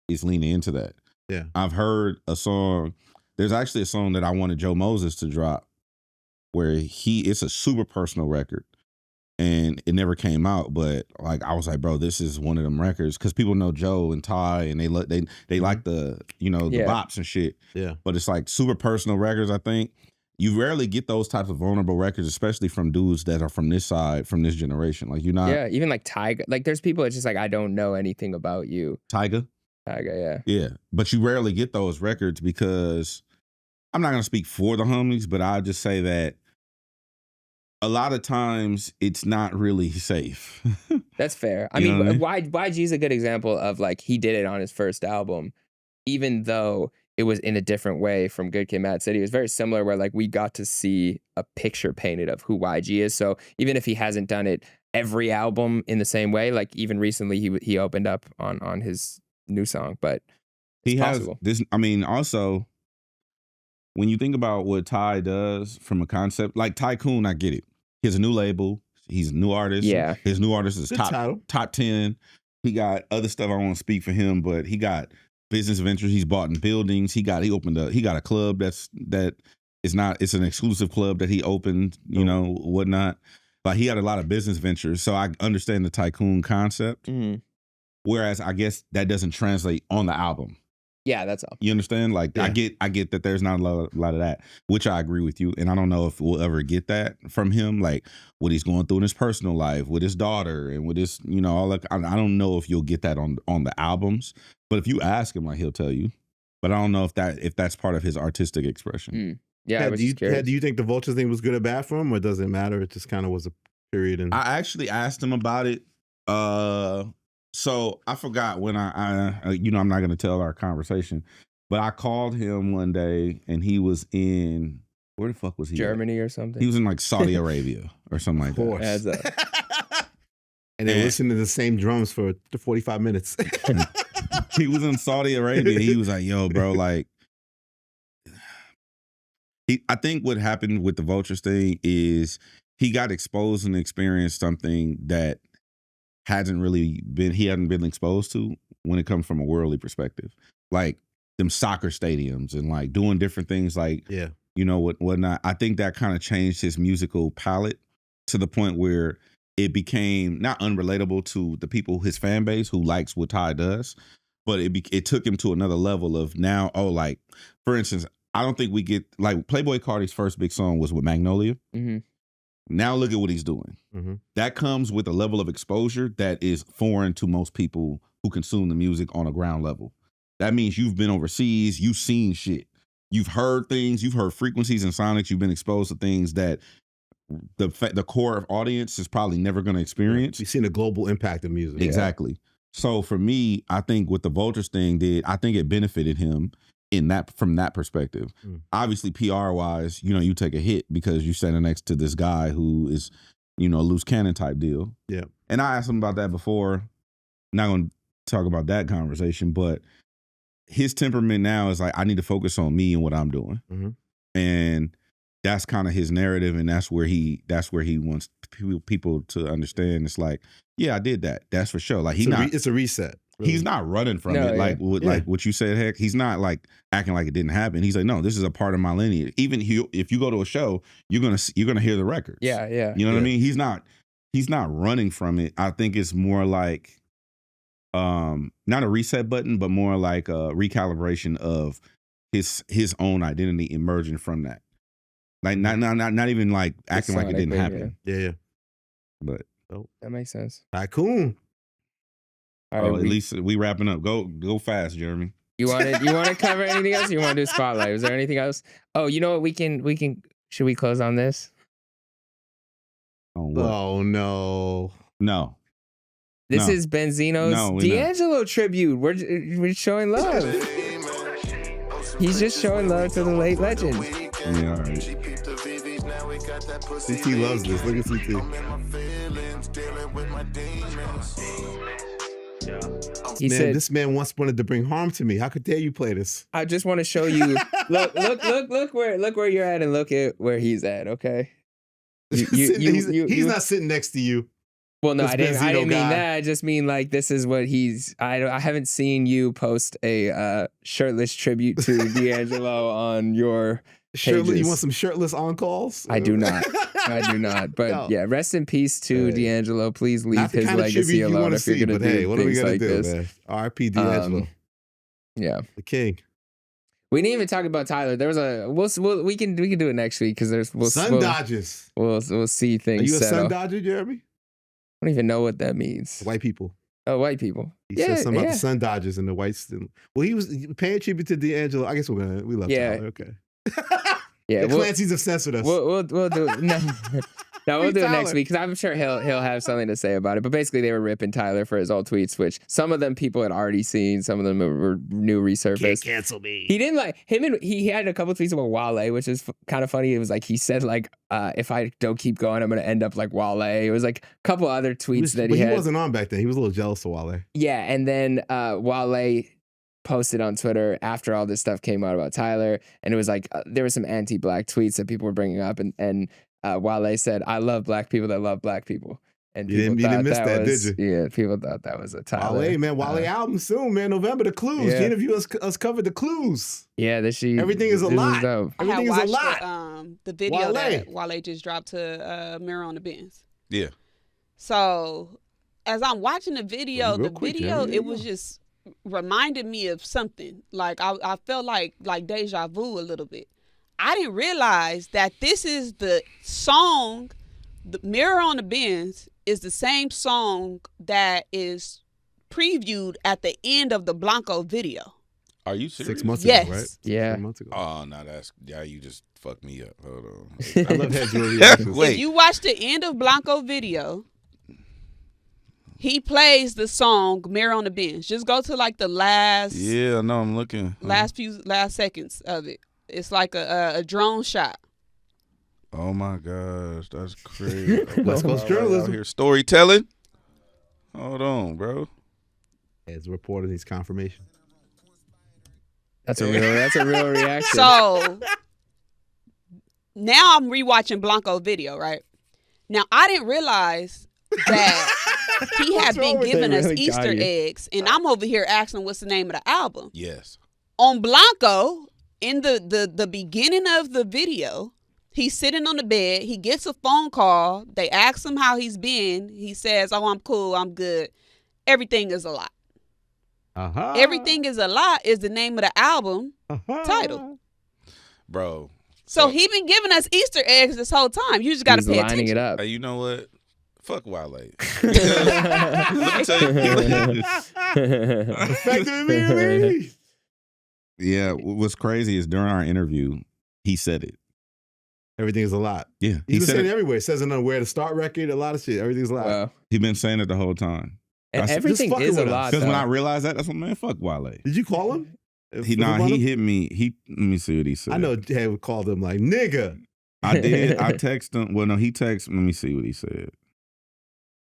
is leaning into that. Yeah. I've heard a song. There's actually a song that I wanted Joe Moses to drop where it's a super personal record. And it never came out, but like I was like, bro, this is one of them records because people know Joe and Ty, and they like the the bops and shit. Yeah, but it's like super personal records. I think you rarely get those types of vulnerable records, especially from dudes that are from this side, from this generation. Like you're not. Yeah, even like Tyga. Like there's people that's just like, I don't know anything about you. Tyga, yeah. Yeah, but you rarely get those records because I'm not gonna speak for the homies, but I'll just say that. A lot of times it's not really safe. That's fair. I mean, YG's a good example of like he did it on his first album, even though it was in a different way from Good Kid, Mad City. It was very similar where like we got to see a picture painted of who YG is. So even if he hasn't done it every album in the same way, like even recently he opened up on his new song, but he has possible. this. I mean, also when you think about what Ty does from a concept, like Tycoon, I get it. He has a new label. He's a new artist. Yeah. His new artist is Good title. top 10. He got other stuff. I won't speak for him, but he got business ventures. He's bought in buildings. He got a club it's an exclusive club that he opened, whatnot. But he had a lot of business ventures. So I understand the Tycoon concept. Mm-hmm. Whereas I guess that doesn't translate on the album. Yeah, that's all. You understand? Like Yeah. I get that there's not a lot of that, which I agree with you. And I don't know if we'll ever get that from him, like what he's going through in his personal life with his daughter and with his, all that. I don't know if you'll get that on the albums, but if you ask him, like he'll tell you. But I don't know if that's part of his artistic expression. Mm. Yeah, I was do you, just curious. do you think the Vultures thing was good or bad for him, or does it matter? It just kind of was a period. And I actually asked him about it. So I forgot when I I'm not going to tell our conversation. But I called him one day and he was in, where the fuck was he? Germany or something? He was in like Saudi Arabia or something like course. that. And they listened to the same drums for 45 minutes. He was in Saudi Arabia. He was like, yo, bro, like, I think what happened with the Vultures thing is he got exposed and experienced something that he hadn't been exposed to when it comes from a worldly perspective. Like, them soccer stadiums and like doing different things like, whatnot. I think that kind of changed his musical palette to the point where it became not unrelatable to the people, his fan base who likes what Ty does, but it took him to another level of now, like, for instance, I don't think we get, like, Playboi Carti's first big song was with Magnolia. Mm-hmm. Now look at what he's doing. Mm-hmm. That comes with a level of exposure that is foreign to most people who consume the music on a ground level. That means you've been overseas, you've seen shit. You've heard things, you've heard frequencies and sonics, you've been exposed to things that the core audience is probably never going to experience. You've seen the global impact of music. Exactly. So for me, I think what the Vultures thing did, I think it benefited him from that perspective. Obviously, PR-wise, you take a hit because you're standing next to this guy who is, a loose cannon type deal. Yeah. And I asked him about that before. Not going to talk about that conversation, but his temperament now is like, I need to focus on me and what I'm doing. Mm-hmm. And that's kind of his narrative. And that's where he wants people to understand. It's like, yeah, I did that. That's for sure. Like it's a reset. Really. He's not running from it. Like what you said, heck, he's not like acting like it didn't happen. He's like, no, this is a part of my lineage. Even if you go to a show, you're going to hear the records. Yeah. Yeah. You know what I mean? He's not running from it. I think it's more like, not a reset button, but more like a recalibration of his own identity emerging from that. Like not even like acting like it didn't happen. Yeah. But that makes sense. Tycoon. All right, at least we wrapping up. Go fast, Jeremy. You want to cover anything else? Or you want to do a spotlight? Is there anything else? Oh, you know what? We can. Should we close on this? Oh no. This is Benzino's D'Angelo tribute. We're showing love. He's just showing love to the late legend. Yeah, all right. CT loves this. Look at CT. He Man, said, this man once wanted to bring harm to me. How could dare you play this? I just want to show you. Look where you're at, and look at where he's at. Okay. He's not sitting next to you. Well, no, This I didn't mean guy. that. I just mean like this is what he's. I haven't seen you post a shirtless tribute to D'Angelo on your Shirtless, pages. you want some shirtless on calls? I do not. I do not. But No. yeah, rest in peace to D'Angelo. Please leave Not the his kind of legacy tribute you alone want to if you're see, gonna but do hey, what are we things gonna like do, this. man? R.I.P. D'Angelo, Yeah. the king. We didn't even talk about Tyler. There was we can do it next week because there's Sun Dodgers. We'll see things. Are you a settle. Sun Dodger, Jeremy? I don't even know what that means. White people. Oh, white people. He said something about the Sun Dodgers and the whites. Well, he was paying tribute to D'Angelo. I guess we love Tyler. Okay. Yeah, the Clancy's have censored us. We'll do it. No, we'll do it next Tyler. week because I'm sure he'll have something to say about it. But basically, they were ripping Tyler for his old tweets, which some of them people had already seen, some of them were new resurfaced. Can't cancel me. He didn't like him, and he had a couple tweets about Wale, which is kind of funny. It was like he said like, if I don't keep going, I'm gonna end up like Wale. It was like a couple other tweets that he had. He wasn't on back then. He was a little jealous of Wale. Yeah, and then Wale posted on Twitter after all this stuff came out about Tyler, and it was like there were some anti-black tweets that people were bringing up, and Wale said, "I love black people that love black people." And You didn't miss that, was, did you? Yeah, people thought that was a Tyler. Wale, man. Wale album soon, man. November, the clues. Yeah. The interview us covered the clues. Yeah, Everything is a lot. Everything is a lot. The video Wale. that Wale just dropped to Mirror on the Benz. Yeah. So as I'm watching the video, Real quick, Jeremy, it was just reminded me of something. Like I felt like deja vu a little bit. I didn't realize that this is the song, the Mirror on the Benz is the same song that is previewed at the end of the Blanco video. Are you serious? 6 months Yes. ago, right? Yeah. 6 months ago. Oh, no, you just fucked me up. Hold on. I love head reactions. Wait. If you watch the end of Blanco video, he plays the song Mirror on the Bench. Just go to like the last Yeah, no, I'm looking. last seconds of it. It's like a drone shot. Oh my gosh, that's crazy. West Coast Out journalism. here storytelling. Hold on, bro. As reported, his confirmation. That's a real reaction. So now I'm rewatching Blanco video, right? Now I didn't realize that he had been giving us really got Easter you. eggs, and I'm over here asking what's the name of the album. Yes. On Blanco, in the beginning of the video, he's sitting on the bed. He gets a phone call. They ask him how he's been. He says, "Oh, I'm cool. I'm good. Everything is a lot." Uh-huh. Everything is a lot is the name of the album title. Bro. So he been giving us Easter eggs this whole time. You just got to He's pay lining attention. it up. Hey, you know what? Fuck Wale. Let me tell you. Effective immediately. Yeah, what's crazy is during our interview, he said it. Everything is a lot. Yeah, He was said saying it. it everywhere. It says it on Where to Start record, a lot of shit. Everything's a lot. Wow. He been saying it the whole time. And I- everything fucking is a with us. lot. Because when though. I realized that, that's what, man, fuck Wale. Did you call him? He hit me. Let me see what he said. I know Ted called him like, nigga. I did. I texted him. Well, no, he texted. Let me see what he said.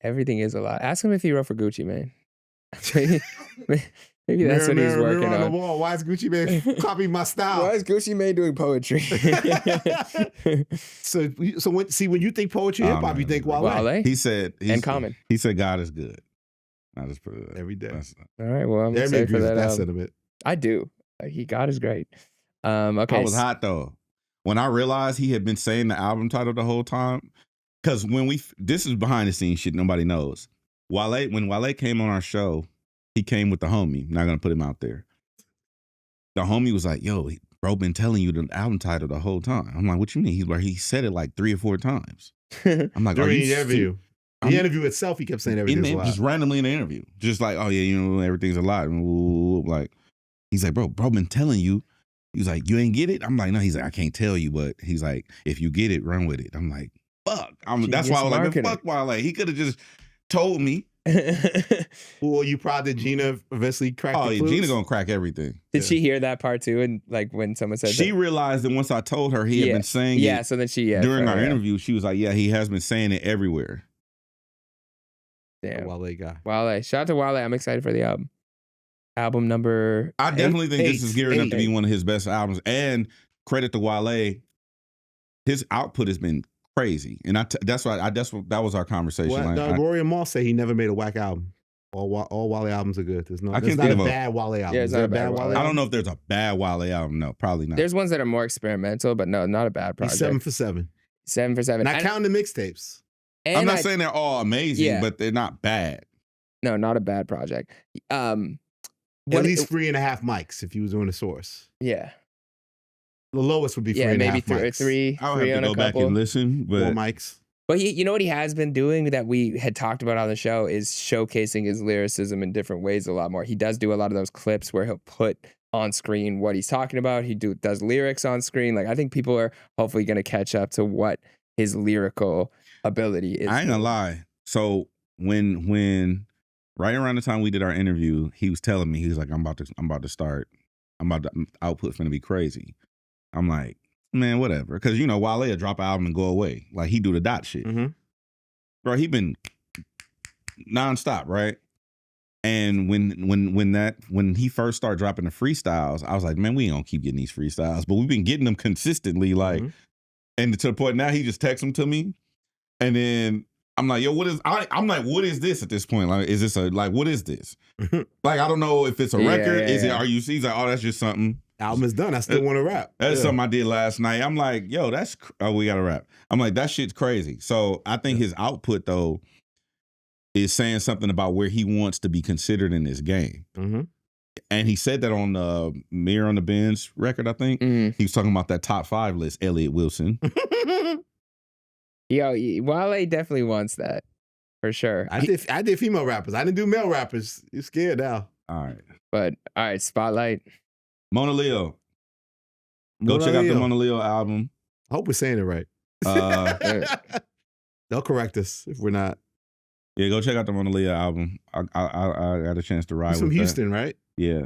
Everything is a lot. Ask him if he wrote for Gucci Mane. Maybe that's what he's Mirror working on the on. wall. Why is Gucci Man copying my style? Why is Gucci Mane doing poetry? So when you think poetry hip hop, you think Wale. Wale? He said And Common. He said God is good. I just put it up. Every day. All right, well, I'm Jeremy excited for agrees with that that album. sentiment. I do. God is great. Okay. I was hot though. When I realized he had been saying the album title the whole time, because this is behind the scenes shit nobody knows. When Wale came on our show, he came with the homie. Not gonna put him out there. The homie was like, "Yo, bro, been telling you the album title the whole time." I'm like, "What you mean?" He's like, he said it like 3 or 4 times. I'm like, "Are During you the interview. The interview itself, he kept saying everything's a lot. just randomly in the interview, just like, oh yeah, everything's a lot. Like, he's like, bro, been telling you. He's like, you ain't get it. I'm like, no. He's like, I can't tell you, but he's like, if you get it, run with it. I'm like, fuck. That's why I was like, man, fuck Wale. He could have just told me, Well, you proud that Gina eventually cracked Oh, the yeah, clues? Gina gonna crack everything. Did she hear that part too? And like when someone said She that? realized that once I told her he had Yeah. been saying Yeah, it so then she during our yeah. interview, she was like, "Yeah, he has been saying it everywhere." Damn. Wale guy. Wale. Shout out to Wale. I'm excited for the album. Album number. I definitely think this is gearing up to be eight. one of his best albums. And credit to Wale, his output has been crazy, and that was our conversation. Well, Rory Mal say he never made a whack album. All Wale albums are good. There's I there's can't not think a of bad Wale album. Yeah, Is there a bad Wale album? I don't know if there's a bad Wale album. No, probably not. There's ones that are more experimental, but no, not a bad project. He's 7 for 7. 7 for 7. Not counting the mixtapes. I'm not saying they're all amazing, Yeah. but they're not bad. No, not a bad project. At least 3.5 mics if you was doing a source. Yeah. The lowest would be 3.5 Yeah, maybe mics. three. I'll three have on to a go back couple. and listen. Four But mics. But you know what he has been doing that we had talked about on the show is showcasing his lyricism in different ways a lot more. He does do a lot of those clips where he'll put on screen what he's talking about. He does lyrics on screen. Like I think people are hopefully going to catch up to what his lyrical ability is. I ain't gonna lie. So when right around the time we did our interview, he was telling me, he was like, I'm about to output's gonna be crazy. I'm like, man, whatever. Because you know, Wale will drop an album and go away. Like he do the dot shit. Mm-hmm. Bro, he been nonstop, right? And when he first started dropping the freestyles, I was like, man, we ain't gonna keep getting these freestyles, but we've been getting them consistently, like, and to the point now he just texts them to me, and then I'm like, yo, I'm like, what is this at this point? Like, is this what is this? Like, I don't know if it's a record. Is it? Are you? He's like, oh, that's just something. Album is done. I still want to rap. That's something I did last night. I'm like, yo, we got to rap. I'm like, that shit's crazy. So I think his output though is saying something about where he wants to be considered in this game. Mm-hmm. And he said that on the Mirror on the Bench record, I think. Mm-hmm. He was talking about that top 5 list, Elliott Wilson. Yo, Wale definitely wants that for sure. I did female rappers. I didn't do male rappers. You're scared now. All right. But all right, Spotlight. Mona Leo. Go check out the Mona Leo album. I hope we're saying it right. They'll correct us if we're not. Yeah, go check out the Mona Leo album. I got a chance to ride He's with from Houston, right? Yeah.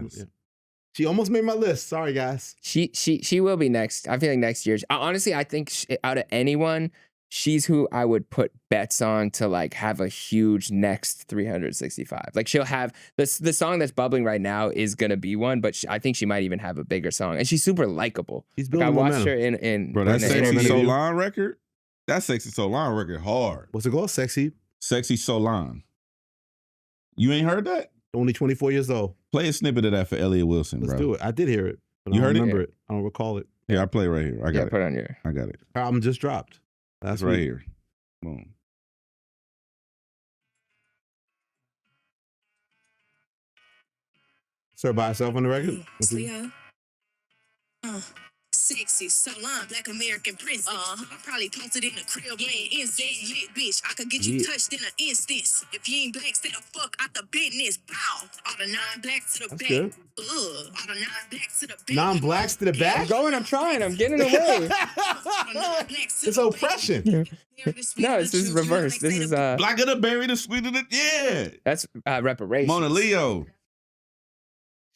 She almost made my list. Sorry, guys. She will be next. I feel like next year. Honestly, I think out of anyone, she's who I would put bets on to like have a huge next 365. Like she'll have the song that's bubbling right now is gonna be one, but I think she might even have a bigger song. And she's super likable. She's like, I building watched momentum. her in Bro, that in Sexy interview. Solon record? That Sexy Solon record hard. What's it called? Sexy Solon. You ain't heard that? Only 24 years old. Play a snippet of that for Elliott Wilson, Let's bro. do it. I did hear it. But You I don't heard it? remember it? I don't recall it. Yeah, I play it right here. I got it. Put it on your. I got it. Her album just dropped. That's right here. Boom. It's her by herself on the record? Sexy, Solon, black American princess. I probably posted in the crib, laying incense. Lit bitch, I could get you touched in an instance. If you ain't black, stay the fuck out the business. Bow. All the non-blacks to the back. good. All the non-blacks to the back. Non-blacks to the back? I'm trying. I'm getting away. It's oppression. No, this is reverse. This is Black of the berry, the sweet of the That's reparations. Mona Leo.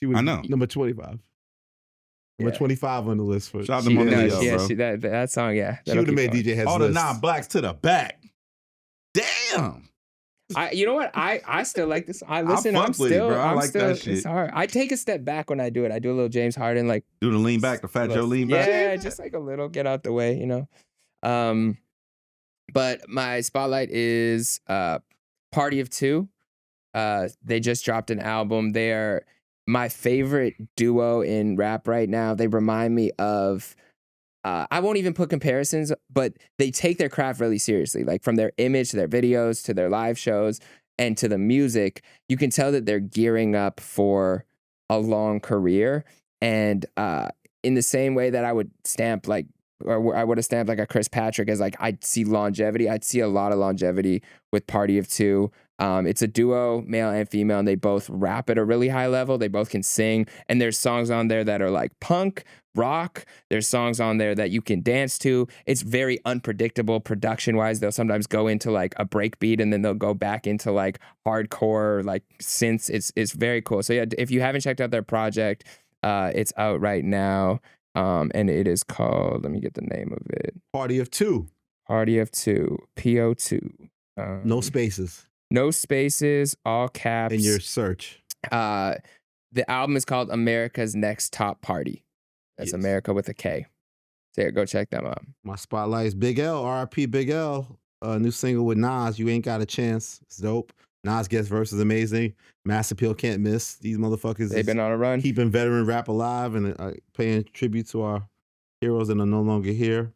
She was I know. number 25. Number 25 on the list for. Shout out to Mona Leo, yeah, bro. that song, yeah. She would have made DJ Head's All the list. non-blacks to the back. Damn. You know what? I still like this. I listen. fuck I'm with it, still. bro. I I'm like still. that shit. It's hard. I take a step back when I do it. I do a little James Harden, like Do the lean back, the Fat Joe lean back. yeah, just like a little. Get out the way, you know. But my spotlight is Party of Two. They just dropped an album. They're my favorite duo in rap right now. They remind me of. I won't even put comparisons, but they take their craft really seriously. Like from their image to their videos to their live shows and to the music, you can tell that they're gearing up for a long career. And in the same way that I would stamp like, or I would have stamped like a Chris Patrick as like, I'd see longevity. I'd see a lot of longevity with Party of Two. It's a duo, male and female, and they both rap at a really high level. They both can sing, and there's songs on there that are like punk, rock. There's songs on there that you can dance to. It's very unpredictable production-wise. They'll sometimes go into like a break beat, and then they'll go back into like hardcore, like synths. It's very cool. So yeah, if you haven't checked out their project, it's out right now, and it is called, let me get the name of it. Party of Two. Party of Two, PO2. No spaces. No spaces, all caps. In your search. The album is called America's Next Top Party. That's America with a K. So yeah, go check them out. My spotlight is Big L, R.I.P. Big L. New single with Nas, You Ain't Got a Chance. It's dope. Nas guest verse is amazing. Mass Appeal can't miss. These motherfuckers. They've been on a run. Keeping veteran rap alive and paying tribute to our heroes that are no longer here.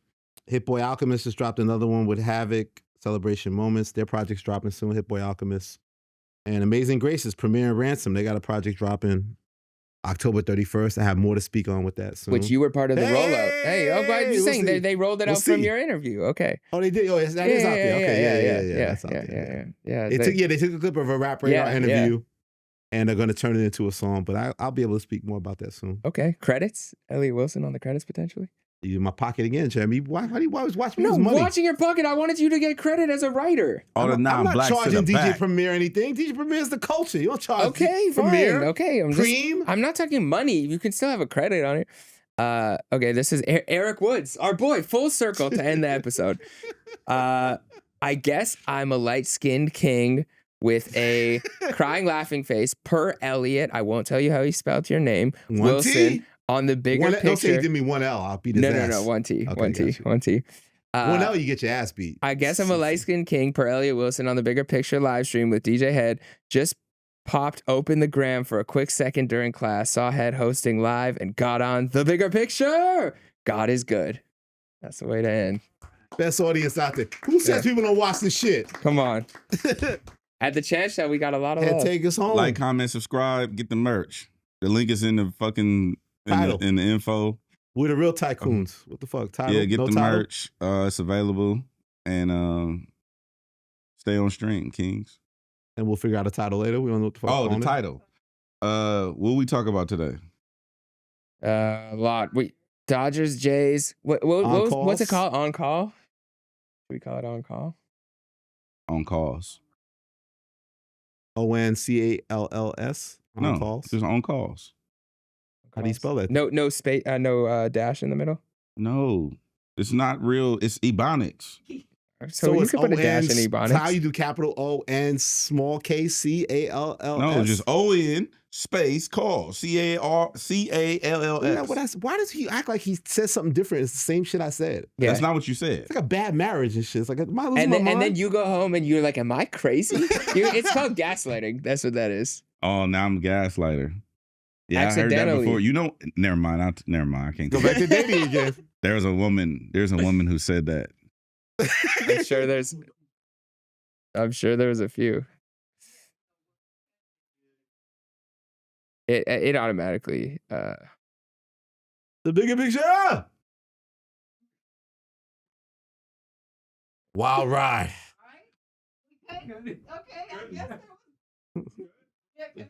Hit Boy Alchemist just dropped another one with Havoc, Celebration Moments. Their project's dropping soon, Hit Boy Alchemist. And Amazing Graces, Premiere and Ransom. They got a project dropping October 31st. I have more to speak on with that soon. Which you were part of the rollout. Hey, I'm just saying they rolled it out from your interview. Okay. Oh, they did. Oh, that is out there. Okay, yeah. That's out there. Yeah. They took a clip of a Rap Radar interview, and they're going to turn it into a song. But I'll be able to speak more about that soon. Okay. Credits. Elliott Wilson on the credits potentially. You in my pocket again, Jeremy. Why do you always watch me lose No, money? watching your pocket. I wanted you to get credit as a writer. I'm not charging DJ Premier anything. DJ Premier is the culture. You don't charge Okay, Premier. fine. Okay, I'm not talking money. You can still have a credit on it. Okay, this is Eric Woods, our boy, full circle to end the episode. I guess I'm a light-skinned king with a crying, laughing face. Per Elliott, I won't tell you how he spelled your name. Wilson. On the bigger picture. Don't say you did me 1L. I'll beat his ass. No, 1T. Okay, 1T. 1T. 1L, you get your ass beat. I guess I'm a light-skinned king per Elliott Wilson on the Bigger Picture live stream with DJ Head. Just popped open the gram for a quick second during class, saw Head hosting live, and got on the Bigger Picture. God is good. That's the way to end. Best audience out there. Who says people don't watch this shit? Come on. At the Chance Show, we got a lot of love. Take us home. Like, comment, subscribe, get the merch. The link is in the fucking... In the info. We're the real tycoons. What the fuck? Title? Yeah, get no the title? merch. It's available. And stay on stream, Kings. And we'll figure out a title later. We don't know what the fuck. Oh, the title. What we talk about today? A lot. Dodgers, Jays. What's it called? On call? Should we call it on call? On calls. ONCALLS? On calls? There's on calls. How do you spell that? No space. No dash in the middle. No, it's not real. It's Ebonics. So you can put a dash in Ebonics. How you do capital O-N small K-C-A-L-L-S? No, just O-N space call. C-A-R-C-A-L-L-S. Why does he act like he says something different? It's the same shit I said. Yeah. That's not what you said. It's like a bad marriage and shit. It's like, am I losing and my mind? then you go home and you're like, am I crazy? It's called gaslighting. That's what that is. Oh, now I'm a gaslighter. Yeah, I heard that before. You know, never mind. Never mind. I can't go back to dating again. There's a woman who said that. I'm sure there was a few. It automatically the Bigger Picture. Wild ride. Okay, I guess.